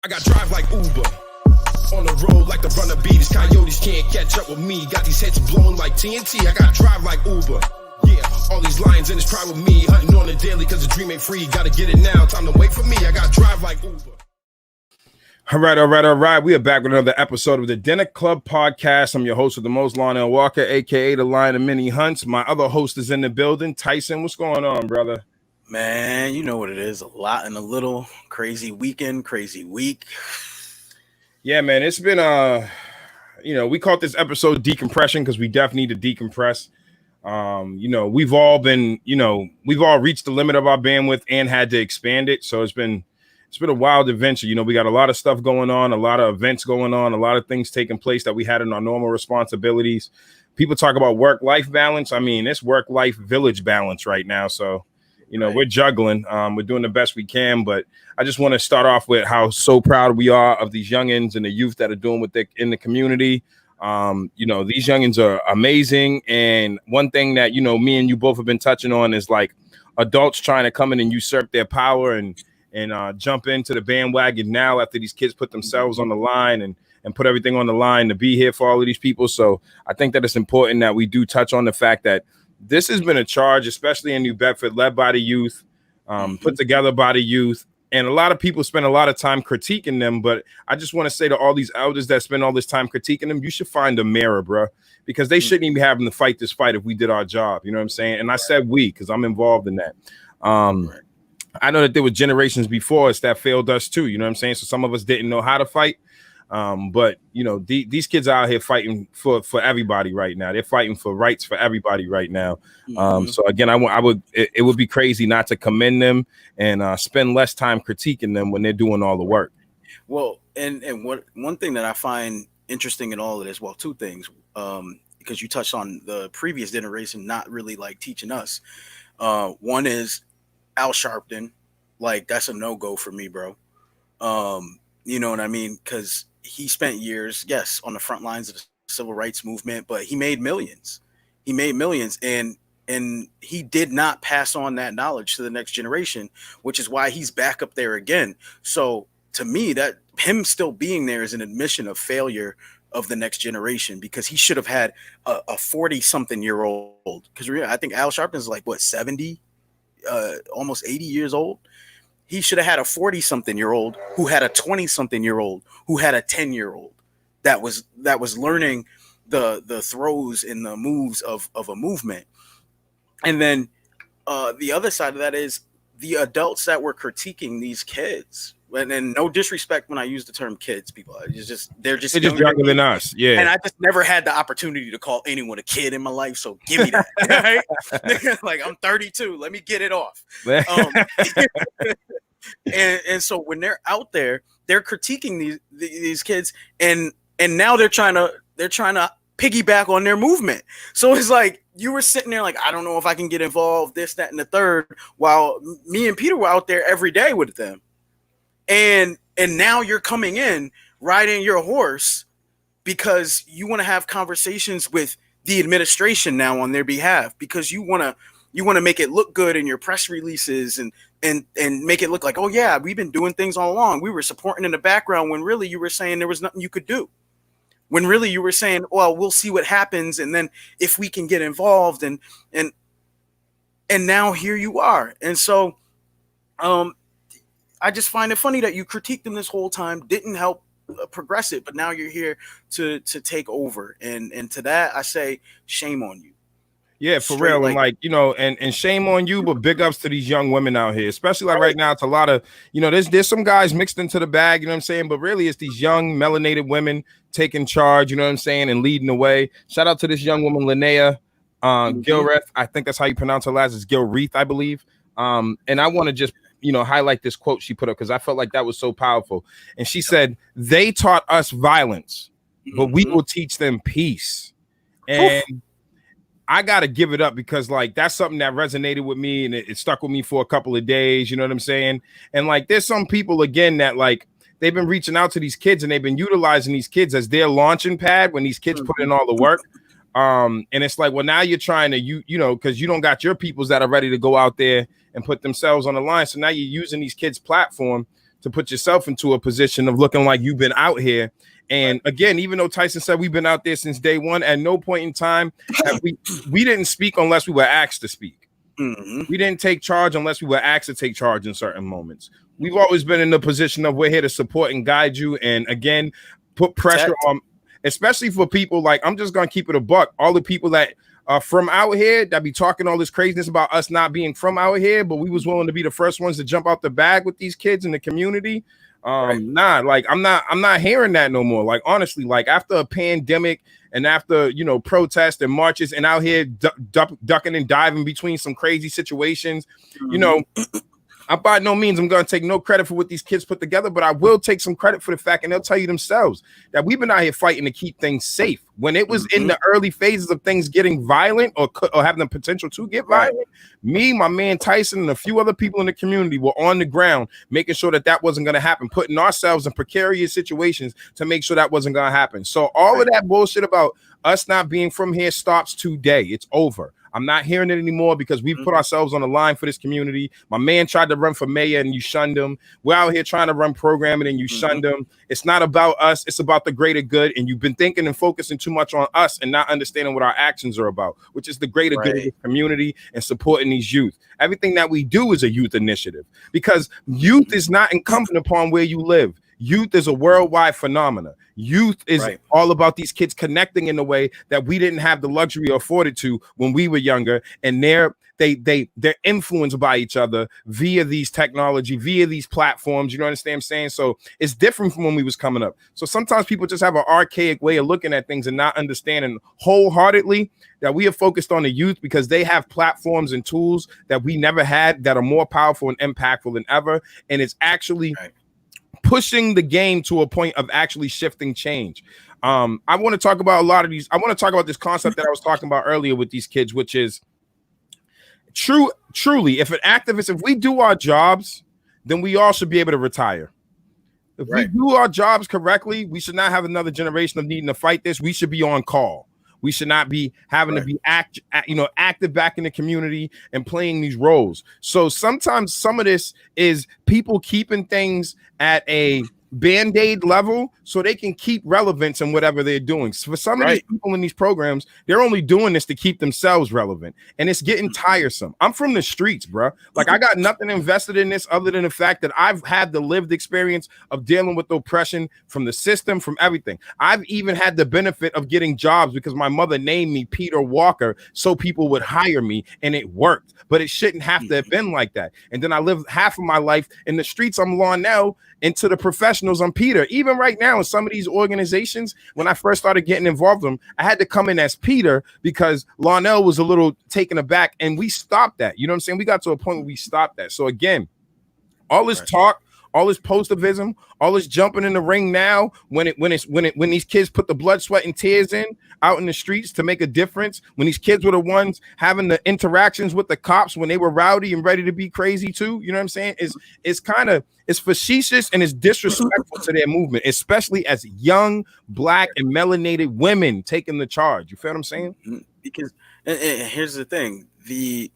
I got drive like Uber. On the road like the runner bee. These coyotes can't catch up with me. Got these hits blowing like TNT. I got drive like Uber. Yeah, all these lions in this pride with me. Hunting on the daily cause the dream ain't free. Gotta get it now. Time to wait for me. I got drive like Uber. All right. We are back with another episode of the Dinner Club podcast. I'm your host with the most, Lionel Walker, aka the Lion of Many Hunts. My other host is in the building. Tyson, what's going on, brother? Man, you know what it is. A lot in a little. Crazy weekend, crazy week. Yeah, man, it's been we called this episode Decompression because we definitely need to decompress. We've all reached the limit of our bandwidth and had to expand it. So it's been a wild adventure. You know, we got a lot of stuff going on, a lot of events going on, a lot of things taking place that we had in our normal responsibilities. People talk about work-life balance. I mean, it's work-life village balance right now. So, we're juggling. We're doing the best we can, but I just want to start off with how so proud we are of these youngins and the youth that are doing what they in the community. These youngins are amazing. And one thing that, me and you both have been touching on is like adults trying to come in and usurp their power and jump into the bandwagon now after these kids put themselves on the line and put everything on the line to be here for all of these people. So I think that it's important that we do touch on the fact that this has been a charge, especially in New Bedford, led by the youth, put together by the youth. And a lot of people spend a lot of time critiquing them. But I just want to say to all these elders that spend all this time critiquing them, you should find a mirror, bro, because they shouldn't even be having to fight this fight if we did our job. You know what I'm saying? And I said we because I'm involved in that. I know that there were generations before us that failed us, too. You know what I'm saying? So some of us didn't know how to fight. But these kids are out here fighting for everybody right now. They're fighting for rights for everybody right now. So again, it would be crazy not to commend them and spend less time critiquing them when they're doing all the work. Well, and one thing that I find interesting in all of this, well, two things, because you touched on the previous generation not really like teaching us. One is Al Sharpton, like that's a no-go for me, bro. You know what I mean? Because he spent years, yes, on the front lines of the civil rights movement, but he made millions. And he did not pass on that knowledge to the next generation, which is why he's back up there again. So to me, that him still being there is an admission of failure of the next generation, because he should have had a 40-something-year-old. Because I think Al Sharpton is like, 70, almost 80 years old. He should have had a 40-something-year-old who had a 20-something-year-old who had a 10-year-old that was learning the throws and the moves of a movement. And then the other side of that is the adults that were critiquing these kids. And no disrespect when I use the term kids, people. They're just younger than us. Yeah. And I just never had the opportunity to call anyone a kid in my life. So give me that. Right? Like, I'm 32. Let me get it off. And so when they're out there, they're critiquing these kids, and now they're trying to piggyback on their movement. So it's like you were sitting there like, I don't know if I can get involved, this, that, and the third, while me and Peter were out there every day with them. And now you're coming in riding your horse because you want to have conversations with the administration now on their behalf, because you want to make it look good in your press releases and make it look like, oh yeah, we've been doing things all along. We were supporting in the background, when really you were saying there was nothing you could do. When really you were saying, well, we'll see what happens, and then if we can get involved, and now here you are. And so I just find it funny that you critiqued them this whole time, didn't help progress it, but now you're here to take over. And to that I say, shame on you. Yeah, for real. And like, and shame on you, but big ups to these young women out here, especially like right now. It's a lot of, there's some guys mixed into the bag, you know what I'm saying? But really it's these young melanated women taking charge, you know what I'm saying? And leading the way. Shout out to this young woman, Linnea Gilreath. I think that's how you pronounce her last. It's Gilreath, I believe. And I want to just, highlight this quote she put up, because I felt like that was so powerful. And she said, they taught us violence, but we will teach them peace. And I got to give it up, because like that's something that resonated with me, and it stuck with me for a couple of days. You know what I'm saying? And like there's some people, again, that like they've been reaching out to these kids, and they've been utilizing these kids as their launching pad when these kids put in all the work. And it's like, well, now you're trying to, because you don't got your peoples that are ready to go out there and put themselves on the line. So now you're using these kids' platform to put yourself into a position of looking like you've been out here. And again, even though Tyson said we've been out there since day one, at no point in time have we didn't speak unless we were asked to speak. We didn't take charge unless we were asked to take charge in certain moments. We've always been in the position of we're here to support and guide you. And again, put pressure on, especially for people like, I'm just going to keep it a buck. All the people that are from out here that be talking all this craziness about us not being from out here, but we was willing to be the first ones to jump out the bag with these kids in the community. Nah, like I'm not hearing that no more. Like, honestly, like after a pandemic and after, you know, protests and marches and out here ducking and diving between some crazy situations, you know, I by no means I'm going to take no credit for what these kids put together, but I will take some credit for the fact, and they'll tell you themselves, that we've been out here fighting to keep things safe. When it was in the early phases of things getting violent or having the potential to get violent, me, my man Tyson, and a few other people in the community were on the ground making sure that that wasn't going to happen, putting ourselves in precarious situations to make sure that wasn't going to happen. So all of that bullshit about us not being from here stops today. It's over. I'm not hearing it anymore because we've put ourselves on the line for this community. My man tried to run for mayor and you shunned him. We're out here trying to run programming and you shunned him. It's not about us. It's about the greater good. And you've been thinking and focusing too much on us and not understanding what our actions are about, which is the greater good of the community and supporting these youth. Everything that we do is a youth initiative because youth is not incumbent upon where you live. Youth is a worldwide phenomenon. Youth is all about these kids connecting in a way that we didn't have the luxury or afforded to when we were younger, and they're influenced by each other via these technology, via these platforms. You know what I'm saying? So it's different from when we was coming up. So sometimes people just have an archaic way of looking at things and not understanding wholeheartedly that we are focused on the youth because they have platforms and tools that we never had that are more powerful and impactful than ever, and it's actually pushing the game to a point of actually shifting change. I want to talk about a lot of these. I want to talk about this concept that I was talking about earlier with these kids, which is truly, if we do our jobs, then we all should be able to retire. If we do our jobs correctly, we should not have another generation of needing to fight this. We should be on call. We should not be having to be active back in the community and playing these roles. So sometimes some of this is people keeping things at a Band-Aid level so they can keep relevance in whatever they're doing. So for some of these people in these programs, they're only doing this to keep themselves relevant, and it's getting tiresome. I'm from the streets, bro. Like, I got nothing invested in this other than the fact that I've had the lived experience of dealing with oppression from the system, from everything. I've even had the benefit of getting jobs because my mother named me Peter Walker so people would hire me, and it worked. But it shouldn't have to have been like that. And then I lived half of my life in the streets. I'm Larnell, into the professionals. I'm Peter. Even right now in some of these organizations, when I first started getting involved in them, I had to come in as Peter because Larnell was a little taken aback, and we stopped that. You know what I'm saying? We got to a point where we stopped that. So again, all this talk, all this positivism, all this jumping in the ring now, when these kids put the blood, sweat, and tears in out in the streets to make a difference, when these kids were the ones having the interactions with the cops when they were rowdy and ready to be crazy too, you know what I'm saying? It's facetious and it's disrespectful to their movement, especially as young Black and melanated women taking the charge. You feel what I'm saying? Because and here's the thing: the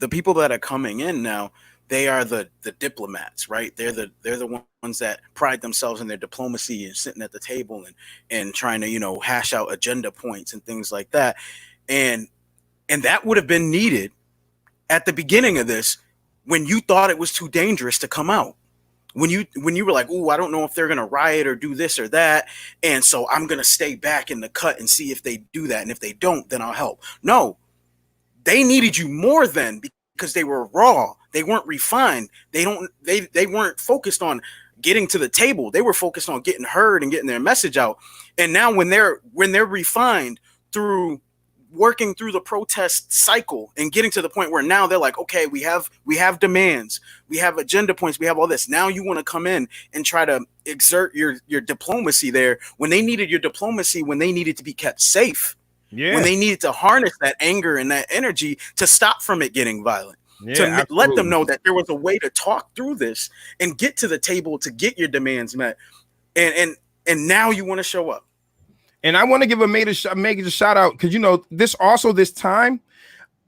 people that are coming in now, they are the diplomats, right? They're the ones that pride themselves in their diplomacy and sitting at the table and trying to, hash out agenda points and things like that. And that would have been needed at the beginning of this when you thought it was too dangerous to come out. When you were like, "Ooh, I don't know if they're going to riot or do this or that. And so I'm going to stay back in the cut and see if they do that. And if they don't, then I'll help." No, they needed you more then because they were raw. They weren't refined. They weren't focused on getting to the table. They were focused on getting heard and getting their message out. And now when they're refined through working through the protest cycle and getting to the point where now they're like, okay, we have demands, we have agenda points, we have all this. Now you want to come in and try to exert your diplomacy there when they needed your diplomacy, when they needed to be kept safe, when they needed to harness that anger and that energy to stop from it getting violent. To let them know that there was a way to talk through this and get to the table to get your demands met. And now you want to show up. And I want to give a major shout out because, this time,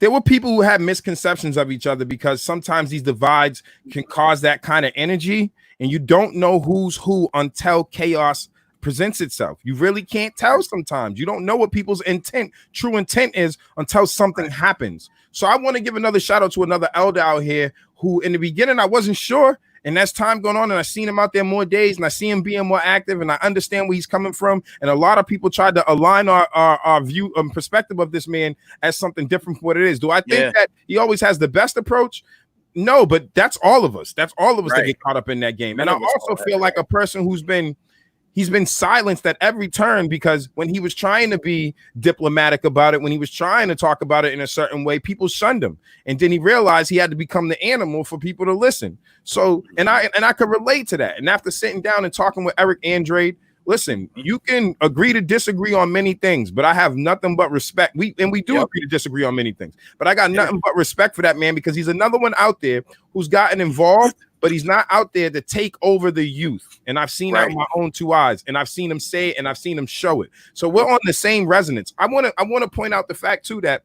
there were people who had misconceptions of each other because sometimes these divides can cause that kind of energy. and you don't know who's who until chaos presents itself. You really can't tell sometimes. You don't know what people's true intent is until something happens. So I want to give another shout out to another elder out here who in the beginning I wasn't sure. And as time going on, and I seen him out there more days, and I see him being more active, and I understand where he's coming from. And a lot of people tried to align our view and perspective of this man as something different from what it is. Do I think that he always has the best approach? No, but that's all of us. That's all of us that get caught up in that game. And I also feel like a person he's been silenced at every turn, because when he was trying to be diplomatic about it, when he was trying to talk about it in a certain way, people shunned him. And then he realized he had to become the animal for people to listen. So, and I could relate to that. And after sitting down and talking with Eric Andrade, listen, you can agree to disagree on many things, but I have nothing but respect. We do agree to disagree on many things, but I got nothing but respect for that man, because he's another one out there who's gotten involved, but he's not out there to take over the youth. And I've seen that with my own two eyes, and I've seen him say it, and I've seen him show it. So we're on the same resonance. I want to point out the fact too that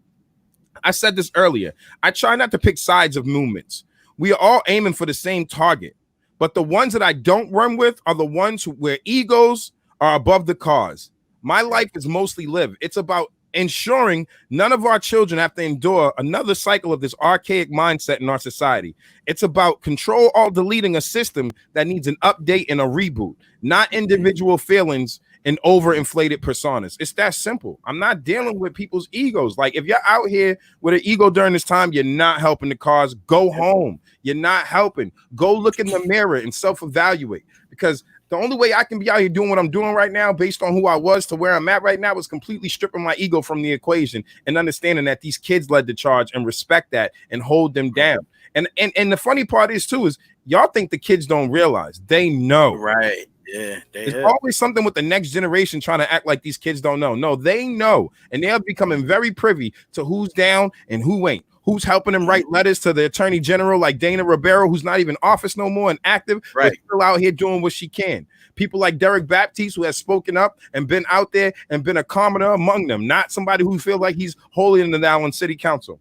I said this earlier. I try not to pick sides of movements. We are all aiming for the same target, but the ones that I don't run with are the ones where egos are above the cause. My life is mostly lived. It's about ensuring none of our children have to endure another cycle of this archaic mindset in our society. It's about control all deleting a system that needs an update and a reboot, not individual feelings and overinflated personas. It's that simple. I'm not dealing with people's egos. Like, if you're out here with an ego during this time, you're not helping the cause. Go home. You're not helping. Go look in the mirror and self-evaluate, because the only way I can be out here doing what I'm doing right now, based on who I was to where I'm at right now, is completely stripping my ego from the equation and understanding that these kids led the charge, and respect that and hold them down. And the funny part is too, is y'all think the kids don't realize. They know. Right. Yeah. There's always something with the next generation trying to act like these kids don't know. No, they know. And they're becoming very privy to who's down and who ain't. Who's helping him write letters to the attorney general like Dana Ribeiro, who's not even in office no more and active, but still out here doing what she can. People like Derek Baptiste, who has spoken up and been out there and been a commoner among them, not somebody who feels like he's holier than thou on city council.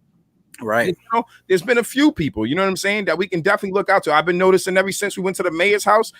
Right. You know, there's been a few people, you know what I'm saying, that we can definitely look out to. I've been noticing ever since we went to the mayor's house.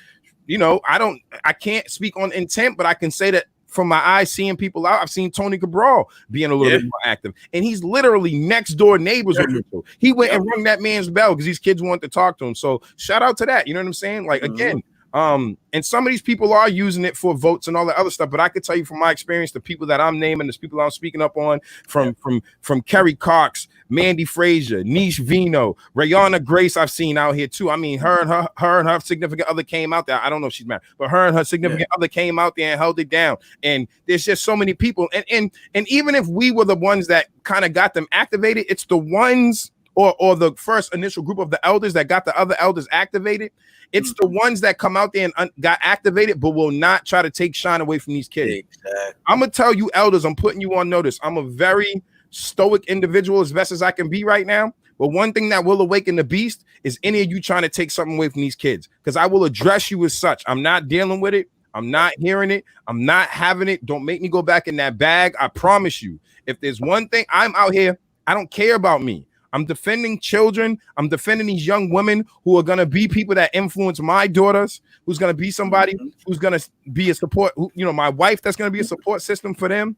You know, I can't speak on intent, but I can say that from my eyes seeing people out, I've seen Tony Cabral being a little bit more active, and he's literally next door neighbors with me. He went and rung that man's bell because these kids wanted to talk to him. So shout out to that. You know what I'm saying? Like, again, and some of these people are using it for votes and all that other stuff, but I could tell you from my experience, the people that I'm naming, the people I'm speaking up on, from Kerry Cox, Mandy Frazier, Niche Vino, Rayana Grace, I've seen out here too. I mean, her and her significant other came out there. I don't know if she's married, but her and her significant other came out there and held it down. And there's just so many people. And even if we were the ones that kind of got them activated, it's the ones or the first initial group of the elders that got the other elders activated. It's the ones that come out there and got activated, but will not try to take shine away from these kids. Exactly. I'm going to tell you, elders, I'm putting you on notice. I'm a very stoic individual as best as I can be right now. But one thing that will awaken the beast is any of you trying to take something away from these kids, because I will address you as such. I'm not dealing with it. I'm not hearing it. I'm not having it. Don't make me go back in that bag. I promise you, if there's one thing, I'm out here, I don't care about me. I'm defending children. I'm defending these young women who are going to be people that influence my daughters, who's going to be somebody who's going to be a support, you know, my wife that's going to be a support system for them.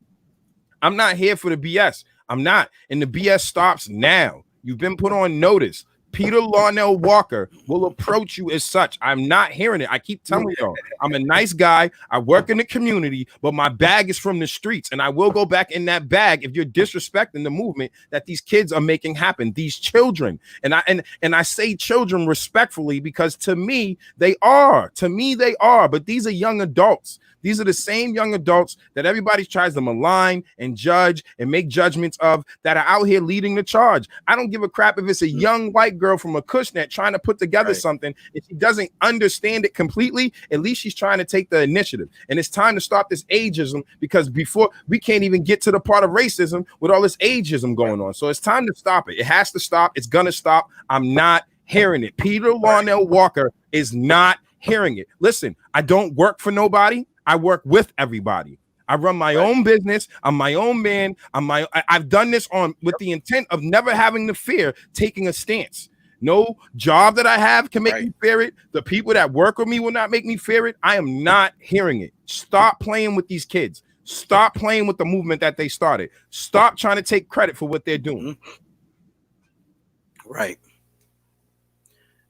I'm not here for the BS. I'm not. And the BS stops now. You've been put on notice. Peter Larnell Walker will approach you as such. I'm not hearing it. I keep telling y'all, I'm a nice guy. I work in the community, but my bag is from the streets, and I will go back in that bag if you're disrespecting the movement that these kids are making happen. These children, and I say children respectfully, because to me they are. But these are young adults. These are the same young adults that everybody tries to malign and judge and make judgments of, that are out here leading the charge. I don't give a crap if it's a young white girl from a Cushnet trying to put together something. If she doesn't understand it completely, at least she's trying to take the initiative. And it's time to stop this ageism, because before we can't even get to the part of racism with all this ageism going on. So it's time to stop it. It has to stop. It's going to stop. I'm not hearing it. Peter Larnell Walker is not hearing it. Listen, I don't work for nobody. I work with everybody. I run my own business. I'm my own man. I've done this with the intent of never having to fear taking a stance. No job that I have can make Right. me fear it. The people that work with me will not make me fear it. I am not hearing it. Stop playing with these kids. Stop playing with the movement that they started. Stop trying to take credit for what they're doing. Right.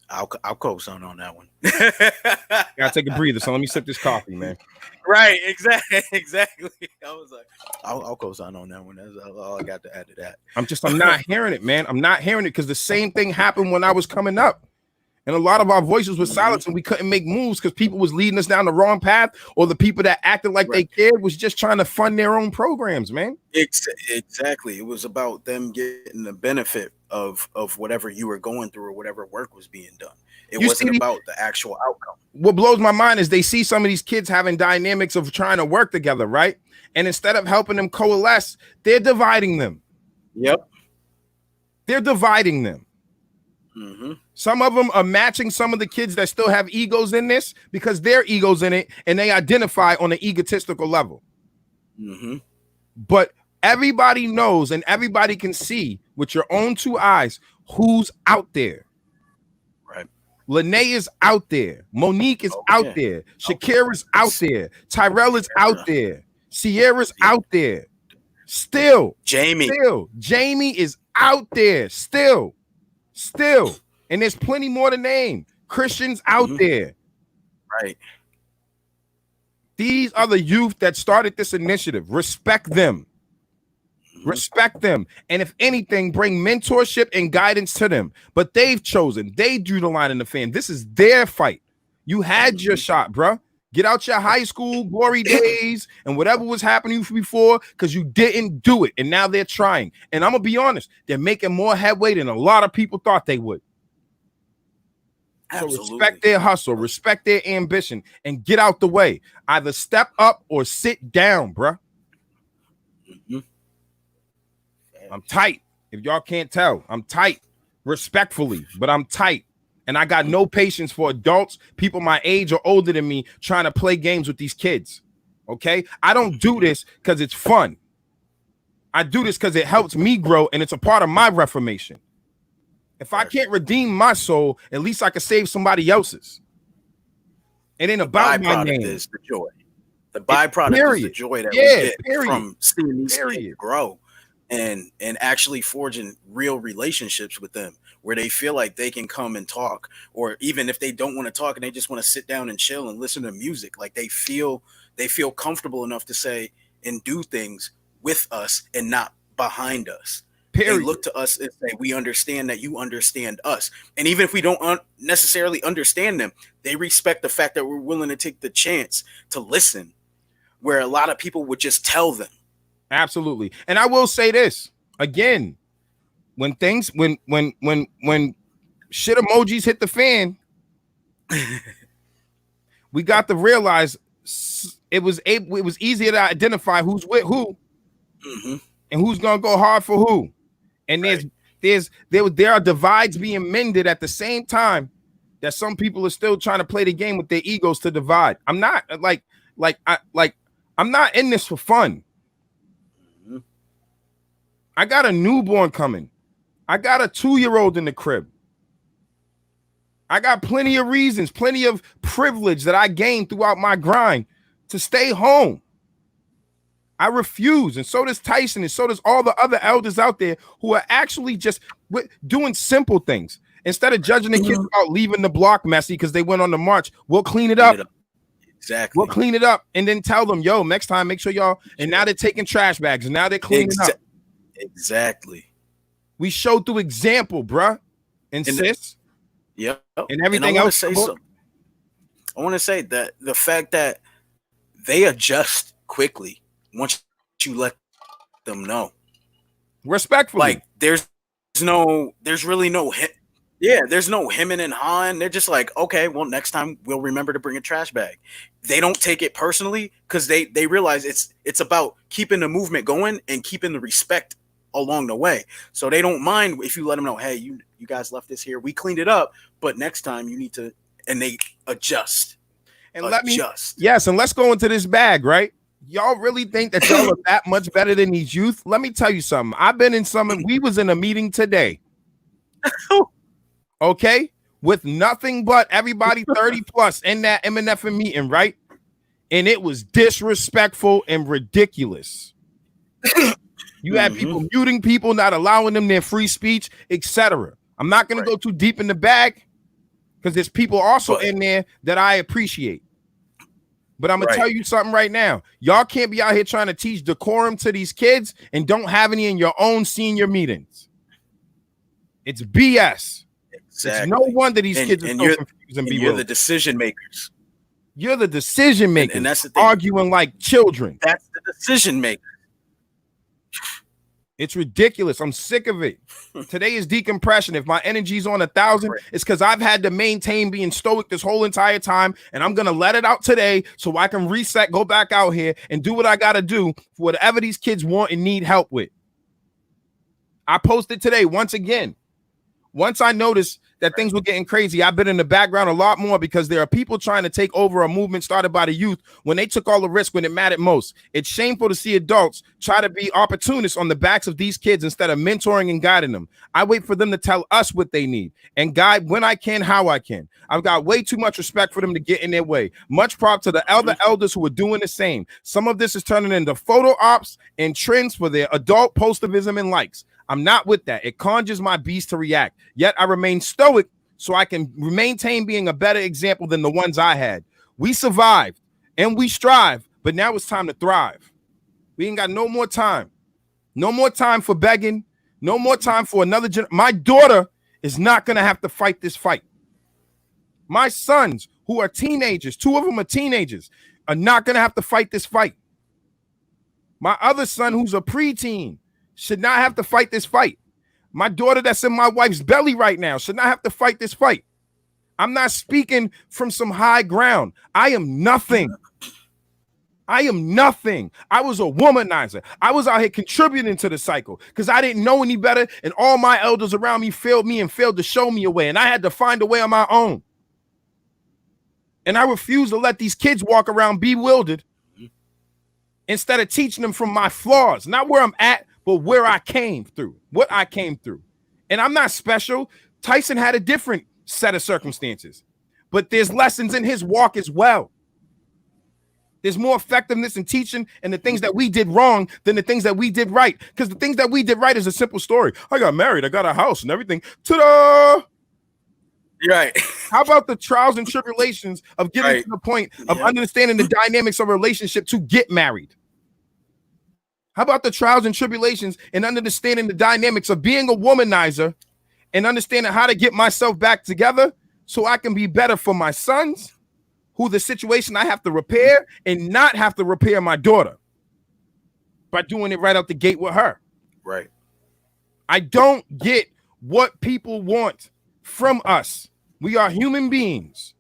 I'll co-sign on that one. Gotta take a breather. So let me sip this coffee, man. Right. Exactly. I was like, I'll co-sign on that one. That's all I got to add to that. I'm not hearing it, man. I'm not hearing it because the same thing happened when I was coming up. And a lot of our voices were silenced and we couldn't make moves because people was leading us down the wrong path, or the people that acted like they cared was just trying to fund their own programs, man. Exactly. It was about them getting the benefit of whatever you were going through or whatever work was being done. It wasn't about the actual outcome. What blows my mind is they see some of these kids having dynamics of trying to work together, right? And instead of helping them coalesce, they're dividing them. Yep. They're dividing them. Some of them are matching some of the kids that still have egos in this because their egos in it and they identify on an egotistical level. But everybody knows and everybody can see with your own two eyes who's out there. Right. Lene is out there. Monique is out there. Shakira's out there. Tyrell is out there. Sierra's out there. Jamie is out there. Still. And there's plenty more to name. Christian's out there. Right. These are the youth that started this initiative. Respect them. Respect them. And if anything, bring mentorship and guidance to them. But they've chosen. They drew the line in the fan. This is their fight. You had your shot, bro. Get out your high school glory days and whatever was happening before because you didn't do it. And now they're trying. And I'm going to be honest. They're making more headway than a lot of people thought they would. So respect their hustle. Respect their ambition. And get out the way. Either step up or sit down, bro. I'm tight. If y'all can't tell, I'm tight. Respectfully, but I'm tight. And I got no patience for adults, people my age or older than me, trying to play games with these kids. Okay? I don't do this because it's fun. I do this because it helps me grow and it's a part of my reformation. If I can't redeem my soul, at least I can save somebody else's. It ain't about my name. Is the joy. The byproduct is the joy that we get from seeing these kids grow and actually forging real relationships with them where they feel like they can come and talk, or even if they don't want to talk and they just want to sit down and chill and listen to music, like they feel comfortable enough to say and do things with us and not behind us. They look to us and say, we understand that you understand us. And even if we don't necessarily understand them, they respect the fact that we're willing to take the chance to listen, where a lot of people would just tell them. Absolutely. And I will say this again, when shit emojis hit the fan, we got to realize it was easier to identify who's with who and who's going to go hard for who. And there are divides being mended at the same time that some people are still trying to play the game with their egos to divide. I'm not I'm not in this for fun. I got a newborn coming. I got a 2-year-old in the crib. I got plenty of reasons, plenty of privilege that I gained throughout my grind to stay home. I refuse, and so does Tyson, and so does all the other elders out there who are actually just doing simple things. Instead of judging the kids about leaving the block messy because they went on the march, we'll clean it up. Exactly. We'll clean it up and then tell them, yo, next time, make sure y'all, and now they're taking trash bags, and now they're cleaning up. Exactly. We show through example, bruh. And sis. Yep. And everything else. I want to say that the fact that they adjust quickly once you let them know. Respectfully. Like there's really no there's no hemming and hawing. They're just like, okay, well, next time we'll remember to bring a trash bag. They don't take it personally because they realize it's about keeping the movement going and keeping the respect along the way. So they don't mind if you let them know, hey, you guys left this here. We cleaned it up, but next time you need to, and they adjust. And let's go into this bag, right? Y'all really think that y'all are that much better than these youth? Let me tell you something. I've been in we was in a meeting today. okay, with nothing but everybody 30 plus in that MNF meeting, right? And it was disrespectful and ridiculous. You had people muting people, not allowing them their free speech, etc. I'm not going to go too deep in the bag because there's people also in there that I appreciate. But I'm going to tell you something right now. Y'all can't be out here trying to teach decorum to these kids and don't have any in your own senior meetings. It's BS. Exactly. It's no wonder these kids are so confused and bewildered. You're the decision makers. You're the decision makers. And that's the thing. Arguing like children. That's the decision maker. It's ridiculous. I'm sick of it. Today is decompression. If my energy's on 1,000, it's because I've had to maintain being stoic this whole entire time, and I'm going to let it out today so I can reset, go back out here, and do what I got to do for whatever these kids want and need help with. I posted today once again. Once I noticed that things were getting crazy, I've been in the background a lot more because there are people trying to take over a movement started by the youth when they took all the risk when it mattered most. It's shameful to see adults try to be opportunists on the backs of these kids instead of mentoring and guiding them. I wait for them to tell us what they need and guide when I can, how I can. I've got way too much respect for them to get in their way. Much props to the elders who are doing the same. Some of this is turning into photo ops and trends for their adult positivism and likes. I'm not with that. It conjures my beast to react. Yet I remain stoic so I can maintain being a better example than the ones I had. We survived and we strive, but now it's time to thrive. We ain't got no more time. No more time for begging. No more time for another my daughter is not going to have to fight this fight. My sons, who are teenagers, 2 of them are teenagers, are not going to have to fight this fight. My other son, who's a preteen, should not have to fight this fight. My daughter that's in my wife's belly right now should not have to fight this fight. I'm not speaking from some high ground. I am nothing. I am nothing. I was a womanizer. I was out here contributing to the cycle because I didn't know any better, and all my elders around me failed me and failed to show me a way, and I had to find a way on my own. And I refuse to let these kids walk around bewildered instead of teaching them from my flaws, not where I'm at, but where I came through, what I came through. And I'm not special. Tyson had a different set of circumstances, but there's lessons in his walk as well. There's more effectiveness in teaching and the things that we did wrong than the things that we did right. Because the things that we did right is a simple story. I got married, I got a house and everything. Ta-da! Right. How about the trials and tribulations of getting to the point of understanding the dynamics of a relationship to get married? How about the trials and tribulations and understanding the dynamics of being a womanizer and understanding how to get myself back together so I can be better for my sons, who the situation I have to repair, and not have to repair my daughter by doing it right out the gate with her. Right. I don't get what people want from us. We are human beings.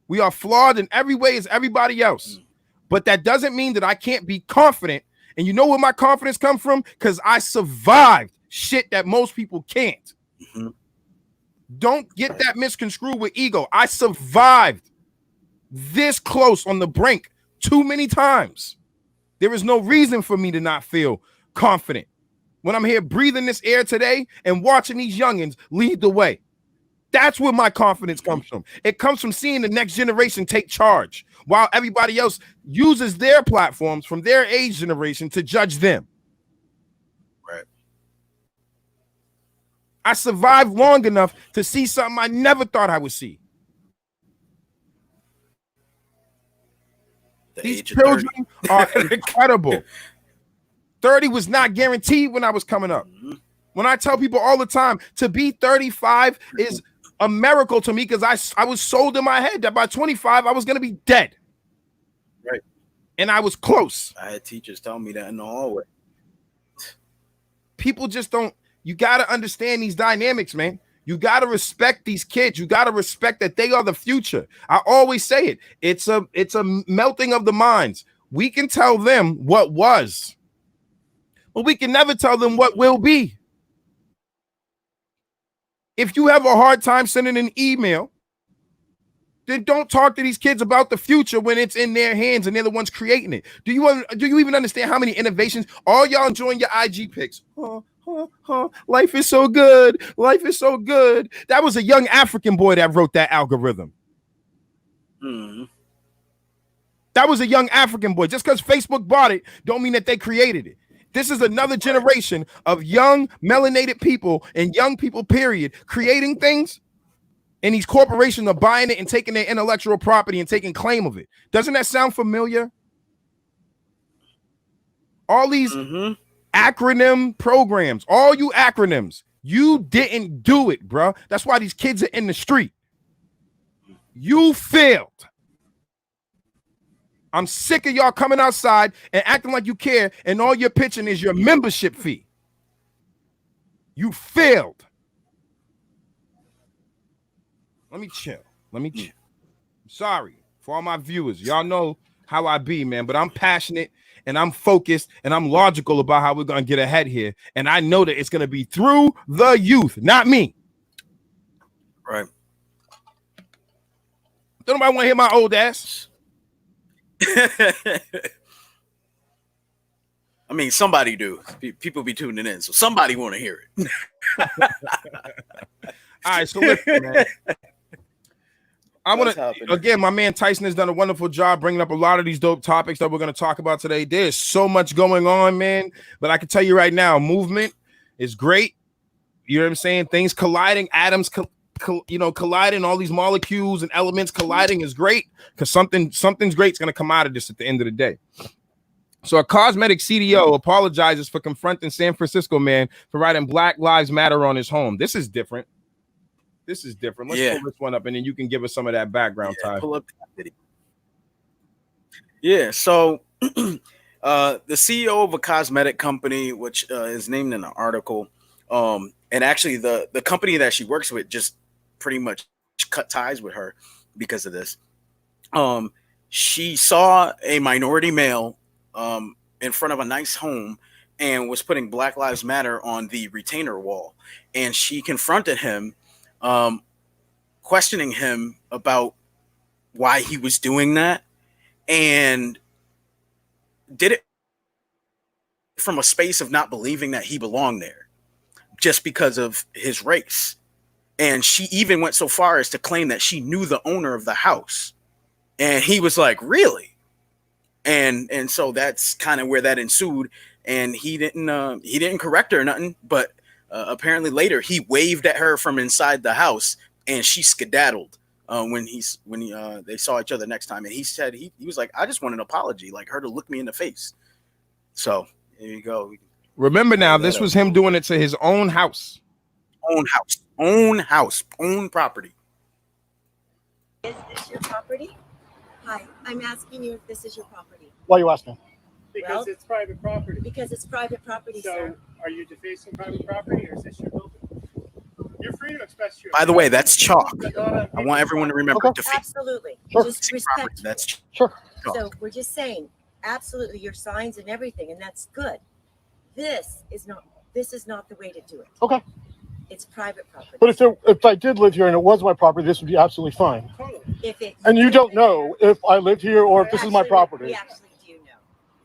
We are flawed in every way as everybody else. But that doesn't mean that I can't be confident. And you know where my confidence comes from? Because I survived shit that most people can't. Don't get that misconstrued with ego. I survived this close on the brink too many times. There is no reason for me to not feel confident when I'm here breathing this air today and watching these youngins lead the way. That's where my confidence comes from. It comes from seeing the next generation take charge while everybody else uses their platforms from their age generation to judge them. Right. I survived long enough to see something I never thought I would see. These children are incredible. 30 was not guaranteed when I was coming up. When I tell people all the time, to be 35 is a miracle to me because I was sold in my head that by 25 I was going to be dead. Right. And I was close. I had teachers tell me that in the hallway. People just don't, you got to understand these dynamics, man. You got to respect these kids. You got to respect that they are the future. I always say it. It's a melting of the minds. We can tell them what was, but we can never tell them what will be. If you have a hard time sending an email, then don't talk to these kids about the future when it's in their hands and they're the ones creating it. Do you even understand how many innovations? All y'all enjoying your IG pics. Oh, Life is so good. Life is so good. That was a young African boy that wrote that algorithm. That was a young African boy. Just because Facebook bought it don't mean that they created it. This is another generation of young melanated people and young people, period, creating things. And these corporations are buying it and taking their intellectual property and taking claim of it. Doesn't that sound familiar? All these acronym programs, all you acronyms, you didn't do it, bro. That's why these kids are in the street. You failed. I'm sick of y'all coming outside and acting like you care, and all you're pitching is your membership fee. You failed. Let me chill. I'm sorry for all my viewers. Y'all know how I be, man, but I'm passionate and I'm focused and I'm logical about how we're going to get ahead here. And I know that it's going to be through the youth, not me. Right. Don't nobody want to hear my old ass. I mean, somebody do. People be tuning in, so somebody want to hear it. All right, so listen, man. I want to, again, my man Tyson has done a wonderful job bringing up a lot of these dope topics that we're going to talk about today. There's so much going on, man. But I can tell you right now, movement is great. You know what I'm saying? Things colliding, atoms, colliding, all these molecules and elements colliding is great because something's great is going to come out of this at the end of the day. So a cosmetic CDO apologizes for confronting San Francisco man for writing Black Lives Matter on his home. This is different. Let's pull this one up, and then you can give us some of that background time. Pull up that video. Yeah, so the CEO of a cosmetic company, which is named in an article, and actually the company that she works with just pretty much cut ties with her because of this. She saw a minority male in front of a nice home and was putting Black Lives Matter on the retainer wall, and she confronted him, questioning him about why he was doing that, and did it from a space of not believing that he belonged there just because of his race. And she even went so far as to claim that she knew the owner of the house, and he was like, really? And so that's kind of where that ensued, and he didn't correct her or nothing, but apparently later he waved at her from inside the house, and she skedaddled when they saw each other next time. And he said he was like, I just want an apology, like her to look me in the face. So there you go. Remember now, this was him doing it to his own house. Own property. Is this your property? Hi, I'm asking you if this is your property. Why are you asking? Because it's private property. Because it's private property, So, sir. are you defacing private property, or is this your building? You're free to express your. By the way, that's chalk. I want everyone to remember. Okay. Absolutely. Sure. Just respect. That's Sure. chalk. So we're just saying, absolutely, your signs and everything, and that's good. This is not the way to do it. Okay. It's private property. But if I did live here and it was my property, this would be absolutely fine. Totally. And you don't know if I live here or if this is my property. We actually do know.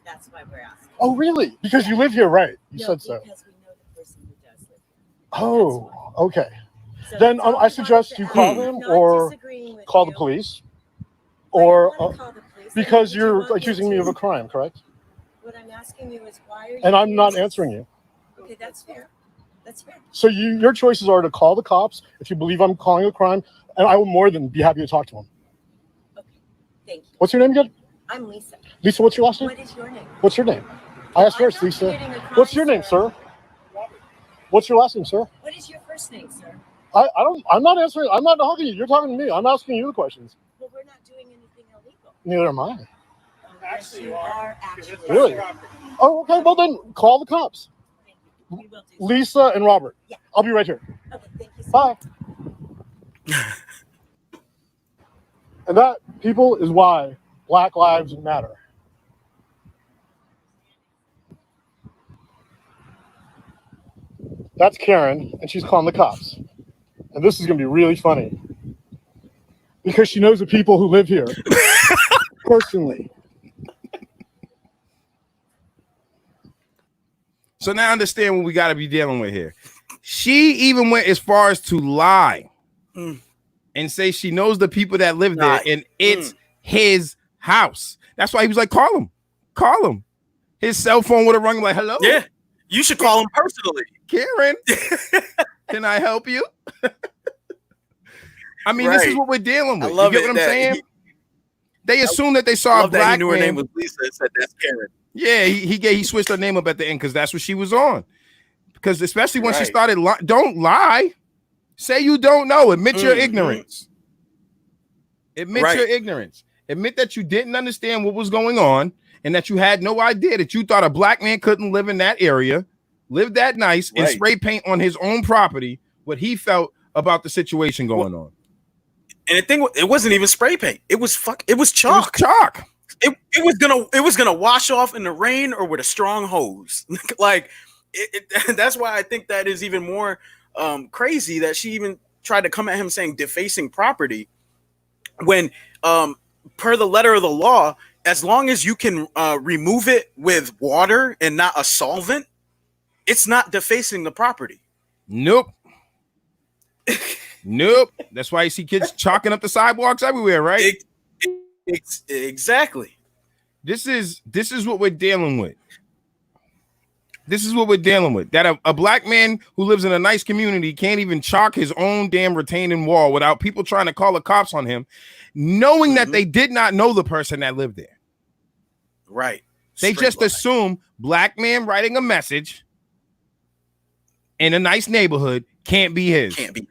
That's why we're asking. Oh, really? Because you live here, right? You said so. Because we know the person who does live here. Oh, okay. So Then that's all I we suggest wanted you to call ask. him Not or disagreeing with call the you. police, Why do you or wanna call the police? because What do you you're want accusing me to of a do? crime, correct? What I'm asking you is why are you And I'm doing not this? answering you. Okay, that's fair. That's fair. So your choices are to call the cops if you believe I'm calling a crime, and I will more than be happy to talk to them. Okay, thank you. What's your name again? I'm Lisa. Lisa, what's your last name? What is your name? What's your name? I asked I'm first, not Lisa. committing a crime, What's your name, sir? What's your last name, sir? What is your first name, sir? I'm not answering. I'm not talking to you. You're talking to me. I'm asking you the questions. Well, we're not doing anything illegal. Neither am I. Oh, Actually, yes, you are. actually. Really? Oh, okay. Well, then call the cops. Thank you. We will do so. Lisa and Robert. Yeah. I'll be right here. Okay, thank you so Bye. And that, people, is why Black Lives Matter. That's Karen, and she's calling the cops. And this is going to be really funny because she knows the people who live here personally. So now understand what we got to be dealing with here. She even went as far as to lie and say she knows the people that live there and it's his house. That's why he was like, call him. His cell phone would have rung like, hello. Yeah, you should call him personally. Karen, can I help you? I mean, This is what we're dealing with. You get what I'm saying? They assumed that they saw a black man. He knew her name was Lisa and said that's Karen. Yeah, he switched her name up at the end because that's what she was on. Because especially when she started, don't lie. Say you don't know. Admit your ignorance. Admit your ignorance. Admit that you didn't understand what was going on and that you had no idea, that you thought a black man couldn't live in that area, live that nice, and spray paint on his own property what he felt about the situation going on. And the thing, it wasn't even spray paint. It was chalk. It was chalk. It was gonna wash off in the rain or with a strong hose. That's why I think that is even more crazy that she even tried to come at him saying defacing property when per the letter of the law, as long as you can remove it with water and not a solvent, it's not defacing the property. Nope. That's why you see kids chalking up the sidewalks everywhere, right? Exactly. This is what we're dealing with. That a black man who lives in a nice community can't even chalk his own damn retaining wall without people trying to call the cops on him, knowing that they did not know the person that lived there. Right. They just assume black man writing a message in a nice neighborhood can't be his. Can't be.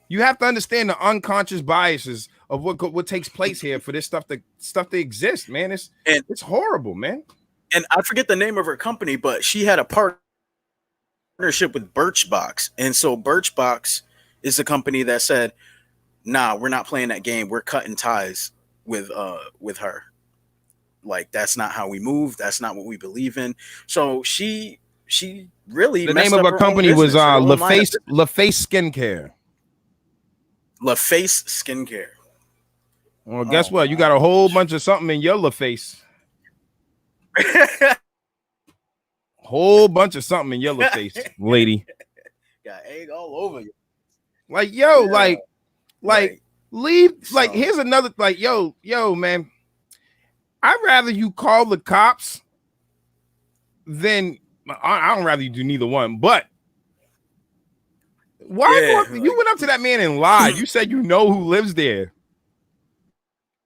You have to understand the unconscious biases of what takes place here for this stuff to exist, man. It's horrible, man. And I forget the name of her company, but she had a partnership with Birchbox. And so Birchbox is the company that said, nah, we're not playing that game. We're cutting ties with her. Like, that's not how we move. That's not what we believe in. So she really, the name of her company was LaFace Skincare. LaFace Skincare. Well, guess what? You got a whole bunch of something in your LaFace. Whole bunch of something in your face, lady. Got egg all over you. Like, yo, leave. Like, here's another. Like, yo, man. I'd rather you call the cops than I don't rather you do neither one. But why you went up to that man and lied? You said you know who lives there.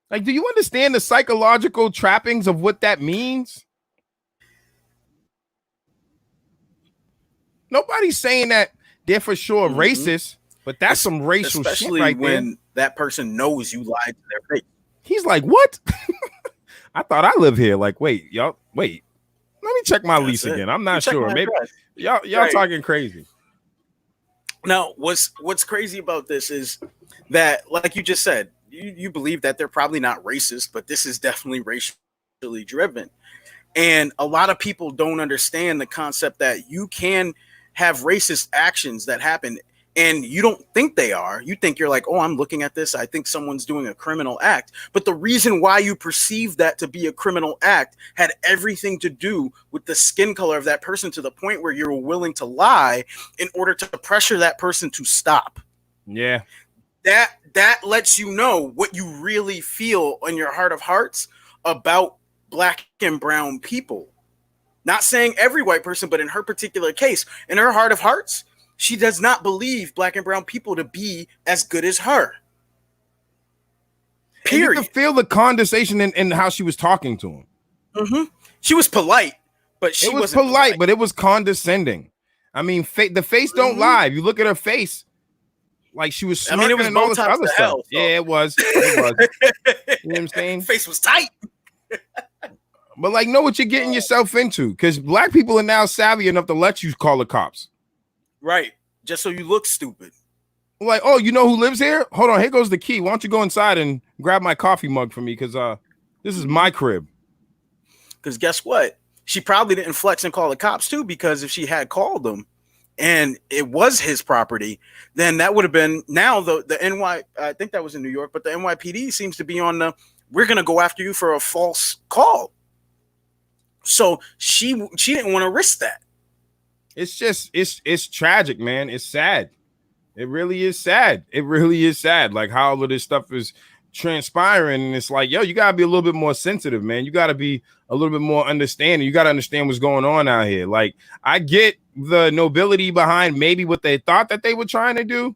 Like, do you understand the psychological trappings of what that means? Nobody's saying that they're for sure racist, but that's some racial shit right there. When that person knows you lied to their face. He's like, what? I thought I live here. Like, wait. Let me check my lease again. I'm not sure. Maybe y'all talking crazy. Now, what's crazy about this is that, like you just said, you believe that they're probably not racist, but this is definitely racially driven. And a lot of people don't understand the concept that you can have racist actions that happen and you don't think they are. You think you're like, oh, I'm looking at this. I think someone's doing a criminal act. But the reason why you perceive that to be a criminal act had everything to do with the skin color of that person, to the point where you're willing to lie in order to pressure that person to stop. Yeah. That lets you know what you really feel in your heart of hearts about black and brown people. Not saying every white person, but in her particular case, in her heart of hearts, she does not believe black and brown people to be as good as her. Period. And you can feel the condescension in how she was talking to him. Mm-hmm. She was polite, but she wasn't polite, but it was condescending. I mean, the face don't lie. If you look at her face, like she was smirking, it was and all this other stuff. Hell, so. Yeah, it was. You know what I'm saying? Face was tight. But like, know what you're getting yourself into, because black people are now savvy enough to let you call the cops. Right. Just so you look stupid. Like, oh, you know who lives here? Hold on, here goes the key. Why don't you go inside and grab my coffee mug for me? Because this is my crib. Because guess what? She probably didn't flex and call the cops too, because if she had called them and it was his property, then that would have been, now the NY, I think that was in New York, but the NYPD seems to be on the, we're going to go after you for a false call. So she didn't want to risk that. It's just it's tragic, man. It's sad. It really is sad. It really is sad. Like how all of this stuff is transpiring, and it's like, yo, you gotta be a little bit more sensitive, man. You gotta be a little bit more understanding. You gotta understand what's going on out here. Like, I get the nobility behind maybe what they thought that they were trying to do,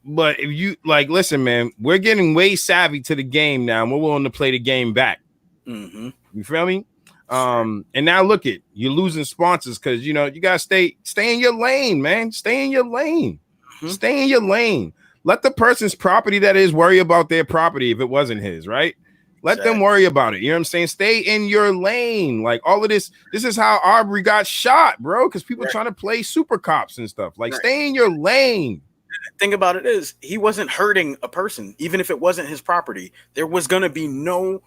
but if you like, listen, man, we're getting way savvy to the game now, and we're willing to play the game back. You feel me? And now look at you're losing sponsors because you gotta stay in your lane, man. Stay in your lane. Stay in your lane. Let the person's property that is worry about their property if it wasn't his, right? Let them worry about it. You know what I'm saying? Stay in your lane. Like all of this is how Arbery got shot, bro, because people trying to play super cops and stuff. Like, stay in your lane. The thing about it is he wasn't hurting a person, even if it wasn't his property. There was going to be no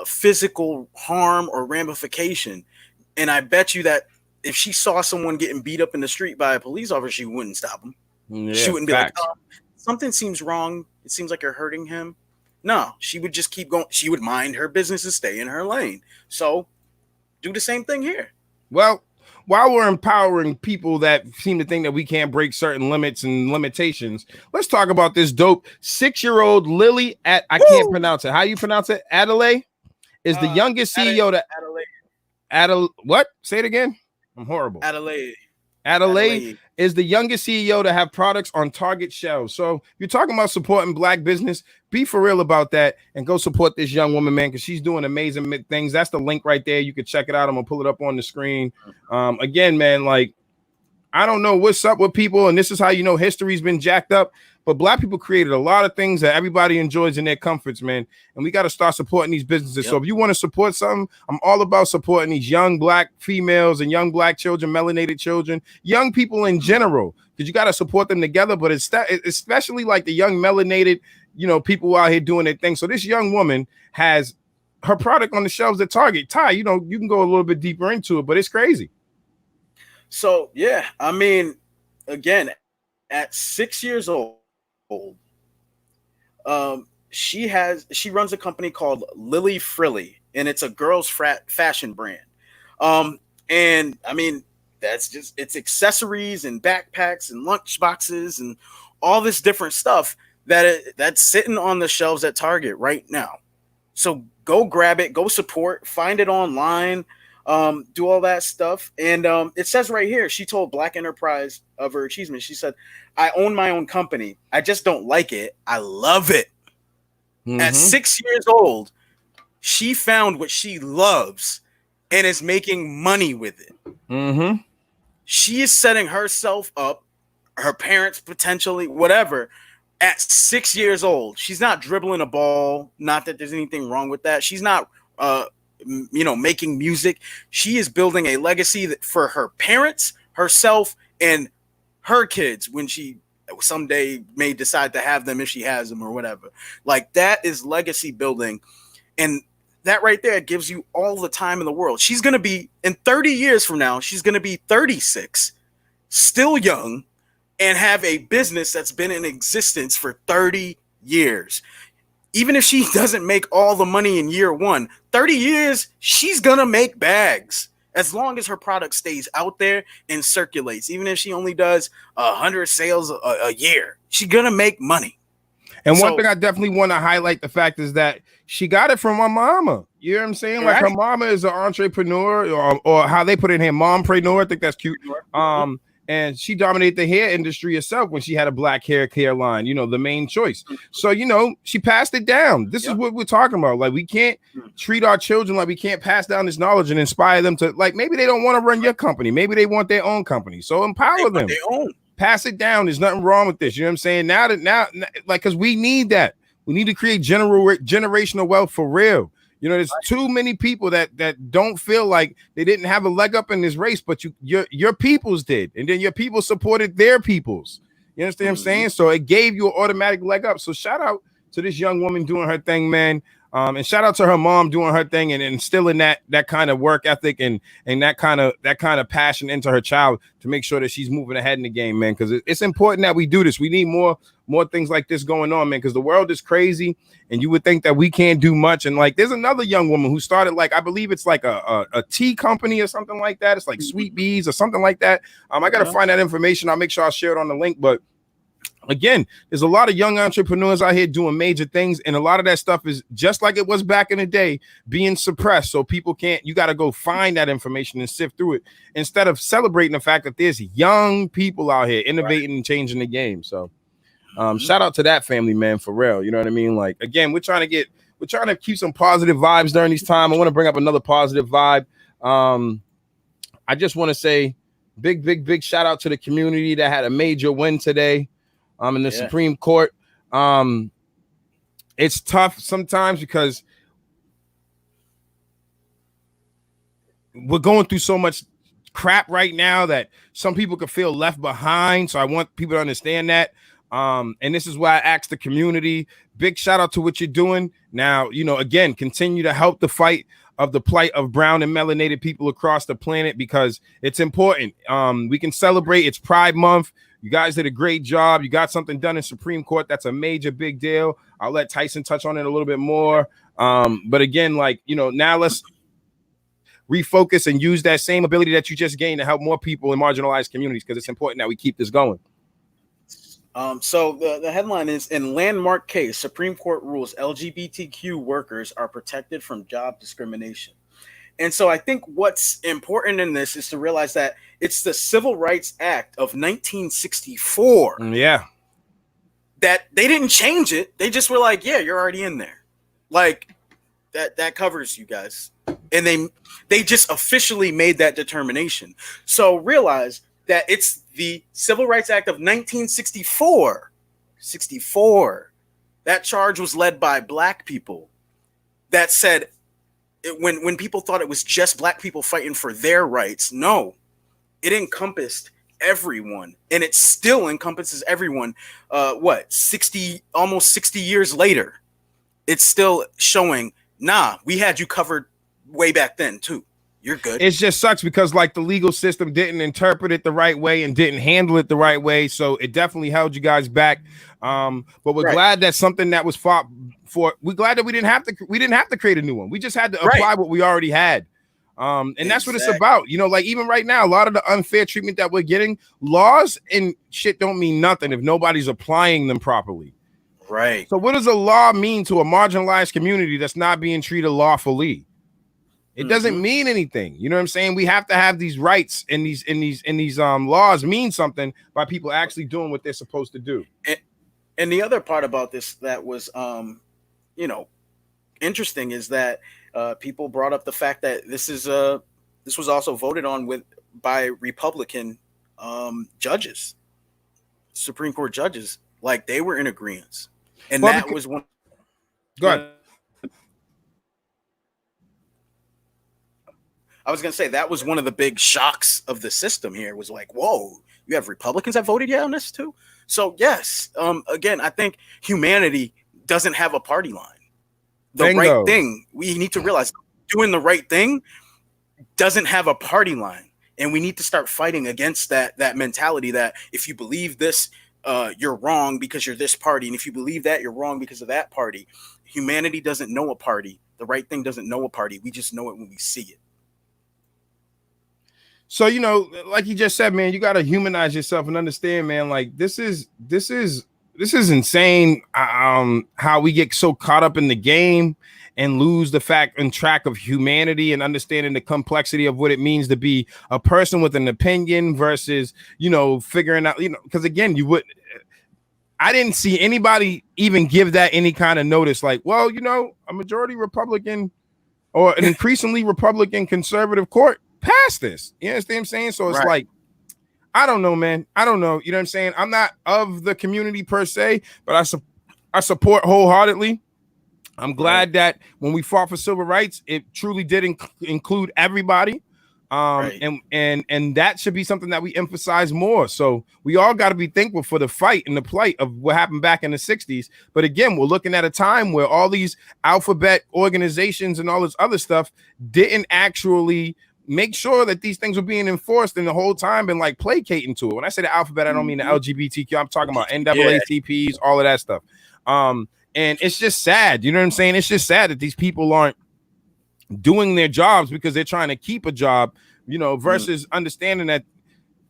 physical harm or ramification. And I bet you that if she saw someone getting beat up in the street by a police officer, she wouldn't stop him. She wouldn't be like, oh, something seems wrong. It seems like you're hurting him. No, she would just keep going. She would mind her business and stay in her lane. So do the same thing here. Well, while we're empowering people that seem to think that we can't break certain limits and limitations, let's talk about this dope 6-year-old Lily at, I can't pronounce it. How you pronounce it? Adelaide is the youngest CEO to Adelaide. What? Say it again. I'm horrible. Adelaide is the youngest CEO to have products on Target shelves. So you're talking about supporting Black business. Be for real about that and go support this young woman, man, because she's doing amazing things. That's the link right there. You can check it out. I'm going to pull it up on the screen. Again, man, like, I don't know what's up with people, and this is how you know history's been jacked up. But Black people created a lot of things that everybody enjoys in their comforts, man. And we got to start supporting these businesses. So if you want to support something, I'm all about supporting these young Black females and young Black children, melanated children, young people in general, because you got to support them together. But it's especially like the young melanated, people out here doing their thing. So this young woman has her product on the shelves at Target. Ty, you can go a little bit deeper into it, but it's crazy. So, yeah, I mean, again, at 6 years old, she runs a company called Lily Frilly, and it's a girls' fashion brand. And I mean, it's accessories and backpacks and lunch boxes and all this different stuff that's sitting on the shelves at Target right now. So go grab it, go support, find it online, do all that stuff. And it says right here, she told Black Enterprise of her achievement, she said, I own my own company. I just don't like it. I love it. At 6 years old, she found what she loves and is making money with it. She is setting herself up, her parents potentially, whatever, at 6 years old. She's not dribbling a ball. Not that there's anything wrong with that. She's not making music. She is building a legacy for her parents, herself, and her kids when she someday may decide to have them, if she has them or whatever. Like, that is legacy building. And that right there gives you all the time in the world. She's going to be, in 30 years from now, she's going to be 36, still young, and have a business that's been in existence for 30 years. Even if she doesn't make all the money in year one, 30 years, she's going to make bags. As long as her product stays out there and circulates, even if she only does 100 sales a year, she's going to make money. And one thing I definitely want to highlight the fact is that she got it from her mama. You know what I'm saying? Like, her mama is an entrepreneur, or how they put it in here, mompreneur. I think that's cute. And she dominated the hair industry herself when she had a black hair line, the main choice. So, she passed it down. This is what we're talking about. Like, we can't treat our children like we can't pass down this knowledge and inspire them to, like, maybe they don't want to run your company. Maybe they want their own company. So empower them. Pass it down. There's nothing wrong with this. You know what I'm saying? Now, because we need that. We need to create generational wealth for real. There's too many people that don't feel like they didn't have a leg up in this race, but your peoples did, and then your people supported their peoples. You understand what I'm saying? So it gave you an automatic leg up. So shout out to this young woman doing her thing, man. And shout out to her mom doing her thing and instilling that kind of work ethic and that kind of passion into her child to make sure that she's moving ahead in the game, man. Because it's important that we do this. We need more things like this going on, man. Because the world is crazy, and you would think that we can't do much. And like, there's another young woman who started, like, I believe it's like a tea company or something like that. It's like Sweet Bees or something like that. I gotta find that information. I'll make sure I'll share it on the link, but. Again, there's a lot of young entrepreneurs out here doing major things, and a lot of that stuff is just like it was back in the day, being suppressed. So people can't, you got to go find that information and sift through it instead of celebrating the fact that there's young people out here innovating and changing the game. So shout out to that family, man, for real. You know what I mean? Like, again, we're trying to keep some positive vibes during these time. I want to bring up another positive vibe. I just want to say big shout out to the community that had a major win today. In the Supreme Court. It's tough sometimes because we're going through so much crap right now that some people could feel left behind. So I want people to understand that. And this is why I asked the community, big shout out to what you're doing. Now, again, continue to help the fight of the plight of brown and melanated people across the planet, because it's important. We can celebrate. It's Pride Month. You guys did a great job. You got something done in Supreme Court. That's a major big deal. I'll let Tyson touch on it a little bit more. But again, now let's refocus and use that same ability that you just gained to help more people in marginalized communities, because it's important that we keep this going. So the headline is, in landmark case, Supreme Court rules LGBTQ workers are protected from job discrimination. And so I think what's important in this is to realize that it's the Civil Rights Act of 1964. Yeah. That they didn't change it. They just were like, yeah, you're already in there. Like, that covers you guys. And they just officially made that determination. So realize that it's the Civil Rights Act of 1964. 64. That charge was led by Black people that said, when people thought it was just Black people fighting for their rights, no, it encompassed everyone, and it still encompasses everyone. Almost 60 years later, it's still showing, we had you covered way back then too. You're good. It just sucks because the legal system didn't interpret it the right way and didn't handle it the right way. So it definitely held you guys back. But we're glad that something that was fought for. We're glad that we didn't have to create a new one. We just had to apply what we already had. And that's what it's about. Even right now, a lot of the unfair treatment that we're getting, laws and shit don't mean nothing if nobody's applying them properly. Right. So what does a law mean to a marginalized community that's not being treated lawfully? It doesn't mean anything. You know what I'm saying? We have to have these rights, and these laws mean something by people actually doing what they're supposed to do. And the other part about this that was interesting is that people brought up the fact that this was also voted on by Republican judges, Supreme Court judges, like they were in agreement. And that was one. Go ahead. I was going to say that was one of the big shocks of the system here. It was like, whoa, you have Republicans that voted on this too? So yes, again, I think humanity doesn't have a party line. The right thing, we need to realize, doing the right thing doesn't have a party line. And we need to start fighting against that mentality that if you believe this, you're wrong because you're this party. And if you believe that, you're wrong because of that party. Humanity doesn't know a party. The right thing doesn't know a party. We just know it when we see it. So, like you just said, man, you got to humanize yourself and understand, man, like this is insane. How we get so caught up in the game and lose the fact and track of humanity and understanding the complexity of what it means to be a person with an opinion versus, figuring out, because again, I didn't see anybody even give that any kind of notice. Like, well, a majority Republican or an increasingly Republican conservative court passed this. You understand what I'm saying? So it's like, I don't know, man. I don't know. You know what I'm saying? I'm not of the community per se, but I support wholeheartedly. I'm glad that when we fought for civil rights, it truly did include everybody. Right. And that should be something that we emphasize more. So we all got to be thankful for the fight and the plight of what happened back in the 60s. But again, we're looking at a time where all these alphabet organizations and all this other stuff didn't actually make sure that these things were being enforced, and the whole time been like placating to it. When I say the alphabet, I don't mean the LGBTQ. I'm talking about NAACPs, all of that stuff. And it's just sad. You know what I'm saying? It's just sad that these people aren't doing their jobs because they're trying to keep a job, you know, versus understanding that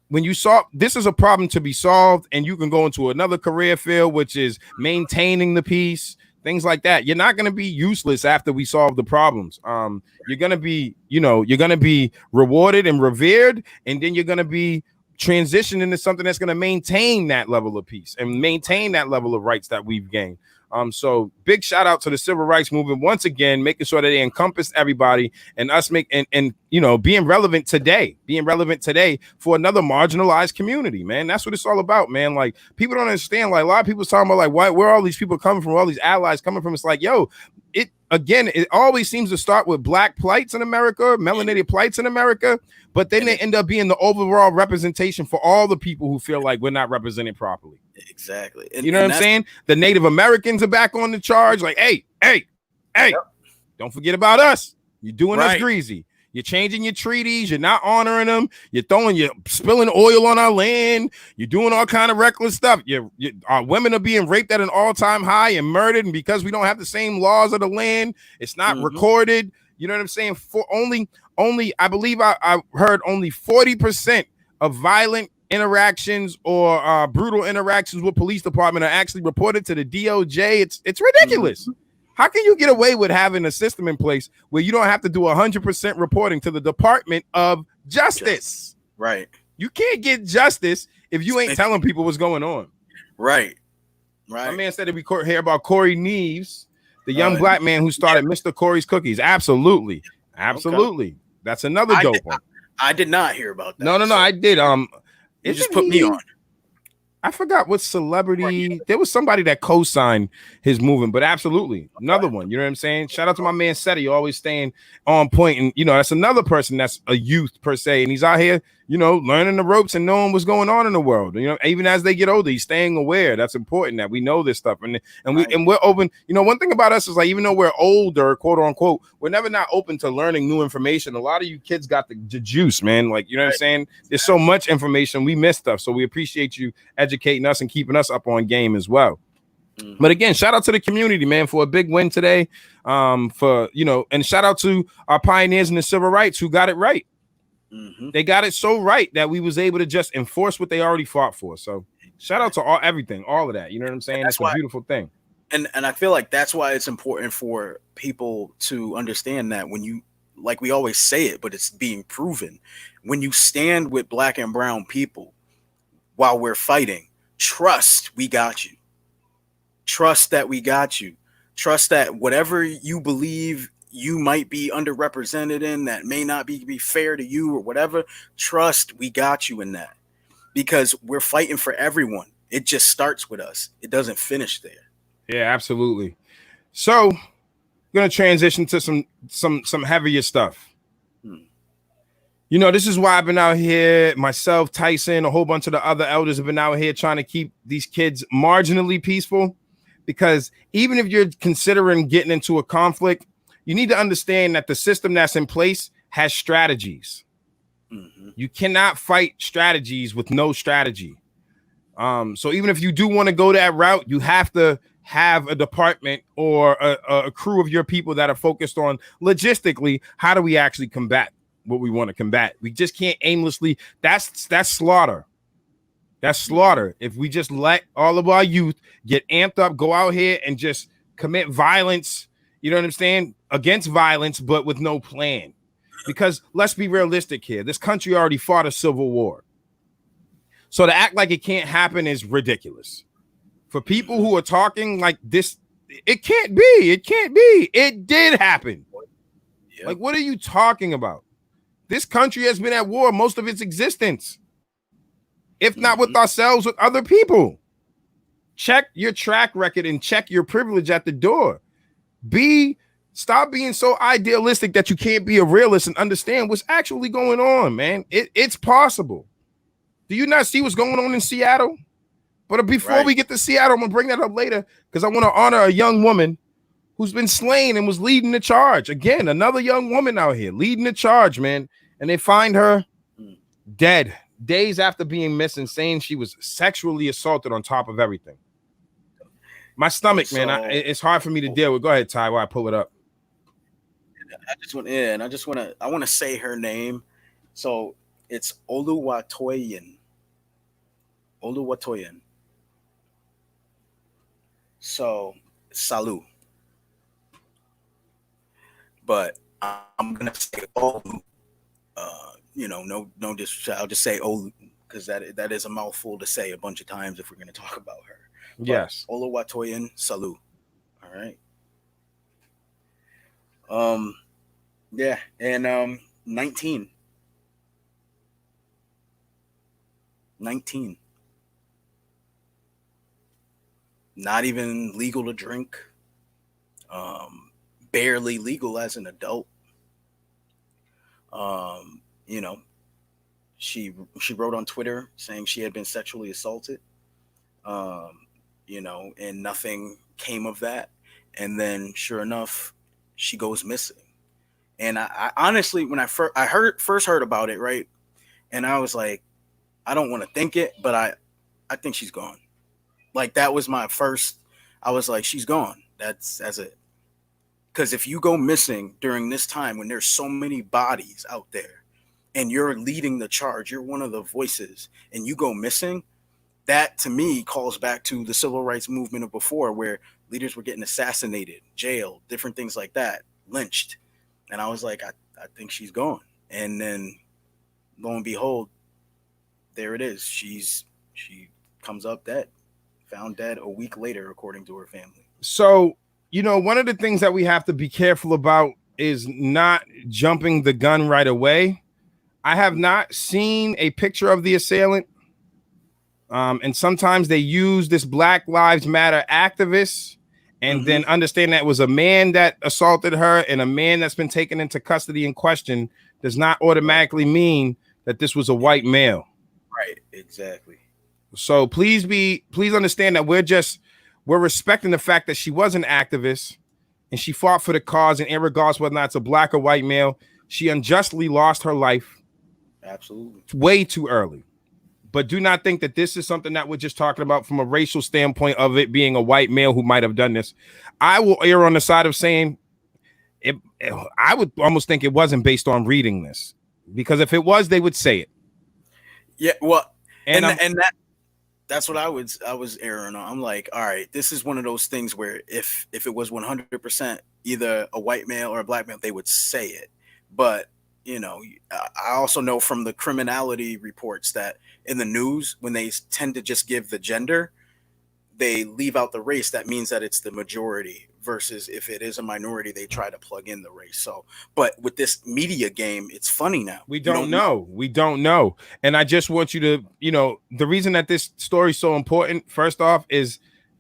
when you solve this is a problem to be solved, and you can go into another career field, which is maintaining the peace, things like that. You're not going to be useless after we solve the problems. You're going to be, you know, you're going to be rewarded and revered, and then you're going to be transitioned into something that's going to maintain that level of peace and maintain that level of rights that we've gained. So big shout out to the civil rights movement once again, making sure that they encompass everybody, and us and you know, being relevant today for another marginalized community, man. That's what it's all about, man. Like, people don't understand. Like, a lot of people talking about like where all these people coming from, all these allies coming from. It's like, yo, it always seems to start with black plights in America, melanated plights in America, but then they end up being the overall representation for all the people who feel like we're not represented properly. Exactly. You know what I'm saying? The Native Americans are back on the charge. Like, hey, don't forget about us. You're doing us greasy. You're changing your treaties. You're not honoring them. You're spilling oil on our land. You're doing all kind of reckless stuff. Our women are being raped at an all-time high and murdered. And because we don't have the same laws of the land, it's not recorded. You know what I'm saying? For only, I believe I heard only 40% of violent interactions or brutal interactions with police department are actually reported to the DOJ. It's ridiculous. How can you get away with having a system in place where you don't have to do 100% reporting to the Department of Justice? Right. You can't get justice if you ain't telling people what's going on. Right. My man said that we hear about Corey Neves, the young black man who started Mr. Corey's Cookies. Absolutely. Okay. That's another dope one. I did not hear about that. No, I did. You just put me on. I forgot what celebrity. There was somebody that co-signed his movement, but absolutely another one. You know what I'm saying? Shout out to my man Seti, always staying on point. And you know, that's another person that's a youth per se, and he's out here, you know, learning the ropes and knowing what's going on in the world. You know, even as they get older, he's staying aware. That's important that we know this stuff, and we're open. You know, one thing about us is like, even though we're older, quote unquote, we're never not open to learning new information. A lot of you kids got the juice, man. Like, you know what I'm saying? There's so much information, we miss stuff. So we appreciate you educating us and keeping us up on game as well. But again, shout out to the community, man, for a big win today. For, you know, and shout out to our pioneers in the civil rights who got it right. They got it so right that we was able to just enforce what they already fought for. So shout out to all of that. You know what I'm saying? It's a beautiful thing. And I feel like that's why it's important for people to understand that when you, like we always say it, but it's being proven, when you stand with black and brown people while we're fighting, trust we got you. Trust that we got you. Trust that whatever you believe you might be underrepresented in, that may not be fair to you or whatever, trust we got you in that, because we're fighting for everyone. It just starts with us. It doesn't finish there. Yeah, absolutely. So I'm gonna transition to some heavier stuff. You know, this is why I've been out here, myself, Tyson, a whole bunch of the other elders have been out here trying to keep these kids marginally peaceful, because even if you're considering getting into a conflict, you need to understand that the system that's in place has strategies. You cannot fight strategies with no strategy. So even if you do want to go that route, you have to have a department or a crew of your people that are focused on logistically, how do we actually combat what we want to combat? We just can't aimlessly. That's slaughter. That's slaughter. If we just let all of our youth get amped up, go out here and just commit violence, you know what I'm saying, against violence, but with no plan. Because let's be realistic here. This country already fought a civil war. So to act like it can't happen is ridiculous. For people who are talking like this, it can't be. It can't be. It did happen. Yep. Like, what are you talking about? This country has been at war most of its existence. If not with ourselves, with other people. Check your track record and check your privilege at the door. Be Stop being so idealistic that you can't be a realist and understand what's actually going on, man. It's possible. Do you not see what's going on in Seattle? But before we get to Seattle, I'm going to bring that up later because I want to honor a young woman who's been slain and was leading the charge. Again, another young woman out here leading the charge, man. And they find her dead days after being missing, saying she was sexually assaulted on top of everything. My stomach, man, it's hard for me to deal with. Go ahead, Ty, while I pull it up. I want to say her name. So it's Oluwatoyin. So Salu. But I'm gonna say Olu. No disrespect. I'll just say Olu because that is a mouthful to say a bunch of times if we're gonna talk about her. But yes. Oluwatoyin Salu. All right. Yeah, and 19. Not even legal to drink. Barely legal as an adult. She wrote on Twitter saying she had been sexually assaulted. And nothing came of that. And then sure enough, she goes missing. And I honestly, when I first heard about it, right, and I was like, I don't want to think it, but I think she's gone. Like that was my first. I was like, she's gone. That's it. Because if you go missing during this time when there's so many bodies out there, and you're leading the charge, you're one of the voices, and you go missing, that to me calls back to the civil rights movement of before, where leaders were getting assassinated, jailed, different things like that, lynched. And I was like, I think she's gone. And then lo and behold, there it is. She comes up dead, found dead a week later, according to her family. So, one of the things that we have to be careful about is not jumping the gun right away. I have not seen a picture of the assailant. And sometimes they use this Black Lives Matter activist and then understand that it was a man that assaulted her and a man that's been taken into custody and questioned does not automatically mean that this was a white male. Right, exactly. So please understand that we're respecting the fact that she was an activist and she fought for the cause, and irregardless whether or not it's a black or white male, she unjustly lost her life. Absolutely. Way too early. But do not think that this is something that we're just talking about from a racial standpoint of it being a white male who might have done this. I will err on the side of saying I would almost think it wasn't based on reading this, because if it was, they would say it. Yeah, well, and that's what I was erring on. I'm like, all right, this is one of those things where if it was 100% either a white male or a black male, they would say it. But I also know from the criminality reports that in the news, when they tend to just give the gender, they leave out the race. That means that it's the majority, versus if it is a minority, they try to plug in the race. So, but with this media game, it's funny now. We don't know. And I just want you to, the reason that this story is so important, first off, is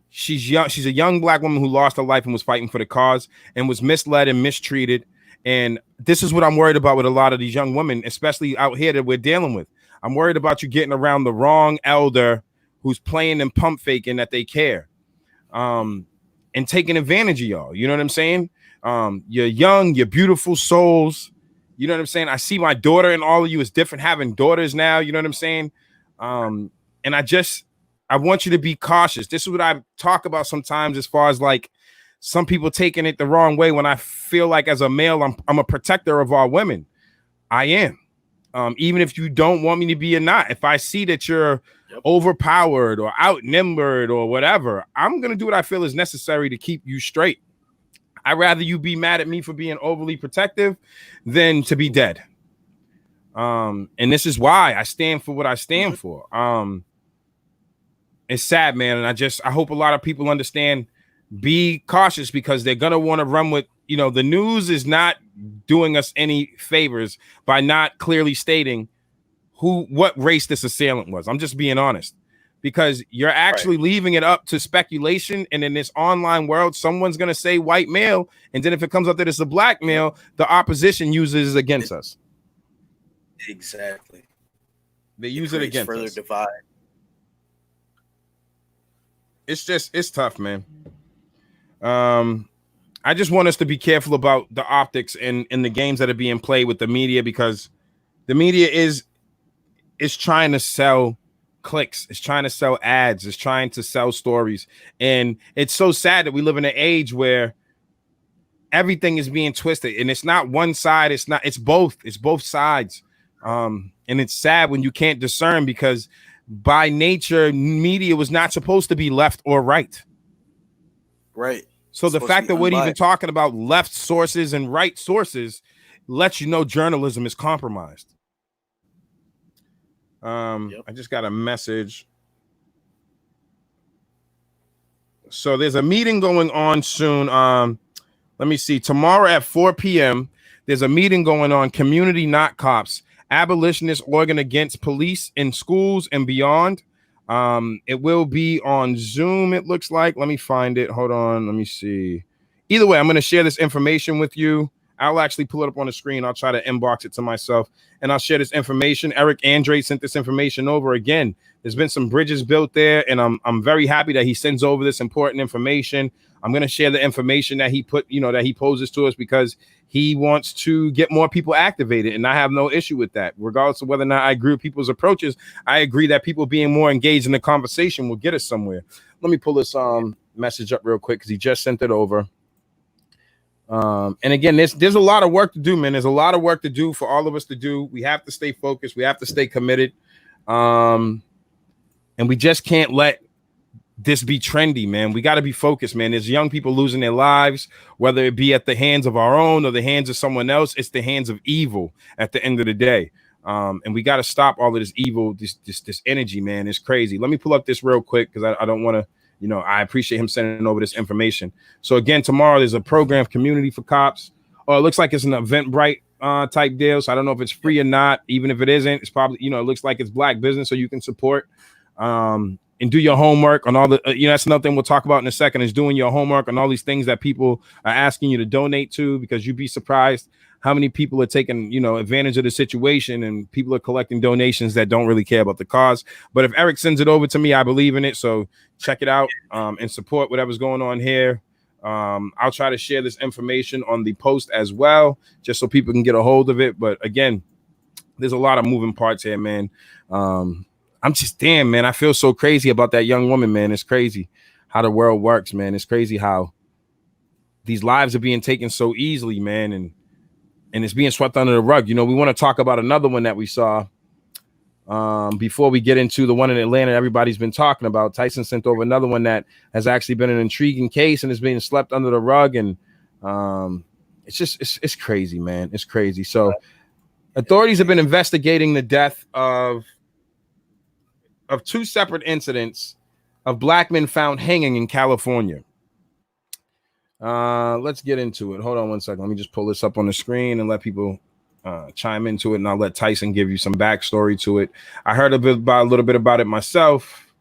she's young. She's a young black woman who lost her life and was fighting for the cause and was misled and mistreated. And this is what I'm worried about with a lot of these young women, especially out here that we're dealing with. I'm worried about you getting around the wrong elder who's playing and pump faking that they care, and taking advantage of y'all. You know what I'm saying? You're young, you're beautiful souls. You know what I'm saying? I see my daughter and all of you is different having daughters now. You know what I'm saying? And I want you to be cautious. This is what I talk about sometimes as far as like some people taking it the wrong way, when I feel like as a male, I'm a protector of our women. I am. Even if you don't want me to be or not, if I see that you're overpowered or outnumbered or whatever, I'm going to do what I feel is necessary to keep you straight. I'd rather you be mad at me for being overly protective than to be dead. And this is why I stand for what I stand for. It's sad, man. And I hope a lot of people understand, be cautious, because they're going to want to run with, the news is not doing us any favors by not clearly stating what race this assailant was. I'm just being honest, because you're actually leaving it up to speculation. And in this online world, someone's going to say white male. And then if it comes up that it's a black male, the opposition uses it against us. Exactly. They use it against further us. divide. It's tough, man. I just want us to be careful about the optics and the games that are being played with the media, because the media is trying to sell clicks. It's trying to sell ads. It's trying to sell stories. And it's so sad that we live in an age where everything is being twisted, and it's not one side. It's both sides. And it's sad when you can't discern, because by nature, media was not supposed to be left or right. Right. So the fact that we're even talking about left sources and right sources lets you know journalism is compromised. I just got a message. So there's a meeting going on soon. Let me see. Tomorrow at 4 p.m., there's a meeting going on. Community Not Cops, abolitionist organ against police in schools and beyond. It will be on Zoom, it looks like. Let me find it. Hold on. Let me see. Either way, I'm going to share this information with you. I'll actually pull it up on the screen. I'll try to inbox it to myself, and I'll share this information. Eric Andre sent this information over. Again, there's been some bridges built there, and I'm very happy that he sends over this important information. I'm going to share the information that he that he poses to us, because he wants to get more people activated. And I have no issue with that. Regardless of whether or not I agree with people's approaches, I agree that people being more engaged in the conversation will get us somewhere. Let me pull this message up real quick, because he just sent it over. And again, there's a lot of work to do, man. There's a lot of work to do for all of us to do. We have to stay focused. We have to stay committed. And we just can't let this be trendy, man. We got to be focused, man. There's young people losing their lives, whether it be at the hands of our own or the hands of someone else. It's the hands of evil at the end of the day. And we got to stop all of this evil, this energy, man. It's crazy. Let me pull up this real quick, because I don't want to, I appreciate him sending over this information. So again, tomorrow there's a program, Community for Cops. Oh, it looks like it's an Eventbrite type deal. So I don't know if it's free or not. Even if it isn't, it's probably, it looks like it's black business, so you can support. And do your homework on all the, that's another thing we'll talk about in a second, is doing your homework on all these things that people are asking you to donate to, because you'd be surprised how many people are taking, advantage of the situation, and people are collecting donations that don't really care about the cause. But if Eric sends it over to me, I believe in it. So check it out and support whatever's going on here. I'll try to share this information on the post as well, just so people can get a hold of it. But again, there's a lot of moving parts here, man. I'm just, damn, man, I feel so crazy about that young woman, man. It's crazy how the world works, man. It's crazy how these lives are being taken so easily, man, and it's being swept under the rug. We want to talk about another one that we saw before we get into the one in Atlanta everybody's been talking about. Tyson sent over another one that has actually been an intriguing case and is being swept under the rug, and it's crazy, man. It's crazy. So authorities have been investigating the death of two separate incidents of black men found hanging in California. Let's get into it. Hold on one second. Let me just pull this up on the screen and let people chime into it, and I'll let Tyson give you some backstory to it. I heard a little bit about it myself.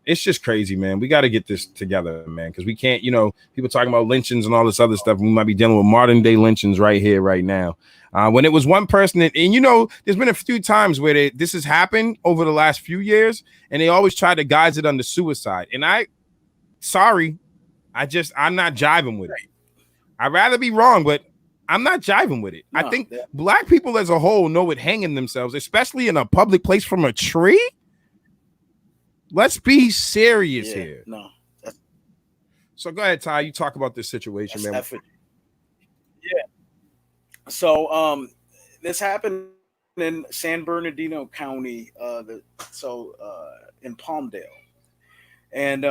It's just crazy, man. We got to get this together, man, because we can't, people talking about lynchings and all this other stuff. We might be dealing with modern day lynchings right here, right now. When it was one person and there's been a few times where this has happened over the last few years, and they always try to guise it under suicide. And I'm not jiving with it. I'd rather be wrong, but I'm not jiving with it. No, I think black people as a whole know it hanging themselves, especially in a public place from a tree. Let's be serious here. No. So go ahead, Ty. You talk about this situation, man. Yeah. So this happened in San Bernardino County, in Palmdale, and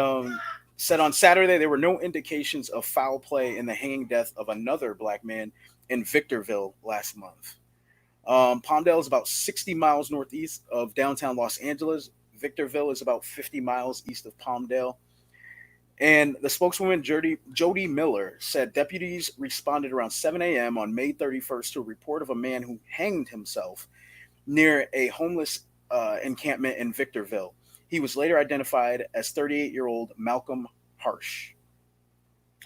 said on Saturday there were no indications of foul play in the hanging death of another black man in Victorville last month. Palmdale is about 60 miles northeast of downtown Los Angeles. Victorville is about 50 miles east of Palmdale. And the spokeswoman, Jody Miller, said deputies responded around 7 a.m. on May 31st to a report of a man who hanged himself near a homeless encampment in Victorville. He was later identified as 38-year-old Malcolm Harsh.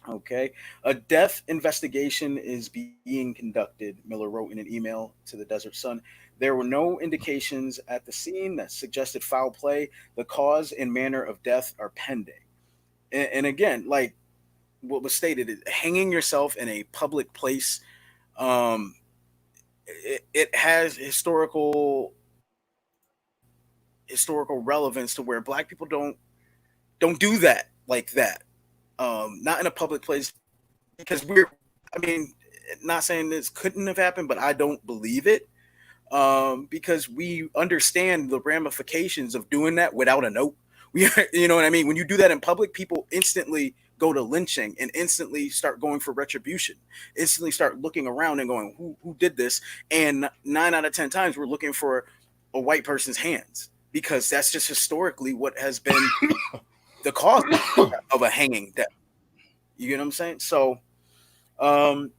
Okay. A death investigation is being conducted, Miller wrote in an email to the Desert Sun. There were no indications at the scene that suggested foul play. The cause and manner of death are pending. And again, like what was stated, hanging yourself in a public place, it has historical relevance to where black people don't do that like that. Not in a public place, because not saying this couldn't have happened, but I don't believe it. Because we understand the ramifications of doing that without a note. You know what I mean? When you do that in public, people instantly go to lynching and instantly start going for retribution, instantly start looking around and going, who did this? And 9 out of 10 times we're looking for a white person's hands, because that's just historically what has been the cause of a hanging death. You get what I'm saying? So, but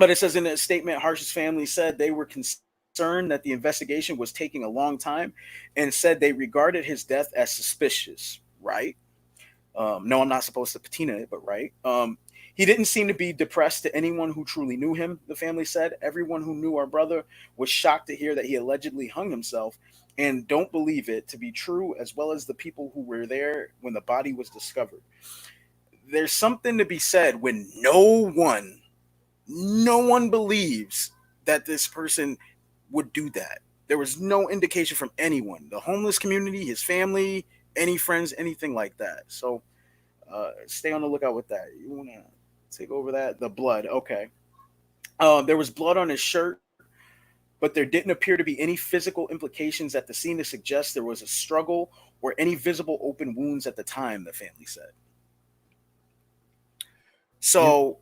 it says in a statement, Harsh's family said they were concerned that the investigation was taking a long time, and said they regarded his death as suspicious. Right? No, I'm not supposed to patina it, but right. He didn't seem to be depressed to anyone who truly knew him, the family said. Everyone who knew our brother was shocked to hear that he allegedly hung himself, and don't believe it to be true, as well as the people who were there when the body was discovered. There's something to be said when no one believes that this person would do that. There was no indication from anyone, the homeless community, his family, any friends, anything like that. So stay on the lookout with that. You want to take over that? The blood. Okay. There was blood on his shirt, but there didn't appear to be any physical implications at the scene to suggest there was a struggle or any visible open wounds at the time, the family said. So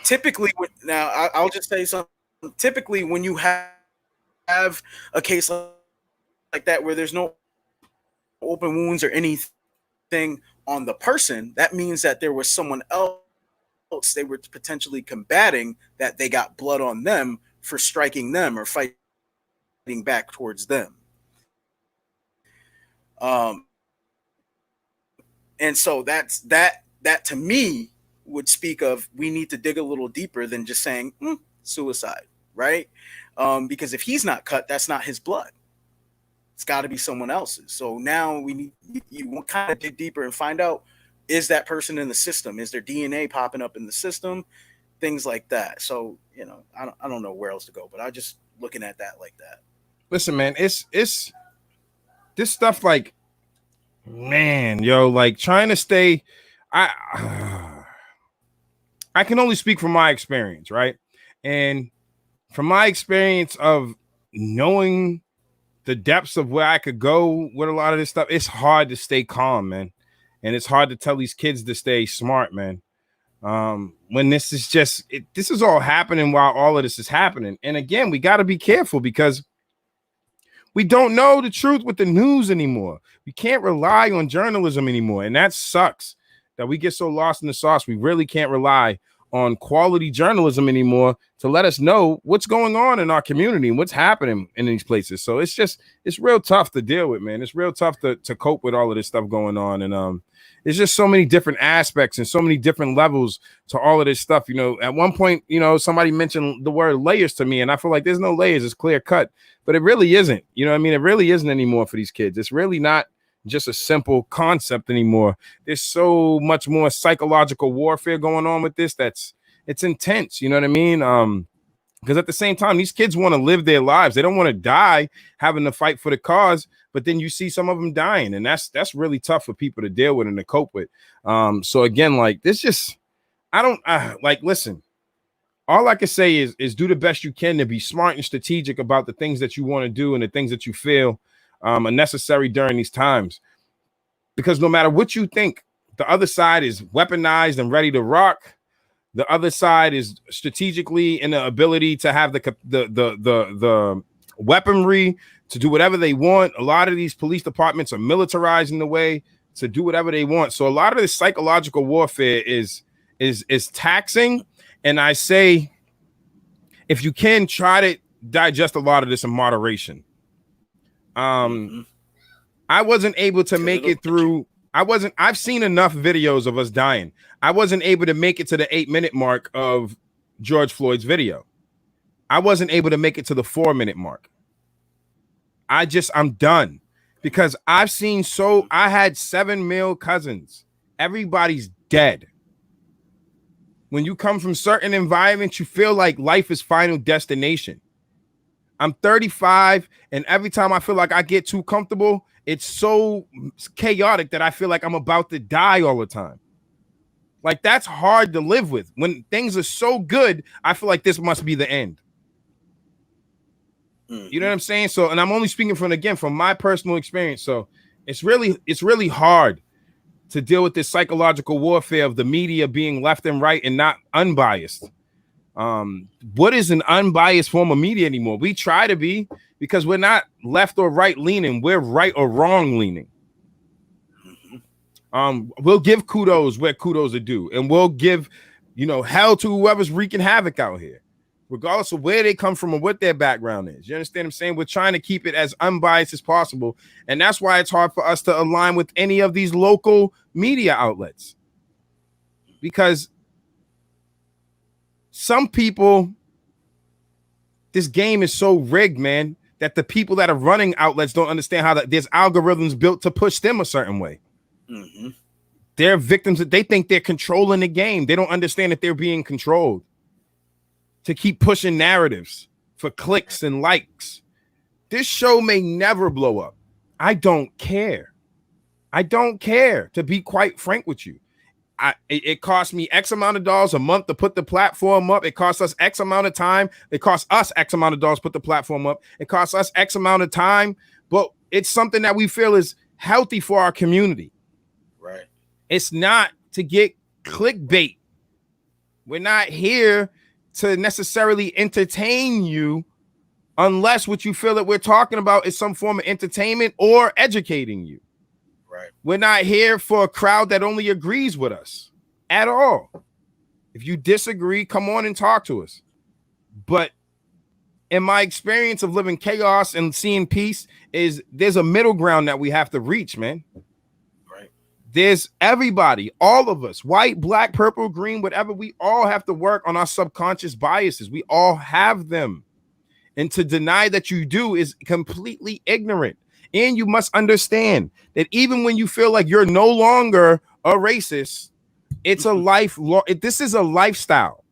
typically, now I'll just say something. Typically, when you have a case like that where there's no open wounds or anything on the person, that means that there was someone else they were potentially combating, that they got blood on them for striking them or fighting back towards them. And so that to me would speak of, we need to dig a little deeper than just saying suicide, right? Because if he's not cut, that's not his blood. It's got to be someone else's. So now you kind of dig deeper and find out, is that person in the system? Is there DNA popping up in the system? Things like that. So, I don't know where else to go, but I just looking at that like that. Listen, man, it's this stuff, like, man, like trying to stay. I can only speak from my experience, right? And from my experience of knowing the depths of where I could go with a lot of this stuff, it's hard to stay calm, man. And it's hard to tell these kids to stay smart, man. When this is all happening while all of this is happening. And again, we got to be careful, because we don't know the truth with the news anymore. We can't rely on journalism anymore. And that sucks, that we get so lost in the sauce. We really can't rely on quality journalism anymore to let us know what's going on in our community and what's happening in these places. So it's real tough to deal with, man. It's real tough to cope with all of this stuff going on. And there's just so many different aspects and so many different levels to all of this stuff. At one point, somebody mentioned the word layers to me, and I feel like there's no layers. It's clear cut, but it really isn't. You know what I mean? It really isn't anymore for these kids. It's really not just a simple concept anymore. There's so much more psychological warfare going on with this. It's intense. You know what I mean? Because at the same time, these kids want to live their lives. They don't want to die having to fight for the cause. But then you see some of them dying, and that's really tough for people to deal with and to cope with. So again, like, this just, listen, all I can say is do the best you can to be smart and strategic about the things that you want to do and the things that you feel are necessary during these times. Because no matter what you think, the other side is weaponized and ready to rock. The other side is strategically in the ability to have the weaponry to do whatever they want. A lot of these police departments are militarized in the way to do whatever they want. So a lot of this psychological warfare is taxing. And I say, if you can, try to digest a lot of this in moderation. I I wasn't able to make it through. I've seen enough videos of us dying. I wasn't able to make it to the 8-minute mark of George Floyd's video. I wasn't able to make it to the 4-minute mark. I'm done because I've seen I had 7 male cousins. Everybody's dead. When you come from certain environments, you feel like life is final destination. I'm 35, and every time I feel like I get too comfortable, it's so chaotic that I feel like I'm about to die all the time. Like, that's hard to live with. When things are so good, I feel like this must be the end. You know what I'm saying? So, and I'm only speaking from my personal experience. So it's really hard to deal with this psychological warfare of the media being left and right and not unbiased. What is an unbiased form of media anymore? We try to be, because we're not left or right leaning. We're right or wrong leaning. We'll give kudos where kudos are due, and we'll give, hell to whoever's wreaking havoc out here, regardless of where they come from or what their background is. You understand what I'm saying? We're trying to keep it as unbiased as possible. And that's why it's hard for us to align with any of these local media outlets. Because some people, this game is so rigged, man, that the people that are running outlets don't understand how there's algorithms built to push them a certain way. Mm-hmm. They're victims that they think they're controlling the game. They don't understand that they're being controlled to keep pushing narratives for clicks and likes. This show may never blow up. I don't care. To be quite frank with you. It costs me X amount of dollars a month to put the platform up. It costs us X amount of time. It costs us X amount of dollars to put the platform up. It costs us X amount of time, but it's something that we feel is healthy for our community. Right. It's not to get clickbait. We're not here to necessarily entertain you unless what you feel that we're talking about is some form of entertainment or educating you. Right. We're not here for a crowd that only agrees with us at all. If you disagree, come on and talk to us. But in my experience of living chaos and seeing peace, there's a middle ground that we have to reach, man. Right. There's everybody, all of us, white, black, purple, green, whatever. We all have to work on our subconscious biases. We all have them. And to deny that you do is completely ignorant. And you must understand that even when you feel like you're no longer a racist, it's a this is a lifestyle.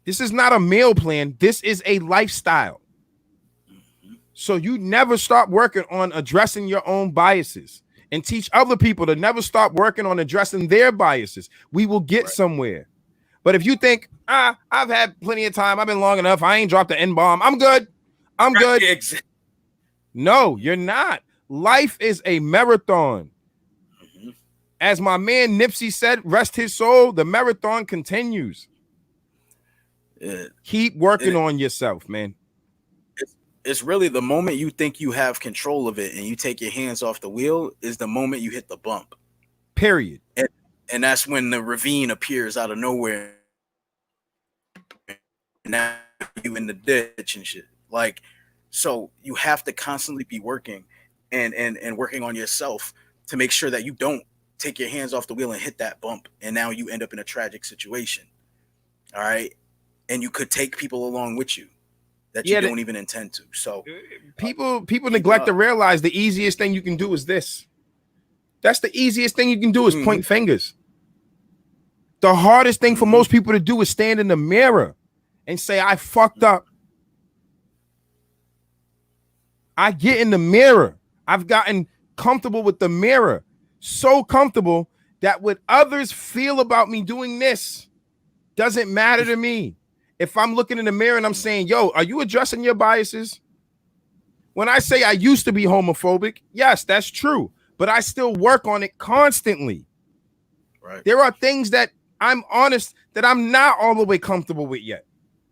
This is not a meal plan. This is a lifestyle. So you never stop working on addressing your own biases and teach other people to never stop working on addressing their biases. We will get somewhere. But if you think, I've had plenty of time, I've been long enough, I ain't dropped the N-bomb, I'm good. No, you're not. Life is a marathon. Mm-hmm. As my man Nipsey said, rest his soul, the marathon continues. Keep working on yourself, man. It's really the moment you think you have control of it and you take your hands off the wheel is the moment you hit the bump. Period. And that's when the ravine appears out of nowhere. And now you in the ditch and shit. Like, so you have to constantly be working and working on yourself to make sure that you don't take your hands off the wheel and hit that bump. And now you end up in a tragic situation. All right. And you could take people along with you that you don't even intend to. So people neglect to realize the easiest thing you can do is this. That's the easiest thing you can do is point fingers. The hardest thing for most people to do is stand in the mirror and say, I fucked up. I get in the mirror. I've gotten comfortable with the mirror. So comfortable that what others feel about me doing this doesn't matter to me. If I'm looking in the mirror and I'm saying, yo, are you addressing your biases? When I say I used to be homophobic, yes, that's true. But I still work on it constantly. Right. There are things that I'm honest that I'm not all the way comfortable with yet.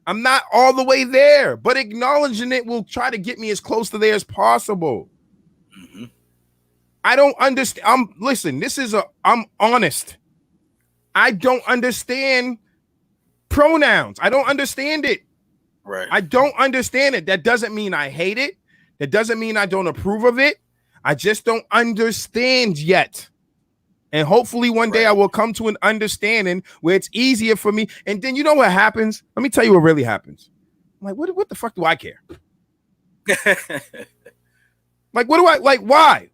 I'm not all the way there, but acknowledging it will try to get me as close to there as possible. Mm-hmm. I don't understand. I'm honest. I don't understand pronouns. I don't understand it. Right. I don't understand it. That doesn't mean I hate it. That doesn't mean I don't approve of it. I just don't understand yet. And hopefully one day I will come to an understanding where it's easier for me. And then you know what happens? Let me tell you what really happens. I'm like, what the fuck do I care? Like, what do I like? Why?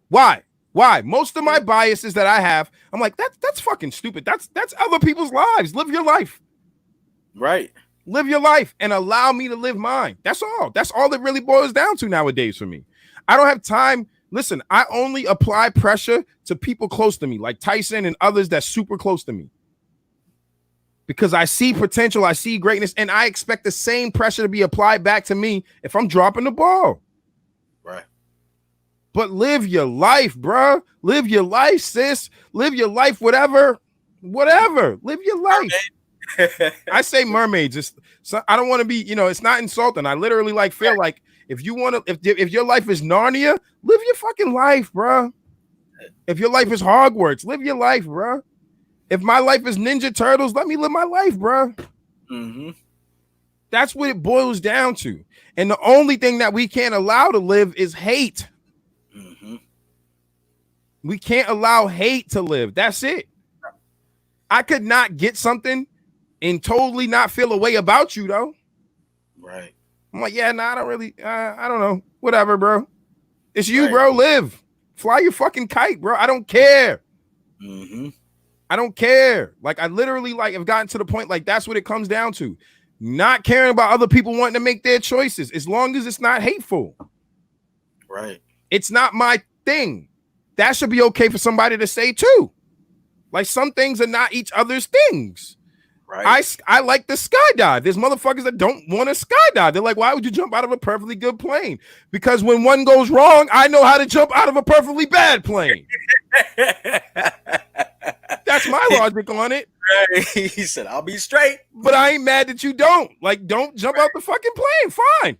Most of my biases that I have, I'm like, that's fucking stupid. That's other people's lives. Live your life. Right. Live your life and allow me to live mine. That's all. That's all it really boils down to nowadays for me. I don't have time. Listen, I only apply pressure to people close to me, like Tyson and others that's super close to me. Because I see potential, I see greatness, and I expect the same pressure to be applied back to me if I'm dropping the ball. Right. But live your life, bro. Live your life, sis. Live your life, whatever. Live your life. I say mermaids. I don't want to be, it's not insulting. I literally feel like if you want to, if your life is Narnia, live your fucking life, bro. If your life is Hogwarts, live your life, bro. If my life is Ninja Turtles, let me live my life, bro. Mm-hmm. That's what it boils down to. And the only thing that we can't allow to live is hate. Mm-hmm. We can't allow hate to live. That's it. I could not get something and totally not feel a way about you, though. Right. I'm like, yeah, I don't really, I don't know. Whatever, bro. It's you, Right. bro. Live. Fly your fucking kite, bro. I don't care. Mm-hmm. I don't care. Like, I literally, have gotten to the point, that's what it comes down to. Not caring about other people wanting to make their choices, as long as it's not hateful. Right. It's not my thing. That should be okay for somebody to say, too. Like, some things are not each other's things. Right. I like the skydive. There's motherfuckers that don't want to skydive. They're like, why would you jump out of a perfectly good plane? Because when one goes wrong, I know how to jump out of a perfectly bad plane. That's my logic on it. Right. He said, I'll be straight. But I ain't mad that you don't. Don't jump out the fucking plane. Fine.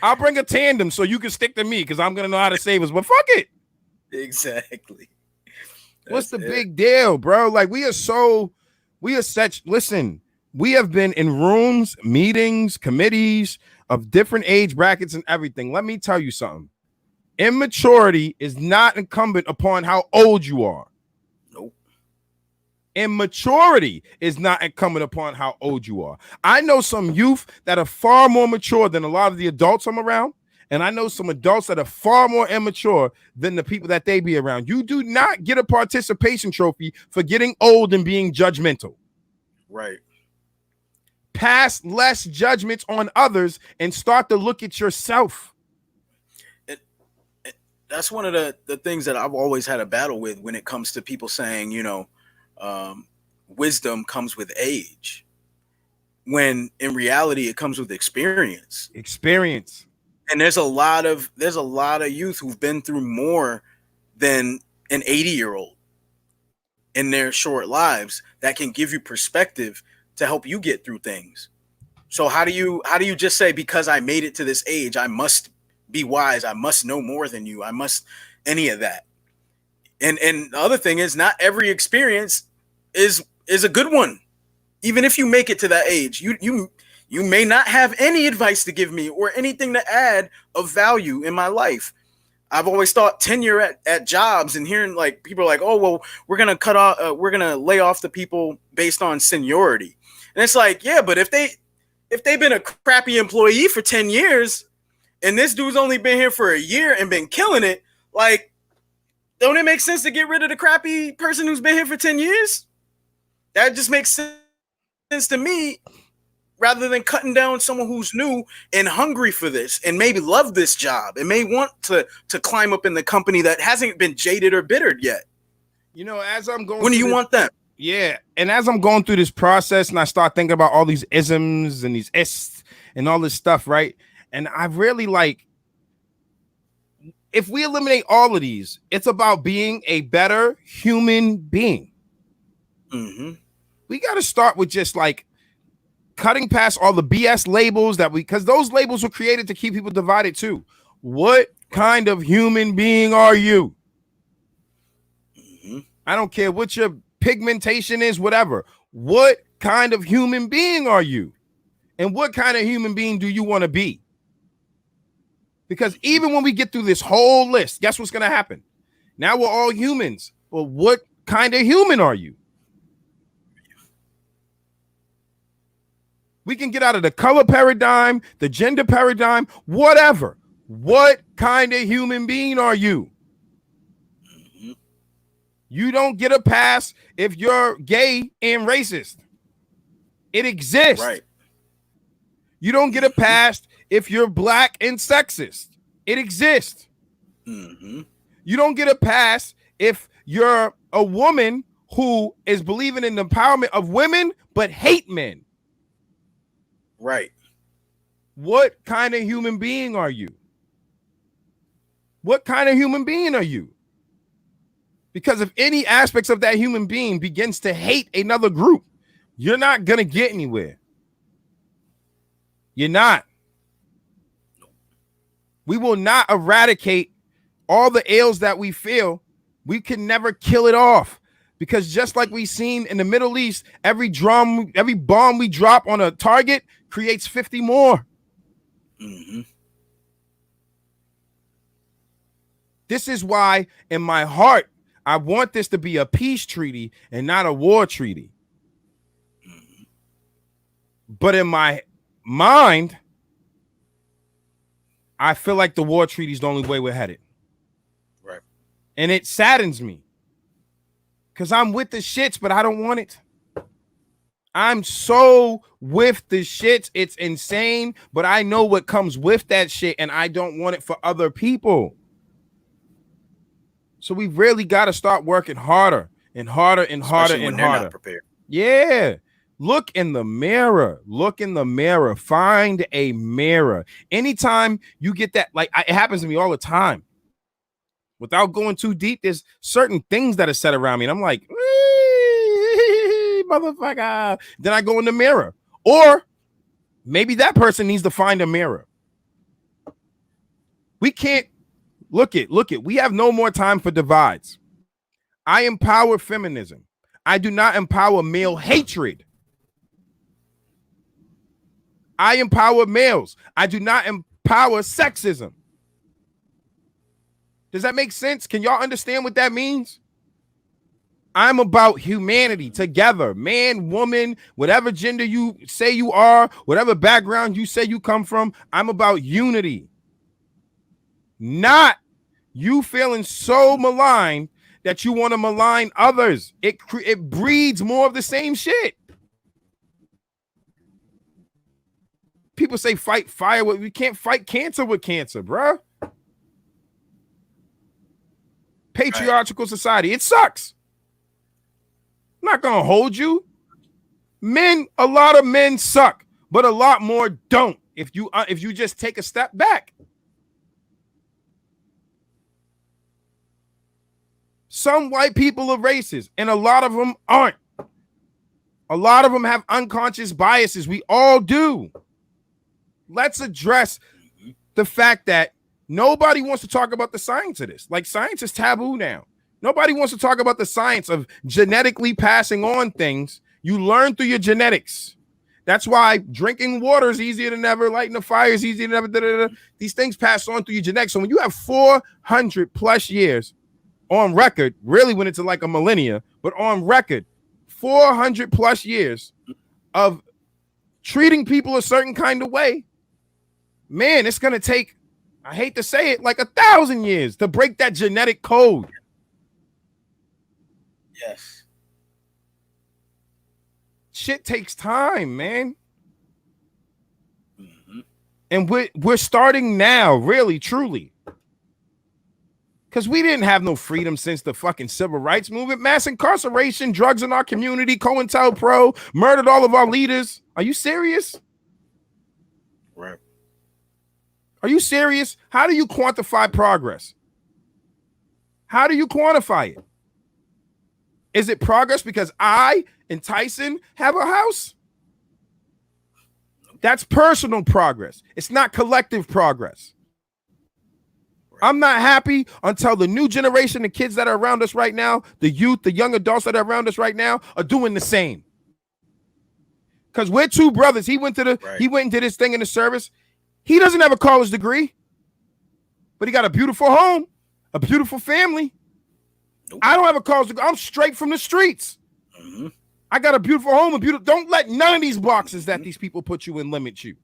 I'll bring a tandem so you can stick to me because I'm going to know how to save us. But fuck it. Exactly. What's the big deal, bro? We are such, listen, we have been in rooms, meetings, committees of different age brackets and everything. Let me tell you something. Immaturity is not incumbent upon how old you are. Nope. Immaturity is not incumbent upon how old you are. I know some youth that are far more mature than a lot of the adults I'm around. And I know some adults that are far more immature than the people that they be around. You do not get a participation trophy for getting old and being judgmental. Right. Pass less judgments on others and start to look at yourself. That's one of the things that I've always had a battle with when it comes to people saying, wisdom comes with age. When in reality, it comes with experience. And there's a lot of youth who've been through more than an 80-year-old in their short lives that can give you perspective to help you get through things. So how do you just say, because I made it to this age, I must be wise, I must know more than you, I must any of that? And the other thing is, not every experience is a good one. Even if you make it to that age, you may not have any advice to give me or anything to add of value in my life. I've always thought tenure at jobs and hearing people are like, oh, well, we're going to lay off the people based on seniority. And it's like, yeah, but if they've been a crappy employee for 10 years and this dude's only been here for a year and been killing it, don't it make sense to get rid of the crappy person who's been here for 10 years? That just makes sense to me. Rather than cutting down someone who's new and hungry for this and maybe love this job and may want to climb up in the company that hasn't been jaded or bittered yet. As I'm going, when do you want them? Yeah. And as I'm going through this process and I start thinking about all these isms and these ists and all this stuff, right? And I really if we eliminate all of these, it's about being a better human being. Mm-hmm. We got to start with just cutting past all the BS labels because those labels were created to keep people divided too. What kind of human being are you? Mm-hmm. I don't care what your pigmentation is, whatever. What kind of human being are you? And what kind of human being do you want to be? Because even when we get through this whole list, guess what's going to happen? Now we're all humans. Well, what kind of human are you? We can get out of the color paradigm, the gender paradigm, whatever. What kind of human being are you? You don't get a pass if you're gay and racist. It exists. Right. You don't get a pass if you're black and sexist. It exists. Mm-hmm. You don't get a pass if you're a woman who is believing in the empowerment of women but hate men. Right. What kind of human being are you? What kind of human being are you? Because if any aspects of that human being begins to hate another group, you're not going to get anywhere. You're not. We will not eradicate all the ills that we feel. We can never kill it off. Because just like we've seen in the Middle East, every bomb we drop on a target creates 50 more. Mm-hmm. This is why in my heart, I want this to be a peace treaty and not a war treaty. Mm-hmm. But in my mind, I feel like the war treaty is the only way we're headed. Right. And it saddens me. Because I'm with the shits, but I don't want it. I'm so with the shits. It's insane. But I know what comes with that shit, and I don't want it for other people. So we really got to start working harder and harder and harder Especially when and they're harder. not prepared. Yeah. Look in the mirror. Look in the mirror. Find a mirror. Anytime you get that, like it happens to me all the time. Without going too deep, there's certain things that are said around me. And I'm like, motherfucker. Then I go in the mirror. Or maybe that person needs to find a mirror. We can't look it. We have no more time for divides. I empower feminism. I do not empower male hatred. I empower males. I do not empower sexism. Does that make sense? Can y'all understand what that means? I'm about humanity together, man, woman, whatever gender you say you are, whatever background you say you come from. I'm about unity. Not you feeling so maligned that you want to malign others. It breeds more of the same shit. People say fight fire. We can't fight cancer with cancer, bruh. Patriarchal society. It sucks. I'm not going to hold you. A lot of men suck, but a lot more don't. If you just take a step back. Some white people are racist, and a lot of them aren't. A lot of them have unconscious biases. We all do. Let's address the fact that nobody wants to talk about the science of this. Like, science is taboo now. Nobody wants to talk about the science of genetically passing on things. You learn through your genetics. That's why drinking water is easier than ever. Lighting a fire is easier than ever. These things pass on through your genetics. So when you have 400 plus years on record, really when it's like a millennia, but on record, 400 plus years of treating people a certain kind of way, man, it's going to take, I hate to say it, like 1,000 years to break that genetic code. Yes. Shit takes time, man. Mm-hmm. And we're starting now, really, truly. Because we didn't have no freedom since the fucking civil rights movement. Mass incarceration, drugs in our community, COINTELPRO, murdered all of our leaders. Are you serious? Right. Are you serious? How do you quantify progress? How do you quantify it? Is it progress because I and Tyson have a house? That's personal progress. It's not collective progress. I'm not happy until the new generation, the kids that are around us right now, the youth, the young adults that are around us right now are doing the same. Because we're two brothers. He went and did his thing in the service. He doesn't have a college degree. but he got a beautiful home, a beautiful family. Nope. I don't have a college degree. I'm straight from the streets. Mm-hmm. I got a beautiful home, a beautiful. Don't let none of these boxes that these people put you in limit you.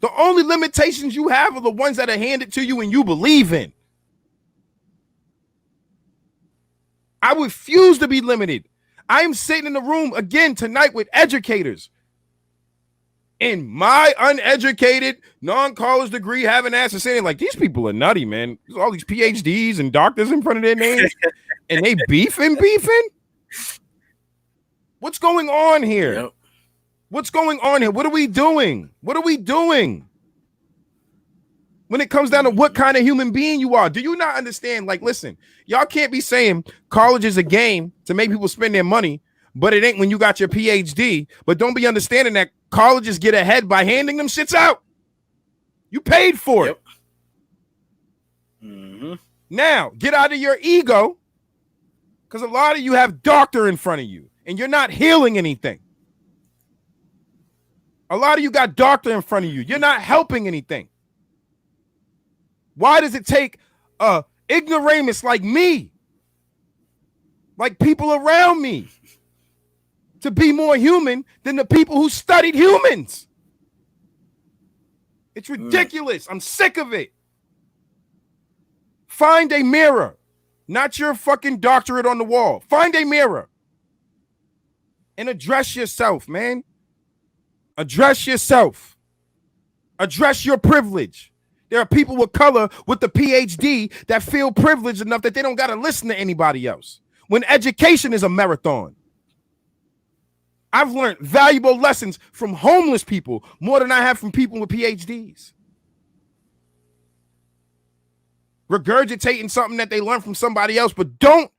The only limitations you have are the ones that are handed to you and you believe in. I refuse to be limited. I am sitting in the room again tonight with educators. In my uneducated, non-college degree having ass and saying, like, these people are nutty, man. There's all these PhDs and doctors in front of their names, and they beefing. What's going on here? Yep. What's going on here? What are we doing? What are we doing? When it comes down to what kind of human being you are, do you not understand? Like, listen, y'all can't be saying college is a game to make people spend their money, but it ain't when you got your PhD. But don't be understanding that colleges get ahead by handing them shits out. You paid for it. Mm-hmm. Now, get out of your ego, because a lot of you have doctor in front of you, and you're not healing anything. A lot of you got doctor in front of you. You're not helping anything. Why does it take ignoramus like me, like people around me, to be more human than the people who studied humans? It's ridiculous. I'm sick of it. Find a mirror, not your fucking doctorate on the wall. Find a mirror and address yourself, man. Address yourself. Address your privilege. There are people with color with the PhD that feel privileged enough that they don't got to listen to anybody else. When education is a marathon. I've learned valuable lessons from homeless people more than I have from people with PhDs. Regurgitating something that they learned from somebody else, but don't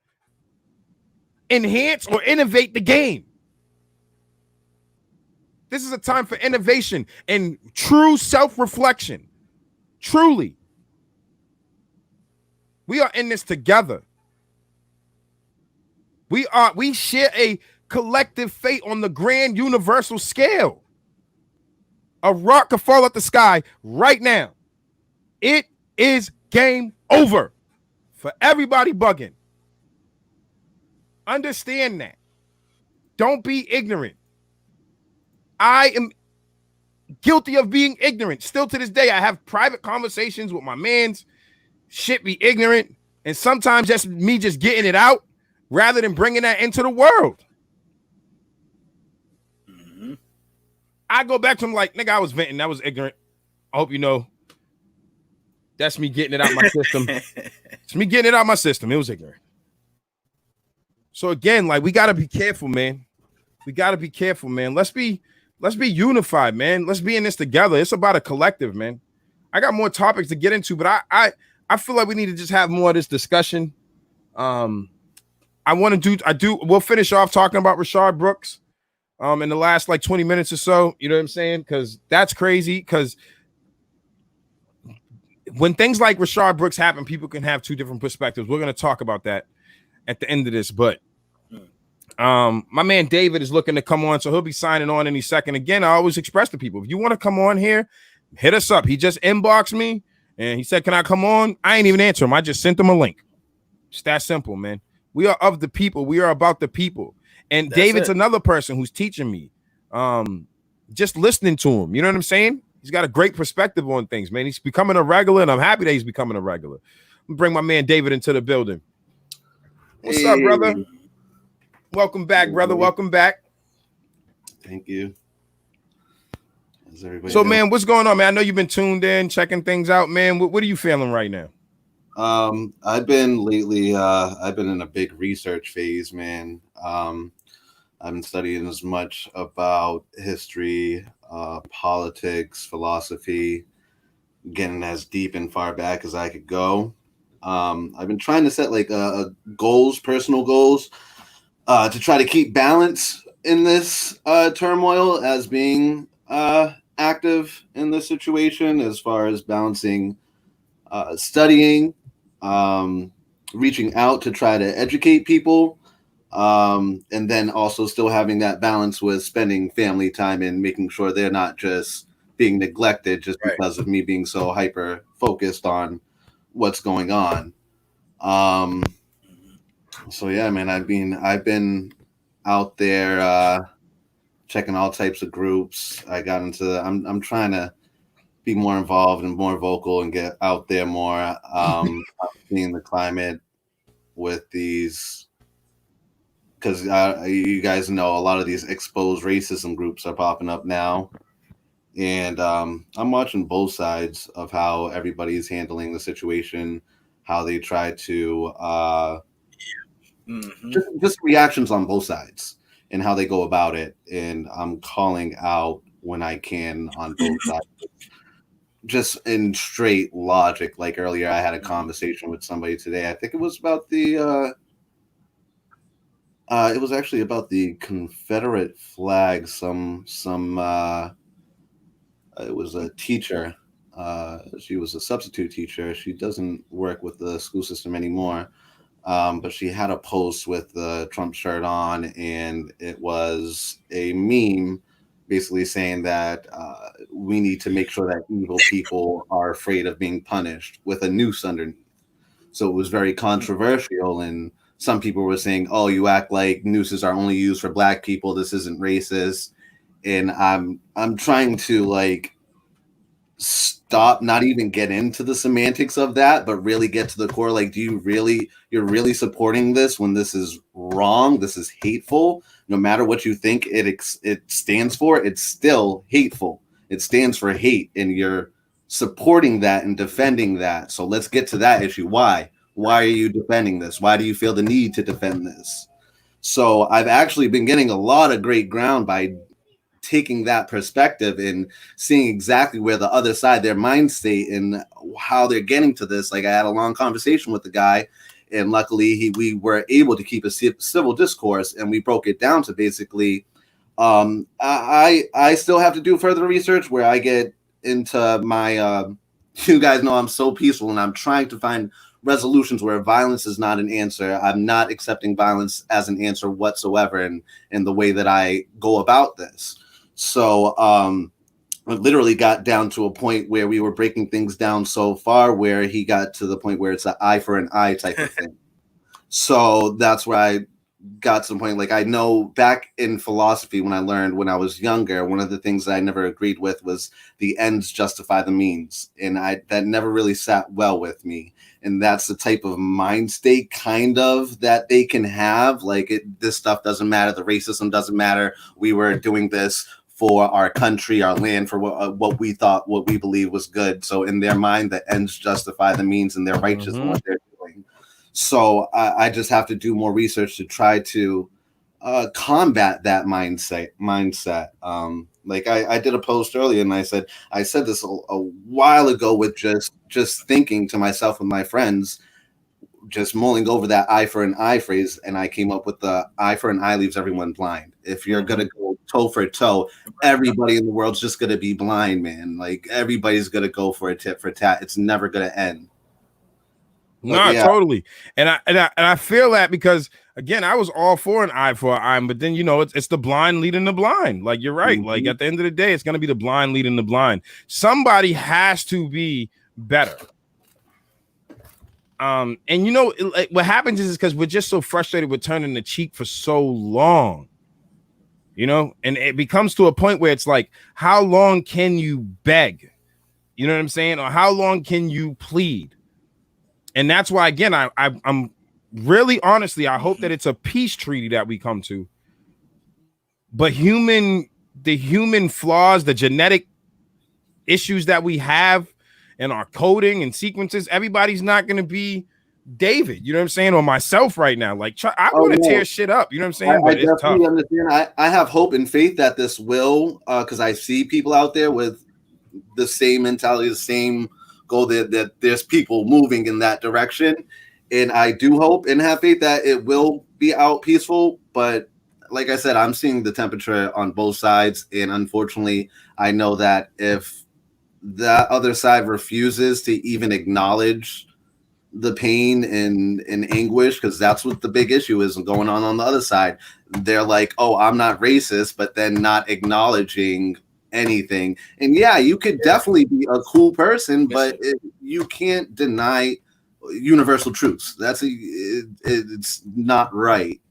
enhance or innovate the game. This is a time for innovation and true self-reflection. Truly. We are in this together. We share a collective fate on the grand universal scale. A rock could fall out the sky right now. It is game over for everybody bugging. Understand that. Don't be ignorant. I am guilty of being ignorant. Still to this day, I have private conversations with my mans. Shit be ignorant. And sometimes that's me just getting it out rather than bringing that into the world. Mm-hmm. I go back to him like, nigga, I was venting. That was ignorant. I hope you know. That's me getting it out my system. It's me getting it out my system. It was ignorant. So again, like, we got to be careful, man. We got to be careful, man. Let's be unified, man. Let's be in this together. It's about a collective, man. I got more topics to get into, but I feel like we need to just have more of this discussion. We'll finish off talking about Rashard Brooks in the last like 20 minutes or so. You know what I'm saying? Because that's crazy. Because when things like Rashard Brooks happen, people can have two different perspectives. We're going to talk about that at the end of this, but my man David is looking to come on, so he'll be signing on any second. Again, I always express to people, if you want to come on here, hit us up. He just inboxed me and he said, can I come on? I ain't even answer him. I just sent him a link. It's that simple, man. We are of the people. We are about the people. And that's David's another person who's teaching me. Just listening to him. You know what I'm saying? He's got a great perspective on things, man. He's becoming a regular, and I'm happy that he's becoming a regular. I'm gonna bring my man David into the building. What's up, brother? Welcome back, brother. Welcome back. Thank you. How's everybody so, doing? Man, what's going on, man? I know you've been tuned in, checking things out, man. What are you feeling right now? I've been in a big research phase, man. I've been studying as much about history, politics, philosophy, getting as deep and far back as I could go. I've been trying to set like personal goals, to try to keep balance in this turmoil as being active in this situation, as far as balancing studying, reaching out to try to educate people, and then also still having that balance with spending family time and making sure they're not just being neglected just Right. because of me being so hyper focused on what's going on. So yeah, man, I've been out there checking all types of groups. I got into I'm trying to be more involved and more vocal and get out there more, seeing the climate with these, because you guys know a lot of these exposed racism groups are popping up now. And I'm watching both sides of how everybody's handling the situation, how they try to just reactions on both sides and how they go about it. And I'm calling out when I can on both sides, just in straight logic. Like earlier, I had a conversation with somebody today. I think it was about the it was actually about the Confederate flag. It was a teacher. She was a substitute teacher. She doesn't work with the school system anymore. But she had a post with the Trump shirt on, and it was a meme basically saying that we need to make sure that evil people are afraid of being punished with a noose underneath. So it was very controversial, and some people were saying, oh, you act like nooses are only used for black people. This isn't racist. And I'm trying to like stop, not even get into the semantics of that, but really get to the core. Like, you're really supporting this when this is wrong? This is hateful. No matter what you think it stands for, it's still hateful. It stands for hate, and you're supporting that and defending that. So let's get to that issue. Why are you defending this? Why do you feel the need to defend this? So I've actually been getting a lot of great ground by taking that perspective and seeing exactly where the other side, their mind state and how they're getting to this. Like, I had a long conversation with the guy, and luckily we were able to keep a civil discourse, and we broke it down to basically, I still have to do further research where I get into my, you guys know I'm so peaceful, and I'm trying to find resolutions where violence is not an answer. I'm not accepting violence as an answer whatsoever in the way that I go about this. So it literally got down to a point where we were breaking things down so far where he got to the point where it's an eye for an eye type of thing. So that's where I got to the point. Like, I know back in philosophy when I was younger, one of the things that I never agreed with was the ends justify the means. And that never really sat well with me. And that's the type of mind state kind of that they can have. Like, this stuff doesn't matter. The racism doesn't matter. We were doing this for our country, our land, for what we thought, what we believe was good. So in their mind, the ends justify the means, and they're righteous in what they're doing. So I just have to do more research to try to combat that mindset. Like I did a post earlier, and I said this a while ago with just thinking to myself and my friends, just mulling over that eye for an eye phrase, and I came up with the eye for an eye leaves everyone blind. If you're gonna go toe for toe, everybody in the world's just gonna be blind, man. Like, everybody's gonna go for a tit for tat. It's never gonna end. No, yeah. Totally. And I feel that because, again, I was all for an eye for an eye, but then, you know, it's the blind leading the blind. Like, you're right. Like, at the end of the day, it's going to be the blind leading the blind. Somebody has to be better. And, you know, what happens is because we're just so frustrated with turning the cheek for so long, you know, and it becomes to a point where it's like, how long can you beg? You know what I'm saying? Or how long can you plead? And that's why, again, I'm really, honestly, I hope that it's a peace treaty that we come to. But the human flaws, the genetic issues that we have in our coding and sequences, everybody's not going to be David, you know what I'm saying, or myself right now. Like, I want to tear shit up, you know what I'm saying? But it's tough. Understand. I have hope and faith that this will, because I see people out there with the same mentality, the same goal, that there's people moving in that direction, and I do hope and have faith that it will be out peaceful. But like I said, I'm seeing the temperature on both sides, and unfortunately, I know that if that other side refuses to even acknowledge the pain and anguish, because that's what the big issue is going on the other side. They're like, oh, I'm not racist, but then not acknowledging anything. And yeah, you could definitely be a cool person, but you can't deny universal truths. It's not right.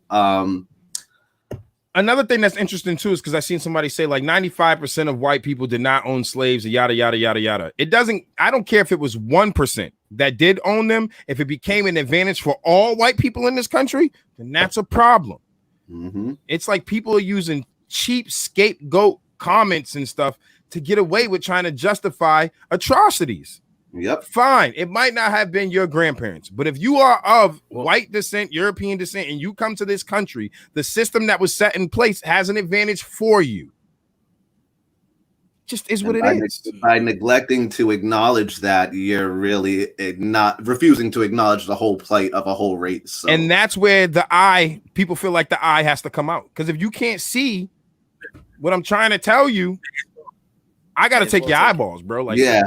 Another thing that's interesting too is because I've seen somebody say like 95% of white people did not own slaves, yada yada yada yada. It doesn't. I don't care if it was 1% that did own them. If it became an advantage for all white people in this country, then that's a problem. Mm-hmm. It's like people are using cheap scapegoat comments and stuff to get away with trying to justify atrocities. Yep. Fine. It might not have been your grandparents, but if you are of white descent, European descent, and you come to this country, the system that was set in place has an advantage for you. Just is what it is. By neglecting to acknowledge that, you're really not refusing to acknowledge the whole plight of a whole race. So. And that's where people feel like the eye has to come out. Because if you can't see what I'm trying to tell you, I got to take your eyeballs, bro. Like, yeah.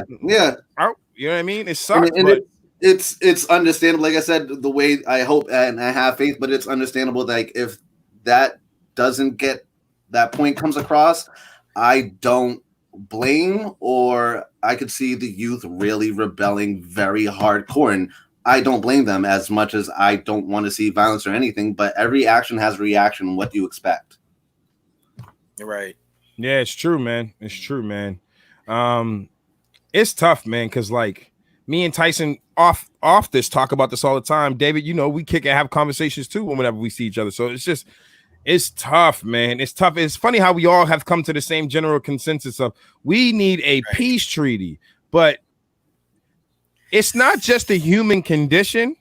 You know what I mean? It sucks. And it's understandable. Like I said, the way I hope and I have faith, but it's understandable. Like if that point comes across, I don't blame, or I could see the youth really rebelling very hardcore, and I don't blame them as much as I don't want to see violence or anything. But every action has a reaction. What do you expect? You're right. Yeah, it's true, man. It's true, man. It's tough, man, because like me and Tyson off this talk about this all the time. David, you know, we kick and have conversations too whenever we see each other. So it's tough, man. It's tough. It's funny how we all have come to the same general consensus of we need a peace treaty, but it's not just the human condition.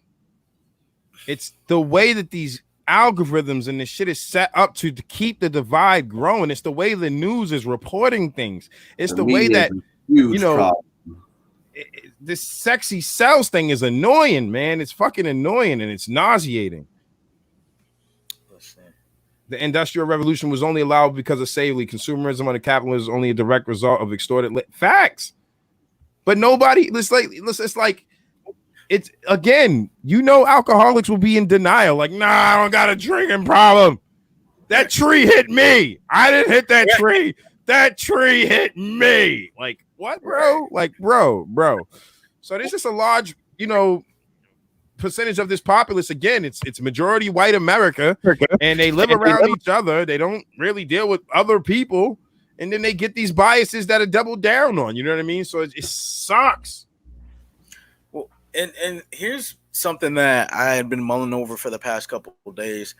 It's the way that these algorithms and this shit is set up to keep the divide growing. It's the way the news is reporting things. It's the way that, you know, this sexy sales thing is annoying, man. It's fucking annoying and it's nauseating. The Industrial Revolution was only allowed because of slavery. Consumerism under capitalism is only a direct result of extorted facts. But nobody, it's again, you know, alcoholics will be in denial. Like, nah, I don't got a drinking problem. That tree hit me. I didn't hit that tree. That tree hit me. Like, what, bro? Like, bro. So there's just a large, you know, percentage of this populace. Again, it's majority white America, and they live around each other. They don't really deal with other people, and then they get these biases that are doubled down on. You know what I mean? So it sucks. Well, and here's something that I had been mulling over for the past couple of days.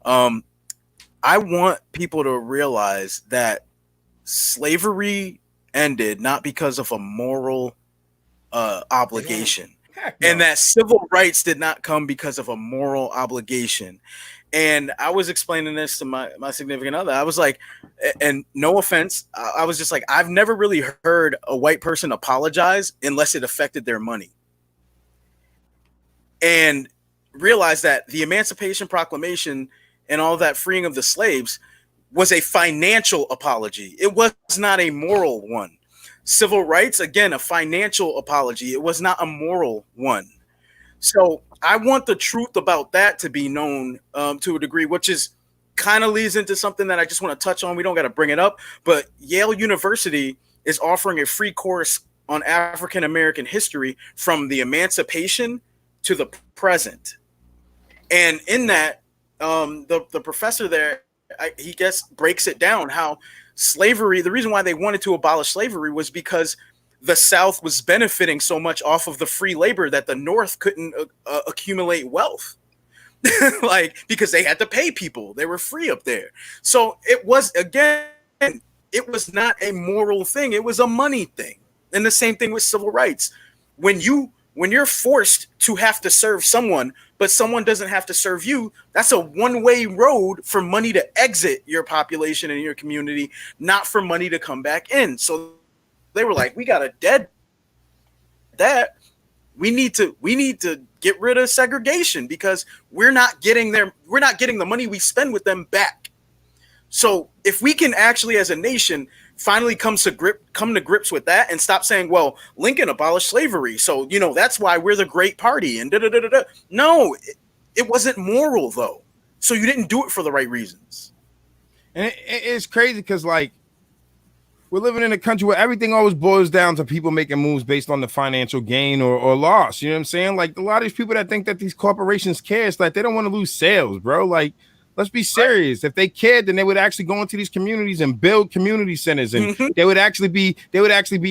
I want people to realize that slavery ended not because of a moral obligation. No. And that civil rights did not come because of a moral obligation. And I was explaining this to my significant other. I was like, and no offense, I was just like, I've never really heard a white person apologize unless it affected their money. And realize that the Emancipation Proclamation and all that freeing of the slaves was a financial apology. It was not a moral one. Civil rights, again, a financial apology. It was not a moral one. So I want the truth about that to be known to a degree, which is kind of leads into something that I just want to touch on. We don't got to bring it up, but Yale University is offering a free course on African American history from the emancipation to the present. And in that, the professor there, he breaks it down how slavery, the reason why they wanted to abolish slavery was because the South was benefiting so much off of the free labor that the North couldn't accumulate wealth. Like, because they had to pay people. They were free up there. So it was, again, it was not a moral thing. It was a money thing. And the same thing with civil rights. When you're forced to have to serve someone, but someone doesn't have to serve you, that's a one-way road for money to exit your population and your community, not for money to come back in. So they were like, we got to dead that. We need to get rid of segregation because we're not getting the money we spend with them back. So if we can actually, as a nation, finally come to grips with that and stop saying, well, Lincoln abolished slavery, so that's why we're the great party and da-da-da-da-da. No, it wasn't moral though. So you didn't do it for the right reasons. And it's crazy because, like, We're living in a country where everything always boils down to people making moves based on the financial gain or loss. You know what I'm saying? Like a lot of these people that think that these corporations care, it's like they don't want to lose sales, bro. Like, let's be serious. If they cared, then they would actually go into these communities and build community centers, and they would actually be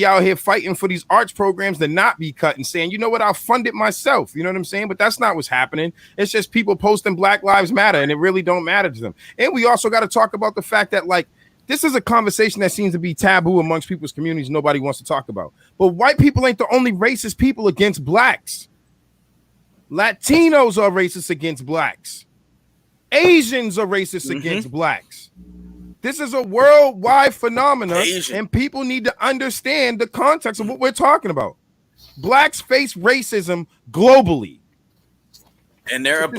out here fighting for these arts programs to not be cut and saying, you know what, I'll fund it myself. You know what I'm saying? But that's not what's happening. It's just people posting Black Lives Matter, and it really don't matter to them. And we also got to talk about the fact that, like, this is a conversation that seems to be taboo amongst people's communities. Nobody wants to talk about. But white people ain't the only racist people against blacks. Latinos are racist against blacks. Asians are racist against blacks. This is a worldwide phenomenon, and people need to understand the context of what we're talking about. Blacks face racism globally. And there are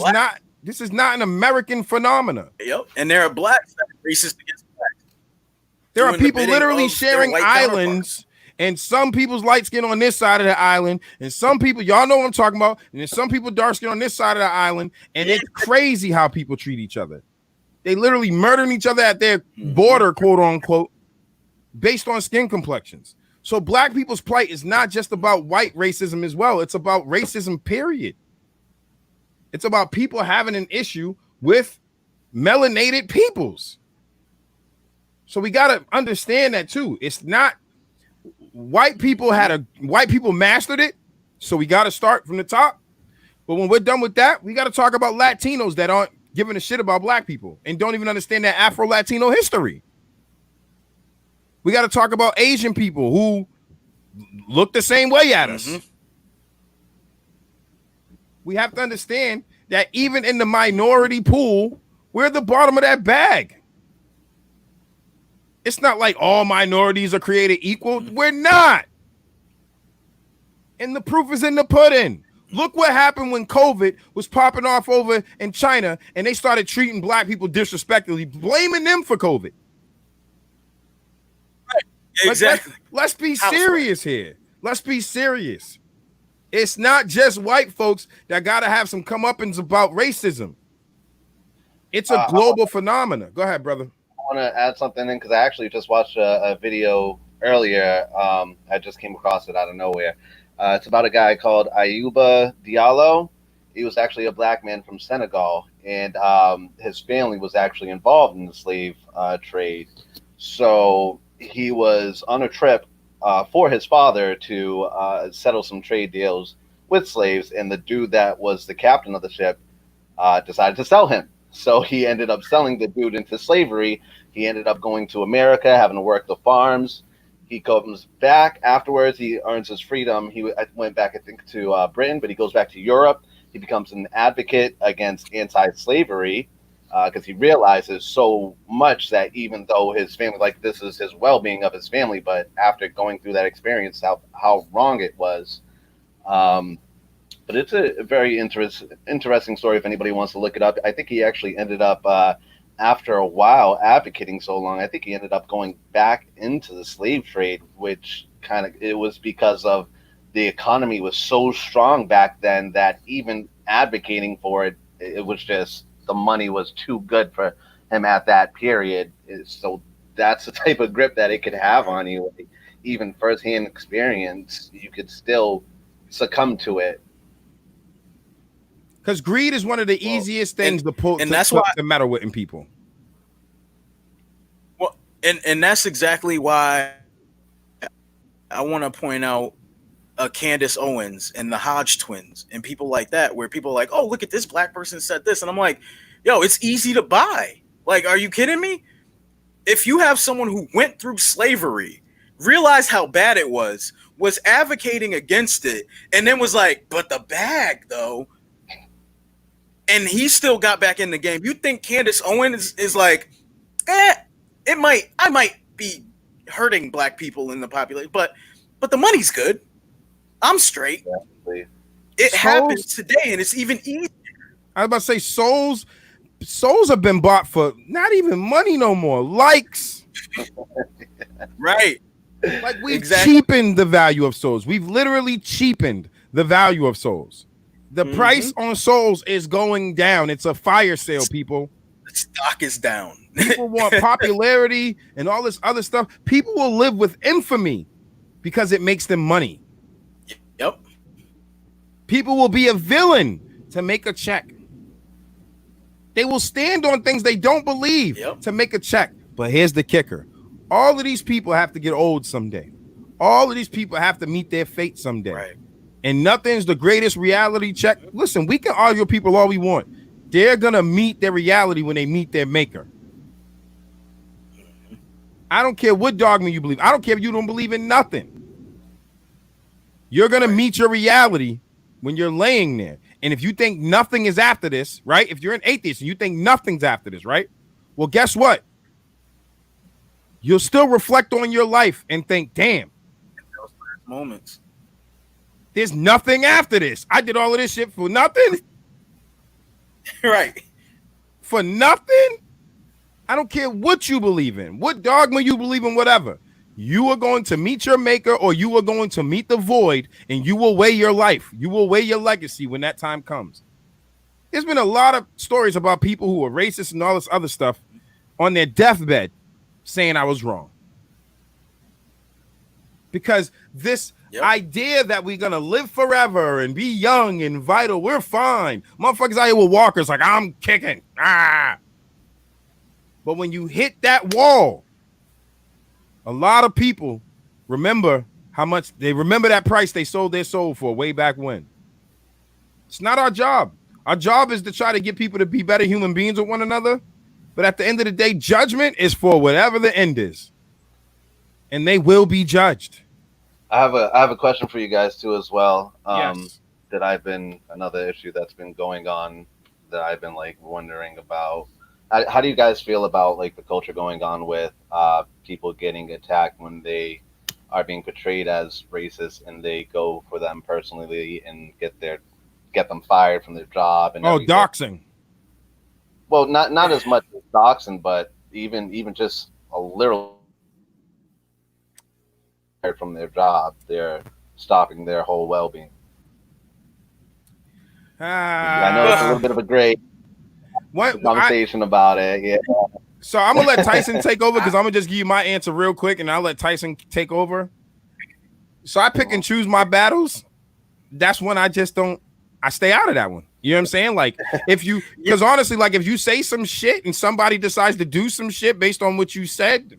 this is not an American phenomenon. Yep. And there are blacks that are racist against blacks. There are people literally sharing islands, and some people's light skin on this side of the island, and some people, y'all know what I'm talking about, and there's some people dark skin on this side of the island, and it's crazy how people treat each other. They literally murdering each other at their border, quote unquote, based on skin complexions. So black people's plight is not just about white racism as well. It's about racism, period. It's about people having an issue with melanated peoples. So we got to understand that too. It's not white people mastered it. So we got to start from the top. But when we're done with that, we got to talk about Latinos that aren't giving a shit about black people and don't even understand that Afro-Latino history. We got to talk about Asian people who look the same way at us. We have to understand that even in the minority pool, we're at the bottom of that bag. It's not like all minorities are created equal. We're not. And the proof is in the pudding. Look what happened when COVID was popping off over in China and they started treating black people disrespectfully, blaming them for COVID. Right. Exactly. Let's be serious here. Let's be serious. It's not just white folks that got to have some comeuppance about racism. It's a global phenomenon. Go ahead, brother. I want to add something in because I actually just watched a video earlier. I just came across it out of nowhere. It's about a guy called Ayuba Diallo. He was actually a black man from Senegal, and his family was actually involved in the slave trade. So he was on a trip for his father to settle some trade deals with slaves, and the dude that was the captain of the ship decided to sell him. So he ended up selling the dude into slavery. He ended up going to America, having to work the farms. He comes back afterwards. He earns his freedom. He went back, I think, to Britain, but he goes back to Europe. He becomes an advocate against anti-slavery because he realizes so much that even though his family, like this is his well-being of his family, but after going through that experience, how wrong it was. But it's a very interesting story if anybody wants to look it up. I think he actually ended up, after a while advocating so long, I think he ended up going back into the slave trade, which it was because of the economy was so strong back then that even advocating for it, it was just, the money was too good for him at that period. So that's the type of grip that it could have on you. Like, even firsthand experience, you could still succumb to it. Because greed is one of the easiest things to pull, and that's why to matter with in people. Well, and that's exactly why I want to point out Candace Owens and the Hodge twins and people like that, where people are like, oh, look at this black person said this. And I'm like, yo, it's easy to buy. Like, are you kidding me? If you have someone who went through slavery, realized how bad it was advocating against it, and then was like, but the bag though, and he still got back in the game. You think Candace Owens is like, I might be hurting black people in the population, but the money's good. I'm straight. Exactly. It happens today, and it's even easier. I was about to say souls have been bought for not even money no more. Likes. Right. Like we've cheapened the value of souls. We've literally cheapened the value of souls. The price on souls is going down. It's a fire sale, people. The stock is down. People want popularity and all this other stuff. People will live with infamy because it makes them money. Yep. People will be a villain to make a check. They will stand on things they don't believe to make a check. But here's the kicker. All of these people have to get old someday. All of these people have to meet their fate someday. Right. And nothing's the greatest reality check. Listen, we can argue with people all we want. They're going to meet their reality when they meet their maker. I don't care what dogma you believe. I don't care if you don't believe in nothing. You're going to meet your reality when you're laying there. And if you think nothing is after this, right? If you're an atheist and you think nothing's after this, right? Well, guess what? You'll still reflect on your life and think, damn. Those moments. There's nothing after this. I did all of this shit for nothing. Right. For nothing. I don't care what you believe in, what dogma you believe in, whatever. You are going to meet your maker, or you are going to meet the void, and you will weigh your life. You will weigh your legacy when that time comes. There's been a lot of stories about people who are racist and all this other stuff on their deathbed saying I was wrong. Because this idea that we're going to live forever and be young and vital, we're fine. Motherfuckers out here with walkers like, I'm kicking. But when you hit that wall, a lot of people remember how much they remember that price they sold their soul for way back when. It's not our job. Our job is to try to get people to be better human beings with one another. But at the end of the day, judgment is for whatever the end is. And they will be judged. I have a question for you guys too as well. Yes. That I've been another issue that's been going on that I've been like wondering about. How do you guys feel about like the culture going on with people getting attacked when they are being portrayed as racist and they go for them personally and get them fired from their job and everything? Doxing. Well, not as much as doxing, but even just a little from their job, they're stopping their whole well-being. I know it's a little bit of a gray conversation about it. Yeah. So I'm gonna let Tyson take over because I'm gonna just give you my answer real quick, and I'll let Tyson take over. So I pick and choose my battles. That's when I just don't. I stay out of that one. You know what I'm saying? Like because honestly, like if you say some shit and somebody decides to do some shit based on what you said,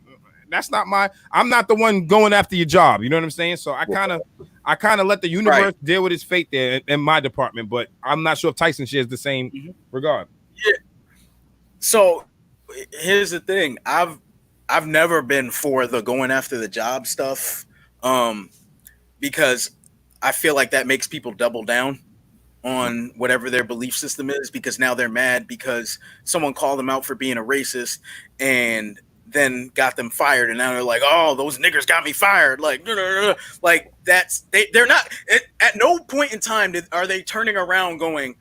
that's not I'm not the one going after your job. You know what I'm saying? So I kind of let the universe deal with its fate there in my department, but I'm not sure if Tyson shares the same regard. Yeah. So here's the thing. I've never been for the going after the job stuff. Because I feel like that makes people double down on whatever their belief system is, because now they're mad because someone called them out for being a racist and then got them fired, and now they're like, oh, those niggers got me fired. Like they're not at no point in time are they turning around going,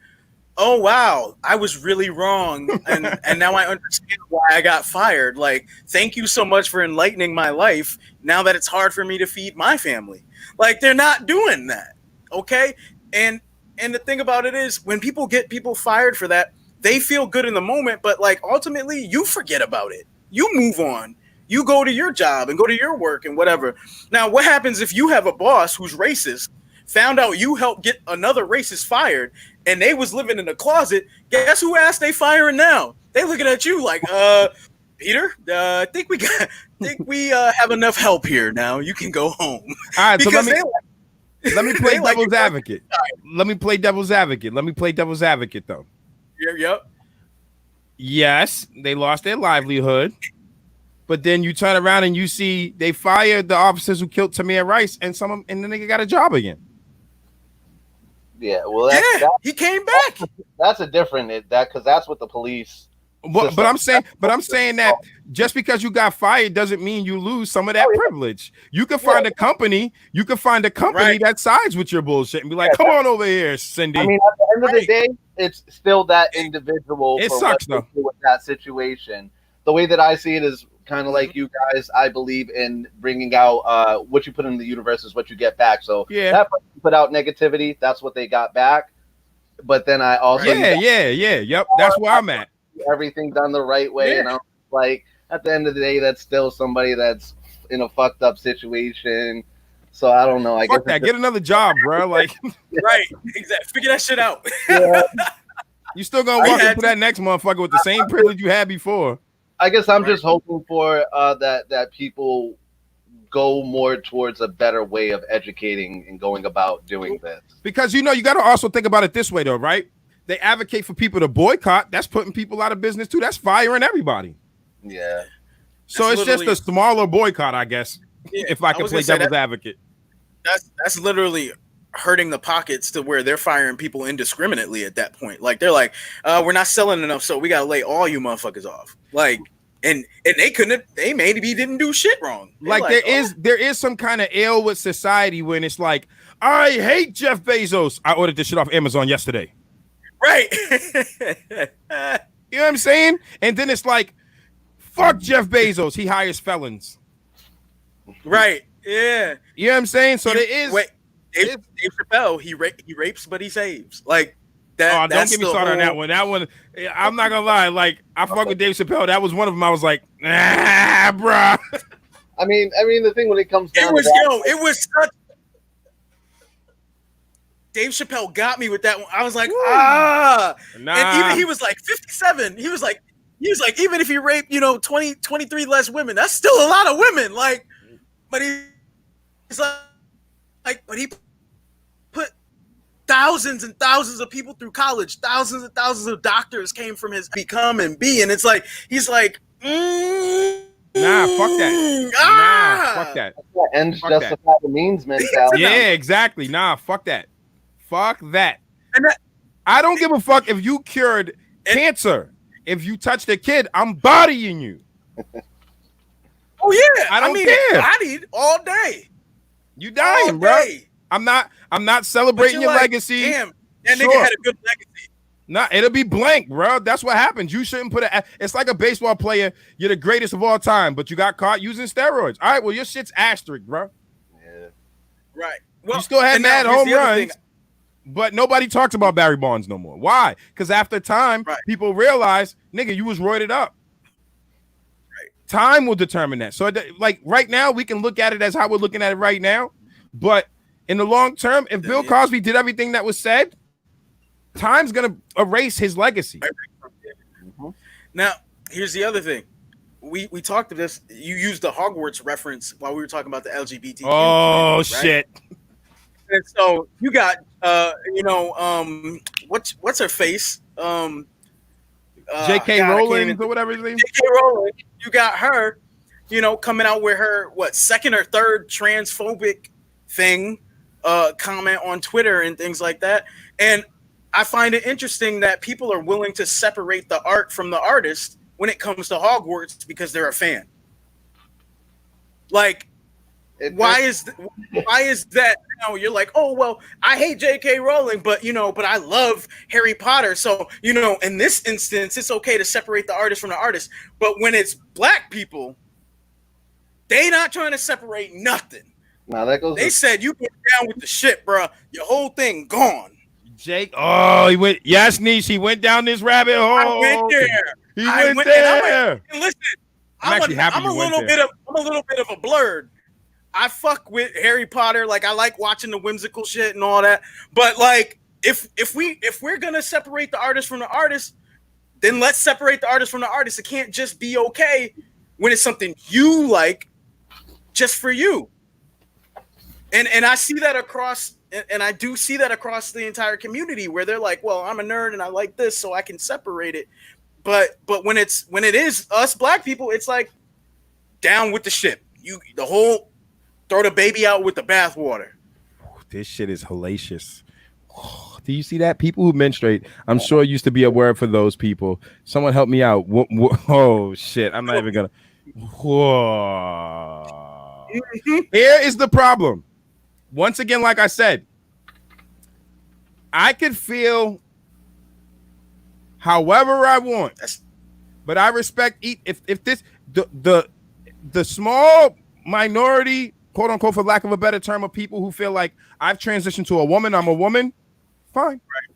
oh wow, I was really wrong, and now I understand why I got fired. Like, thank you so much for enlightening my life now that it's hard for me to feed my family. Like, they're not doing that. Okay. And the thing about it is, when people get people fired for that, they feel good in the moment, but like ultimately you forget about it. You move on. You go to your job and go to your work and whatever. Now, what happens if you have a boss who's racist, found out you helped get another racist fired, and they was living in a closet? Guess who ass they firing now? They looking at you like, Peter, I think we have enough help here now. You can go home. All right, so let me play devil's advocate. Let me play devil's advocate though. Yep. Yes, they lost their livelihood, but then you turn around and you see they fired the officers who killed Tamir Rice, and the nigga got a job again. Yeah, well, he came back. That's a different because that's what the police. But I'm saying that just because you got fired doesn't mean you lose some of that privilege. You can find a company. You can find a company that sides with your bullshit and be like, "Come on over here, Cindy." I mean, at the end of the day, it's still that individual. It sucks though. With that situation, the way that I see it is kind of like you guys. I believe in bringing out what you put in the universe is what you get back. So that person put out negativity. That's what they got back. But then I also yep. That's where I'm at. everything done the right way. Yeah. And I'm like, at the end of the day, that's still somebody that's in a fucked up situation. So I don't know. I Fuck guess that. Get another job, bro. Like, Right. Exactly. Figure that shit out. yeah, you still gonna walk into that next motherfucker with the same privilege you had before. I guess I'm just hoping for that people go more towards a better way of educating and going about doing this. Because you got to also think about it this way, though, right? They advocate for people to boycott. That's putting people out of business too. That's firing everybody. Yeah. So That's it's just a smaller boycott, I guess. Yeah, if I can play devil's advocate. That's literally hurting the pockets to where they're firing people indiscriminately at that point. Like they're like, we're not selling enough, so we gotta lay all you motherfuckers off. Like, and they maybe didn't do shit wrong. They're like there is some kind of ill with society when it's like, I hate Jeff Bezos. I ordered this shit off Amazon yesterday. Right. You know what I'm saying? And then it's like, fuck Jeff Bezos. He hires felons. Right. Yeah. You know what I'm saying? So there is. Wait, Dave Chappelle, he rapes, but he saves. Like that. Oh, don't get me started on that one. That one, I'm not gonna lie. Like I fuck with Dave Chappelle. That was one of them. I was like, nah, bro. I mean, the thing when it comes down, it was such. Dave Chappelle got me with that one. I was like, nah. And even he was like 57. He was like, even if he raped, 20, 23 less women, that's still a lot of women. Like, but he's like, but he put thousands and thousands of people through college. Thousands and thousands of doctors came from his become and be. And it's like, he's like, nah, fuck that. Nah, fuck that. Ends justify the means mentality. Yeah, exactly. Nah, fuck that. Fuck that. I don't give a fuck if you cured cancer. If you touched a kid, I'm bodying you. Oh yeah, I don't care. Bodied all day. You dying, bro. I'm not celebrating your legacy. Damn, that nigga had a good legacy. Nah, it'll be blank, bro. That's what happens. You shouldn't put it's like a baseball player. You're the greatest of all time, but you got caught using steroids. All right, well, your shit's asterisk, bro. Yeah. Right. Well, you still had mad home runs. But nobody talks about Barry Bonds no more. Why? Because after time, people realize, nigga, you was roided up. Right. Time will determine that. So, like right now, we can look at it as how we're looking at it right now. But in the long term, if Bill Cosby did everything that was said, time's gonna erase his legacy. Now, here's the other thing. We talked to this. You used the Hogwarts reference while we were talking about the LGBT. Oh shit. And so you got what's her face? J.K. Rowling or whatever his name. J.K. Rowling. You got her, coming out with her second or third transphobic thing, comment on Twitter and things like that. And I find it interesting that people are willing to separate the art from the artist when it comes to Hogwarts because they're a fan. Like, why is that? Now you're like, oh well, I hate J.K. Rowling, but I love Harry Potter. So in this instance, it's okay to separate the artist from the artist. But when it's black people, they not trying to separate nothing. No, that goes. They said you get down with the shit, bro. Your whole thing gone. Jake, he went. Yes, Niche, he went down this rabbit hole. I went there. He went there. And listen, I'm a little bit of a blurred. I fuck with Harry Potter. Like, I like watching the whimsical shit and all that. But like, if we're gonna separate the artist from the artist, then let's separate the artist from the artist. It can't just be okay when it's something you like, just for you. And I see that across, and I do see that across the entire community where they're like, well, I'm a nerd and I like this, so I can separate it. But when it is us black people, it's like down with the ship. Throw the baby out with the bathwater. This shit is hellacious. Do you see that? People who menstruate, I'm sure used to be a word for those people. Someone help me out. Oh, shit. I'm not even going to. Here is the problem. Once again, like I said, I could feel however I want. But I respect if this the small minority, quote unquote, for lack of a better term, of people who feel like I've transitioned to a woman, I'm a woman, fine. Right.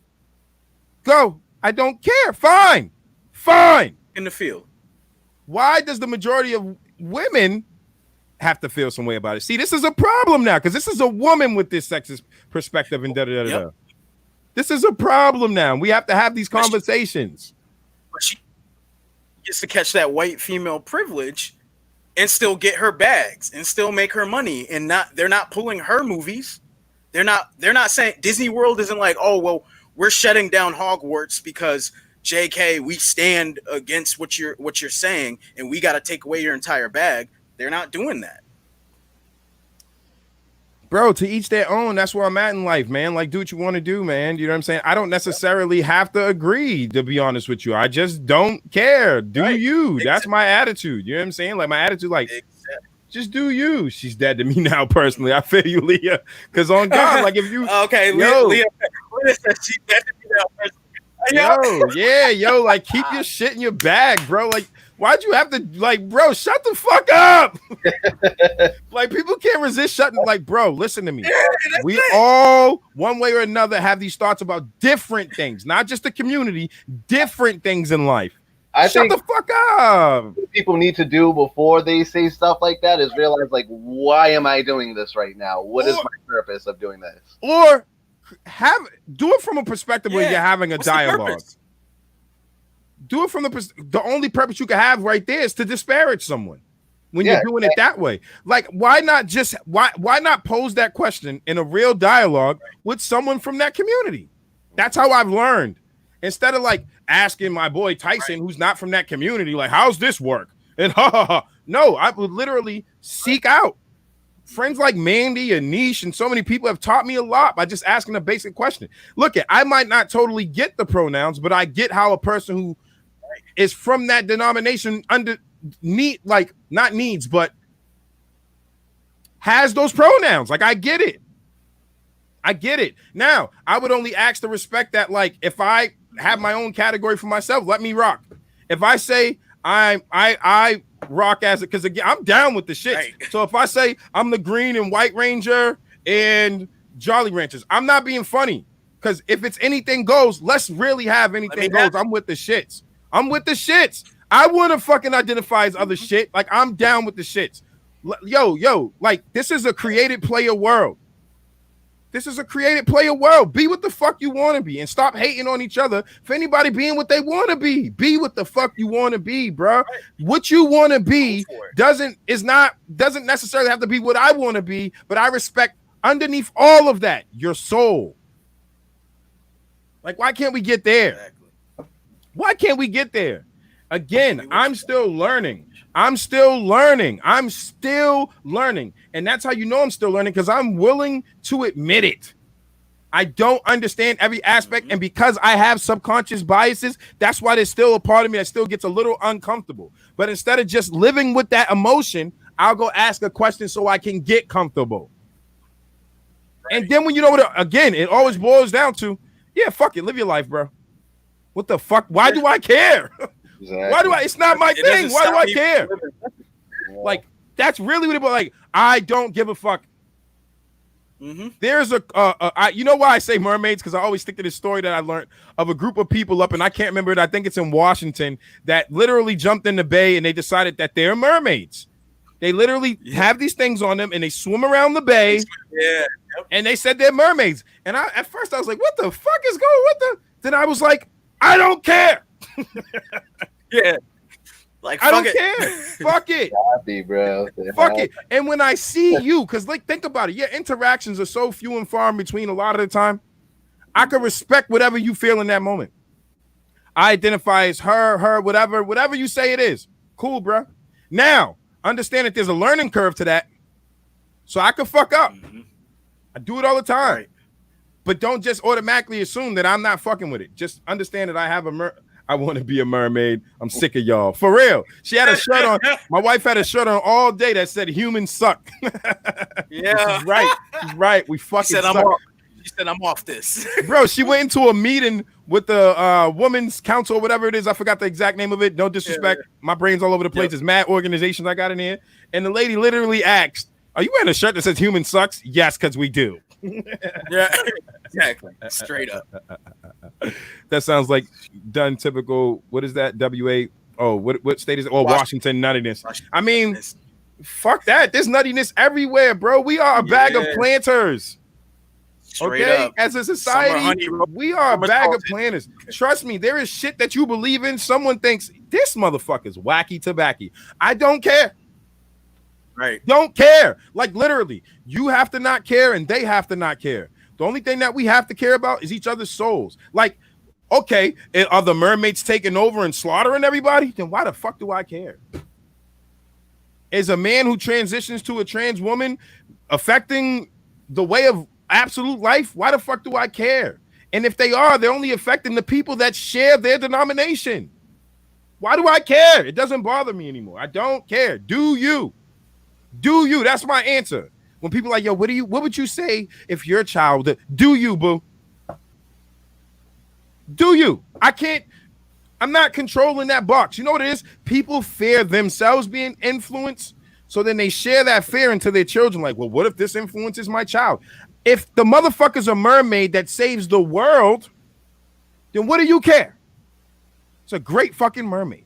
Go. I don't care. Fine. Fine. In the field. Why does the majority of women have to feel some way about it? See, this is a problem now because this is a woman with this sexist perspective and da-da-da-da. Yep. This is a problem now. We have to have these conversations. But she gets to catch that white female privilege and still get her bags and still make her money. And they're not pulling her movies. They're not saying Disney World isn't like, oh, well, we're shutting down Hogwarts because JK, we stand against what you're saying, and we got to take away your entire bag. They're not doing that. Bro, to each their own. That's where I'm at in life, man. Like, do what you want to do, man. You know what I'm saying? I don't necessarily have to agree, to be honest with you. I just don't care. Do you? That's my attitude. You know what I'm saying? Like, my attitude, like, just do you. She's dead to me now, personally. I feel you, Leah. Because on God, like, if you... Okay, yo, Leah she's dead to me now, personally. Yo, like, keep your shit in your bag, bro. Like, why'd you have to, like, bro, shut the fuck up. Like, people can't resist shutting, like, bro, listen to me. We all, one way or another, have these thoughts about different things, not just the community, different things in life. Shut the fuck up. What people need to do before they say stuff like that is realize, like, why am I doing this right now? What is my purpose of doing this? Or do it from a perspective where you're having a dialogue. Do it from the only purpose you can have right there is to disparage someone when you're doing it that way. Like, why not pose that question in a real dialogue with someone from that community? That's how I've learned. Instead of like asking my boy Tyson, who's not from that community, like, how's this work? And no, I would literally seek out friends like Mandy and Niche, and so many people have taught me a lot by just asking a basic question. Look, I might not totally get the pronouns, but I get how a person who is from that denomination not needs, but has those pronouns. Like, I get it. Now, I would only ask to respect that. Like, if I have my own category for myself, let me rock. If I say I rock as it, because again, I'm down with the shit. Right. So if I say I'm the Green and White Ranger and Jolly Ranchers, I'm not being funny. Because if it's anything goes, let's really have anything goes. I'm with the shits. I want to fucking identify as other shit. Like, I'm down with the shits. Yo, like, this is a created player world. Be what the fuck you want to be and stop hating on each other for anybody being what they want to be. Be what the fuck you want to be, bro. What you want to be doesn't necessarily have to be what I want to be, but I respect underneath all of that your soul. Like, why can't we get there? Why can't we get there? Again, I'm still learning. And that's how you know I'm still learning, because I'm willing to admit it. I don't understand every aspect. And because I have subconscious biases, that's why there's still a part of me that still gets a little uncomfortable. But instead of just living with that emotion, I'll go ask a question so I can get comfortable. Right. And then when you know what, again, it always boils down to, yeah, fuck it, live your life, bro. What the fuck? Why do I care? Exactly. It's not my thing. Why do I care? Like, that's really what it was. Like, I don't give a fuck. Mm-hmm. There's you know why I say mermaids? Because I always stick to this story that I learned of a group of people up, and I can't remember it. I think it's in Washington, that literally jumped in the bay and they decided that they're mermaids. They literally have these things on them and they swim around the bay. Yeah. And they said they're mermaids. And at first I was like, what the fuck is going? Then I was like, I don't care. Yeah. Like, I don't care. Fuck it. Happy, bro. Fuck it. And when I see you, because like, think about it. Interactions are so few and far in between a lot of the time. I can respect whatever you feel in that moment. I identify as her, whatever you say it is. Cool, bro. Now, understand that there's a learning curve to that. So I can fuck up. Mm-hmm. I do it all the time. Right. But don't just automatically assume that I'm not fucking with it. Just understand that I have I want to be a mermaid. I'm sick of y'all. For real. She had a shirt on. My wife had a shirt on all day that said humans suck. Yeah. She's right. We fucking suck. She said, I'm off this. Bro, she went into a meeting with the women's council or whatever it is. I forgot the exact name of it. No disrespect. Yeah. My brain's all over the place. Yep. There's mad organizations I got in here. And the lady literally asked, are you wearing a shirt that says human sucks? Yes, because we do. Yeah, exactly. Straight up. That sounds like done typical. What is that? WA. Oh, what state is it? Oh, Washington nuttiness. I mean, fuck that. There's nuttiness everywhere, bro. We are a bag of planters. Straight okay, up. as a society, we are a bag of planners. Trust me, there is shit that you believe in. Someone thinks this motherfucker's wacky tobacco. I don't care. Right. Don't care. Like literally, you have to not care and they have to not care. The only thing that we have to care about is each other's souls. Like, okay, are the mermaids taking over and slaughtering everybody? Then why the fuck do I care? Is a man who transitions to a trans woman affecting the way of absolute life? Why the fuck do I care? And if they are, they're only affecting the people that share their denomination. Why do I care? It doesn't bother me anymore. I don't care. Do you? Do you? That's my answer. When people are like, yo, what would you say if your child? Do you, boo? Do you? I'm not controlling that box. You know what it is? People fear themselves being influenced. So then they share that fear into their children. Like, well, what if this influences my child? If the motherfucker's a mermaid that saves the world, then what do you care? It's a great fucking mermaid.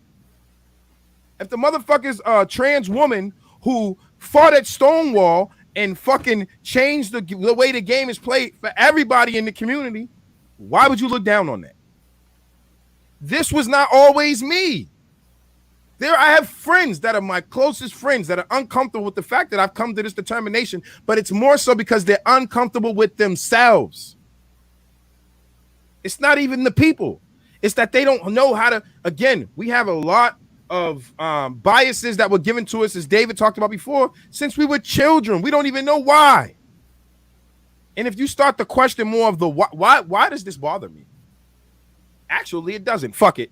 If the motherfucker's a trans woman who fought at Stonewall and fucking changed the way the game is played for everybody in the community, why would you look down on that? This was not always me. I have friends that are my closest friends that are uncomfortable with the fact that I've come to this determination, but it's more so because they're uncomfortable with themselves. It's not even the people. It's that they don't know how to, again, we have a lot of biases that were given to us, as David talked about before, since we were children. We don't even know why. And if you start to question more of the why does this bother me? Actually, it doesn't. Fuck it.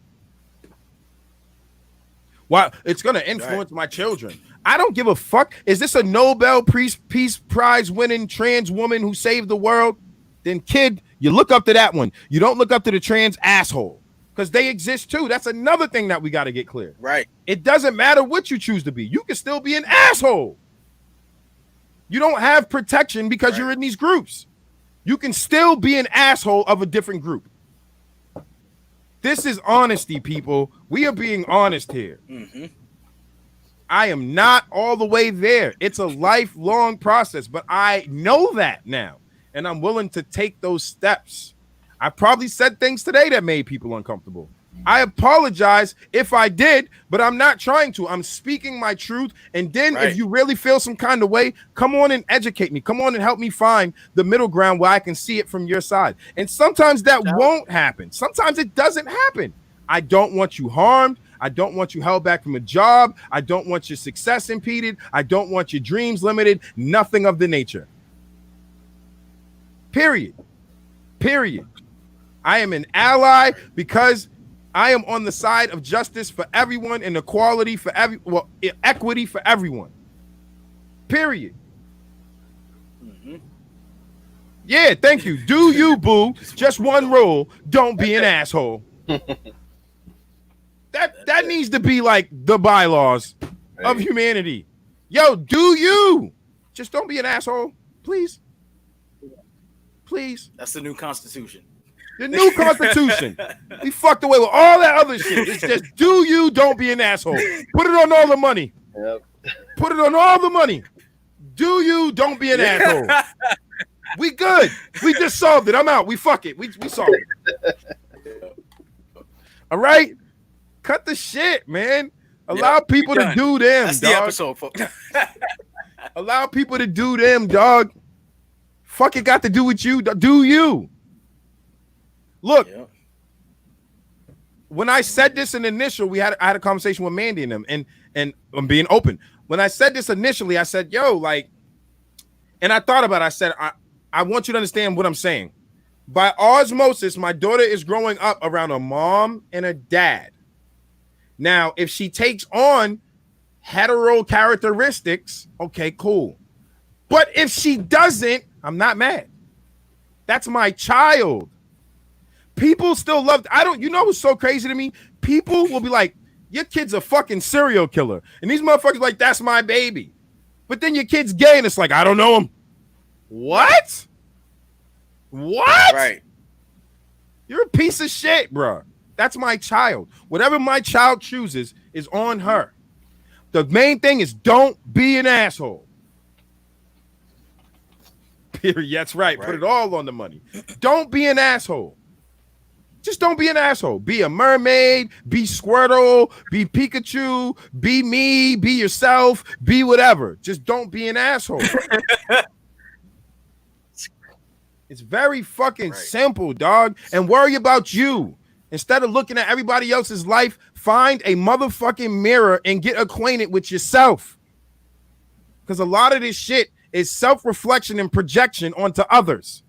Why? It's going to influence my children. I don't give a fuck. Is this a Nobel Peace Prize winning trans woman who saved the world? Then, kid, you look up to that one. You don't look up to the trans asshole, because they exist too. That's another thing that we got to get clear. Right. It doesn't matter what you choose to be. You can still be an asshole. You don't have protection because you're in these groups. You can still be an asshole of a different group. This is honesty, people. We are being honest here. Mm-hmm. I am not all the way there. It's a lifelong process, but I know that now, and I'm willing to take those steps. I probably said things today that made people uncomfortable. I apologize if I did, but I'm not trying to. I'm speaking my truth. And then if you really feel some kind of way, come on and educate me. Come on and help me find the middle ground where I can see it from your side. And sometimes that won't happen. Sometimes it doesn't happen. I don't want you harmed. I don't want you held back from a job. I don't want your success impeded. I don't want your dreams limited. Nothing of the nature. Period. I am an ally because I am on the side of justice for everyone and equality for equity for everyone. Period. Mm-hmm. Yeah, thank you. Do you, boo? Just one rule: don't be an asshole. That needs to be like the bylaws of humanity. Yo, do you? Just don't be an asshole, please. Please. That's the new Constitution. The new Constitution. We fucked away with all that other shit. It's just, do you, don't be an asshole. Put it on all the money. Yep. Put it on all the money. Do you, don't be an asshole. We good. We just solved it. I'm out. We fuck it. We solved it. All right? Cut the shit, man. Allow people to do them, That's dog. the episode, folks. Allow people to do them, dog. Fuck it got to do with you. Do you? Look, when I said this in initial, I had a conversation with Mandy and them, and I'm being open. When I said this initially, I said, yo, like, and I thought about it. I said, I want you to understand what I'm saying. By osmosis, my daughter is growing up around a mom and a dad. Now, if she takes on hetero characteristics, okay, cool. But if she doesn't, I'm not mad. That's my child. People still love. You know what's so crazy to me? People will be like, your kid's a fucking serial killer. And these motherfuckers like, that's my baby. But then your kid's gay and it's like, I don't know him. What? Right. You're a piece of shit, bro. That's my child. Whatever my child chooses is on her. The main thing is don't be an asshole. Period. That's right. Put it all on the money. Don't be an asshole. Just don't be an asshole. Be a mermaid, be Squirtle, be Pikachu, be me, be yourself, be whatever. Just don't be an asshole. It's very fucking simple, dog. And worry about you. Instead of looking at everybody else's life, find a motherfucking mirror and get acquainted with yourself. Because a lot of this shit is self-reflection and projection onto others.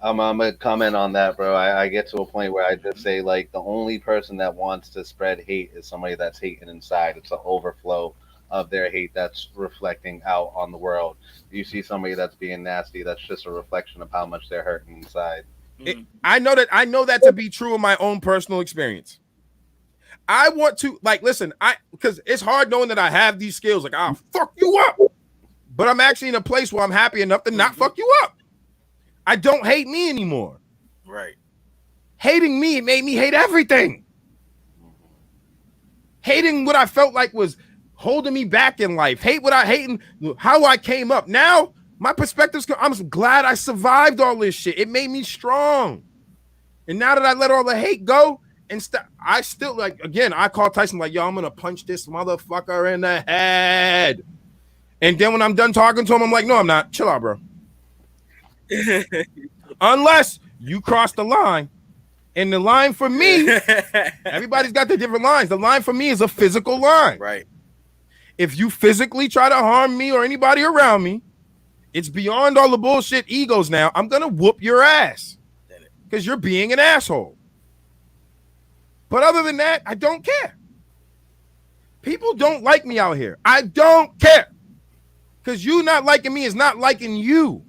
I'm gonna comment on that, bro. I get to a point where I just say, like, the only person that wants to spread hate is somebody that's hating inside. It's an overflow of their hate that's reflecting out on the world. You see somebody that's being nasty, that's just a reflection of how much they're hurting inside. I know that to be true in my own personal experience. I want to, like, listen, because it's hard knowing that I have these skills. Like, I'll fuck you up. But I'm actually in a place where I'm happy enough to not fuck you up. I don't hate me anymore. Right. Hating me, it made me hate everything. Hating what I felt like was holding me back in life. Hating how I came up. Now, my perspective's, I'm glad I survived all this shit. It made me strong. And now that I let all the hate go, I still, like, again, I call Tyson like, yo, I'm going to punch this motherfucker in the head. And then when I'm done talking to him, I'm like, no, I'm not. Chill out, bro. Unless you cross the line. And the line for me, everybody's got their different lines. The line for me is a physical line. Right. If you physically try to harm me or anybody around me, it's beyond all the bullshit egos now. I'm going to whoop your ass because you're being an asshole. But other than that, I don't care. People don't like me out here. I don't care. Because you not liking me is not liking you.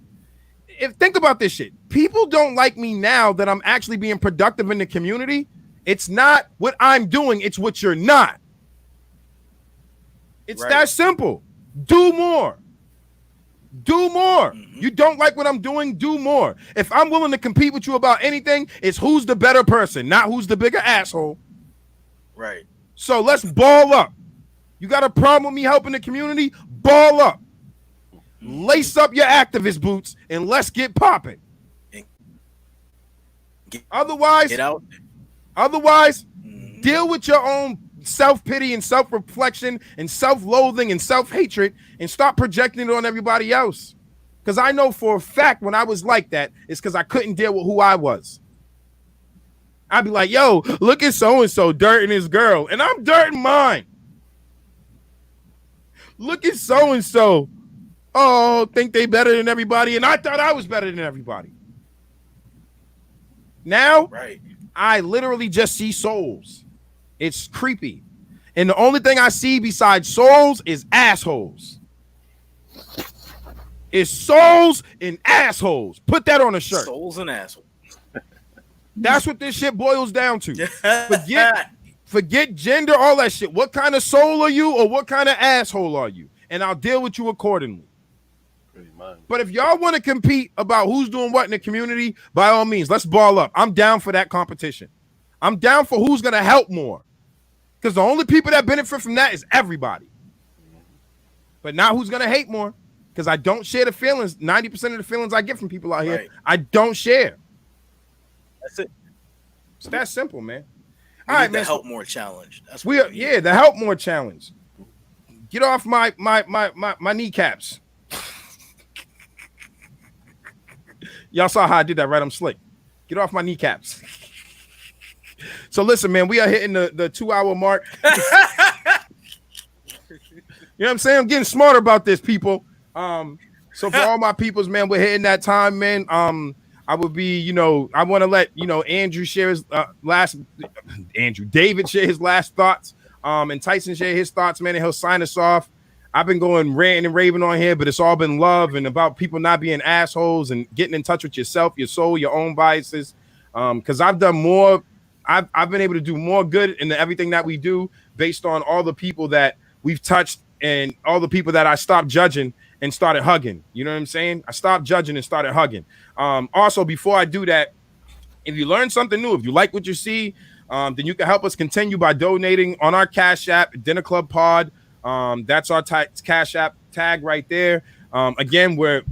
Think about this shit. People don't like me now that I'm actually being productive in the community. It's not what I'm doing. It's what you're not. It's that simple. Do more. Do more. You don't like what I'm doing? Do more. If I'm willing to compete with you about anything, it's who's the better person, not who's the bigger asshole. Right. So let's ball up. You got a problem with me helping the community? Ball up. Lace up your activist boots and let's get popping. Otherwise, deal with your own self-pity and self-reflection and self-loathing and self-hatred and stop projecting it on everybody else. Because I know for a fact when I was like that, it's because I couldn't deal with who I was. I'd be like, yo, look at so-and-so dirting his girl, and I'm dirting mine. Look at so-and-so. Oh, think they better than everybody, and I thought I was better than everybody. Now, I literally just see souls. It's creepy. And the only thing I see besides souls is assholes. It's souls and assholes. Put that on a shirt. Souls and assholes. That's what this shit boils down to. Forget gender, all that shit. What kind of soul are you or what kind of asshole are you? And I'll deal with you accordingly. But if y'all want to compete about who's doing what in the community, by all means, let's ball up. I'm down for that competition. I'm down for who's going to help more. Because the only people that benefit from that is everybody. But not who's going to hate more. Because I don't share the feelings. 90% of the feelings I get from people out here, I don't share. That's it. It's that simple, man. All right, man. The help more challenge. That's what the help more challenge. Get off my kneecaps. Y'all saw how I did that, right? I'm slick. Get off my kneecaps. So listen, man, we are hitting the 2-hour mark. You know what I'm saying? I'm getting smarter about this, people. So for all my peoples, man, we're hitting that time, man. I would be, I want to let, Andrew share his David share his last thoughts. And Tyson share his thoughts, man, and he'll sign us off. I've been going ranting and raving on here, but it's all been love and about people not being assholes and getting in touch with yourself, your soul, your own biases. Because I've done more. I've been able to do more good in everything that we do based on all the people that we've touched and all the people that I stopped judging and started hugging. You know what I'm saying? I stopped judging and started hugging. Also, before I do that, If you learn something new, if you like what you see, then you can help us continue by donating on our Cash App, dinnerclubpod. That's our Cash App tag right there. Again, we're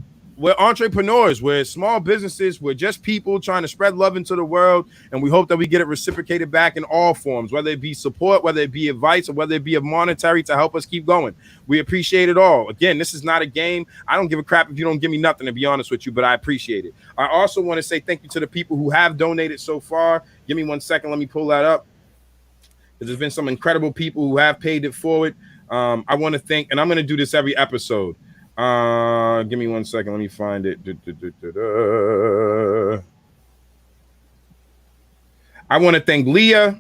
entrepreneurs, we're small businesses, we're just people trying to spread love into the world, and we hope that we get it reciprocated back in all forms, whether it be support, whether it be advice, or whether it be a monetary to help us keep going. We appreciate it all. Again, this is not a game. I don't give a crap if you don't give me nothing, to be honest with you, but I appreciate it. I also want to say thank you to the people who have donated so far. Give me 1 second. Let me pull that up. There's been some incredible people who have paid it forward. I want to thank, and I'm going to do this every episode. Give me 1 second. Let me find it. I want to thank Leah.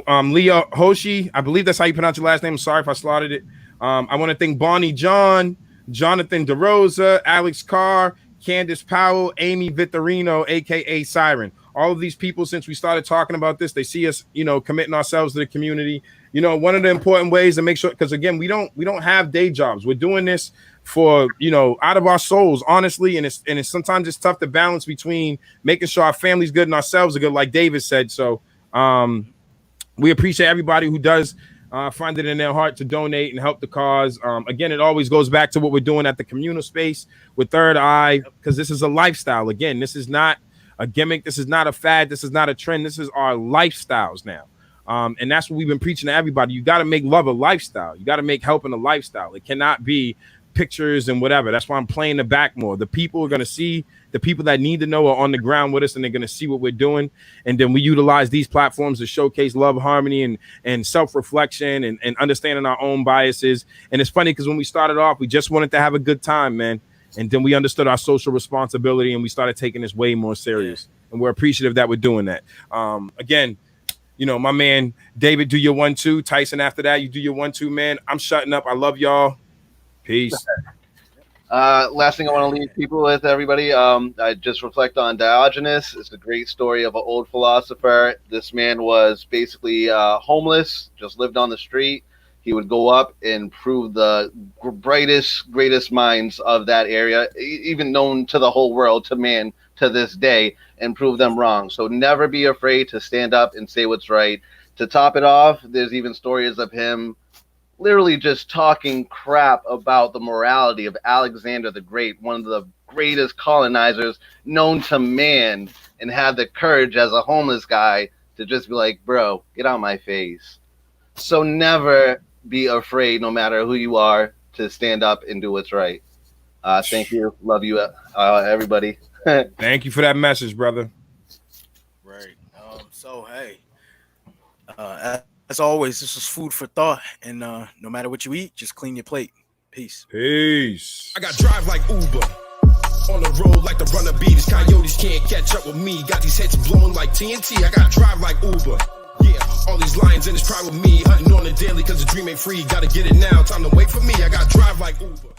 Leah Hoshi. I believe that's how you pronounce your last name. I'm sorry if I slaughtered it. I want to thank Bonnie John, Jonathan DeRosa, Alex Carr, Candace Powell, Amy Vittorino, aka Siren. All of these people, since we started talking about this, they see us, committing ourselves to the community. One of the important ways to make sure, because again, we don't have day jobs. We're doing this for, out of our souls, honestly. And it's sometimes it's tough to balance between making sure our family's good and ourselves are good, like David said. So we appreciate everybody who does find it in their heart to donate and help the cause. Again, it always goes back to what we're doing at the communal space with Third Eye, because this is a lifestyle. Again, this is not a gimmick. This is not a fad. This is not a trend. This is our lifestyles now. And that's what we've been preaching to everybody. You got to make love a lifestyle. You got to make helping a lifestyle. It cannot be pictures and whatever. That's why I'm playing the back more. The people are going to see, the people that need to know are on the ground with us, and they're going to see what we're doing. And then we utilize these platforms to showcase love, harmony, and self-reflection and understanding our own biases. And it's funny because when we started off, we just wanted to have a good time, man. And then we understood our social responsibility, and we started taking this way more serious. And we're appreciative that we're doing that. Again, my man, David, do your 1-2. Tyson, after that, you do your 1-2, man. I'm shutting up. I love y'all. Peace. Last thing I want to leave people with, everybody, I just reflect on Diogenes. It's a great story of an old philosopher. This man was basically homeless, just lived on the street. He would go up and prove the greatest minds of that area, even known to the whole world, to man, to this day, and prove them wrong. So never be afraid to stand up and say what's right. To top it off, there's even stories of him literally just talking crap about the morality of Alexander the Great, one of the greatest colonizers known to man, and had the courage as a homeless guy to just be like, bro, get out my face. So never be afraid, no matter who you are, to stand up and do what's right. Thank you. Love you, everybody. Thank you for that message, brother. Right. So, hey, as always, this is food for thought. And no matter what you eat, just clean your plate. Peace. Peace. I got drive like Uber. On the road like the runner bee. These coyotes can't catch up with me. Got these heads blowing like TNT. I got drive like Uber. Yeah, all these lions in this pride with me. Hunting on the daily cause the dream ain't free. Gotta get it now. Time to wait for me. I got drive like Uber.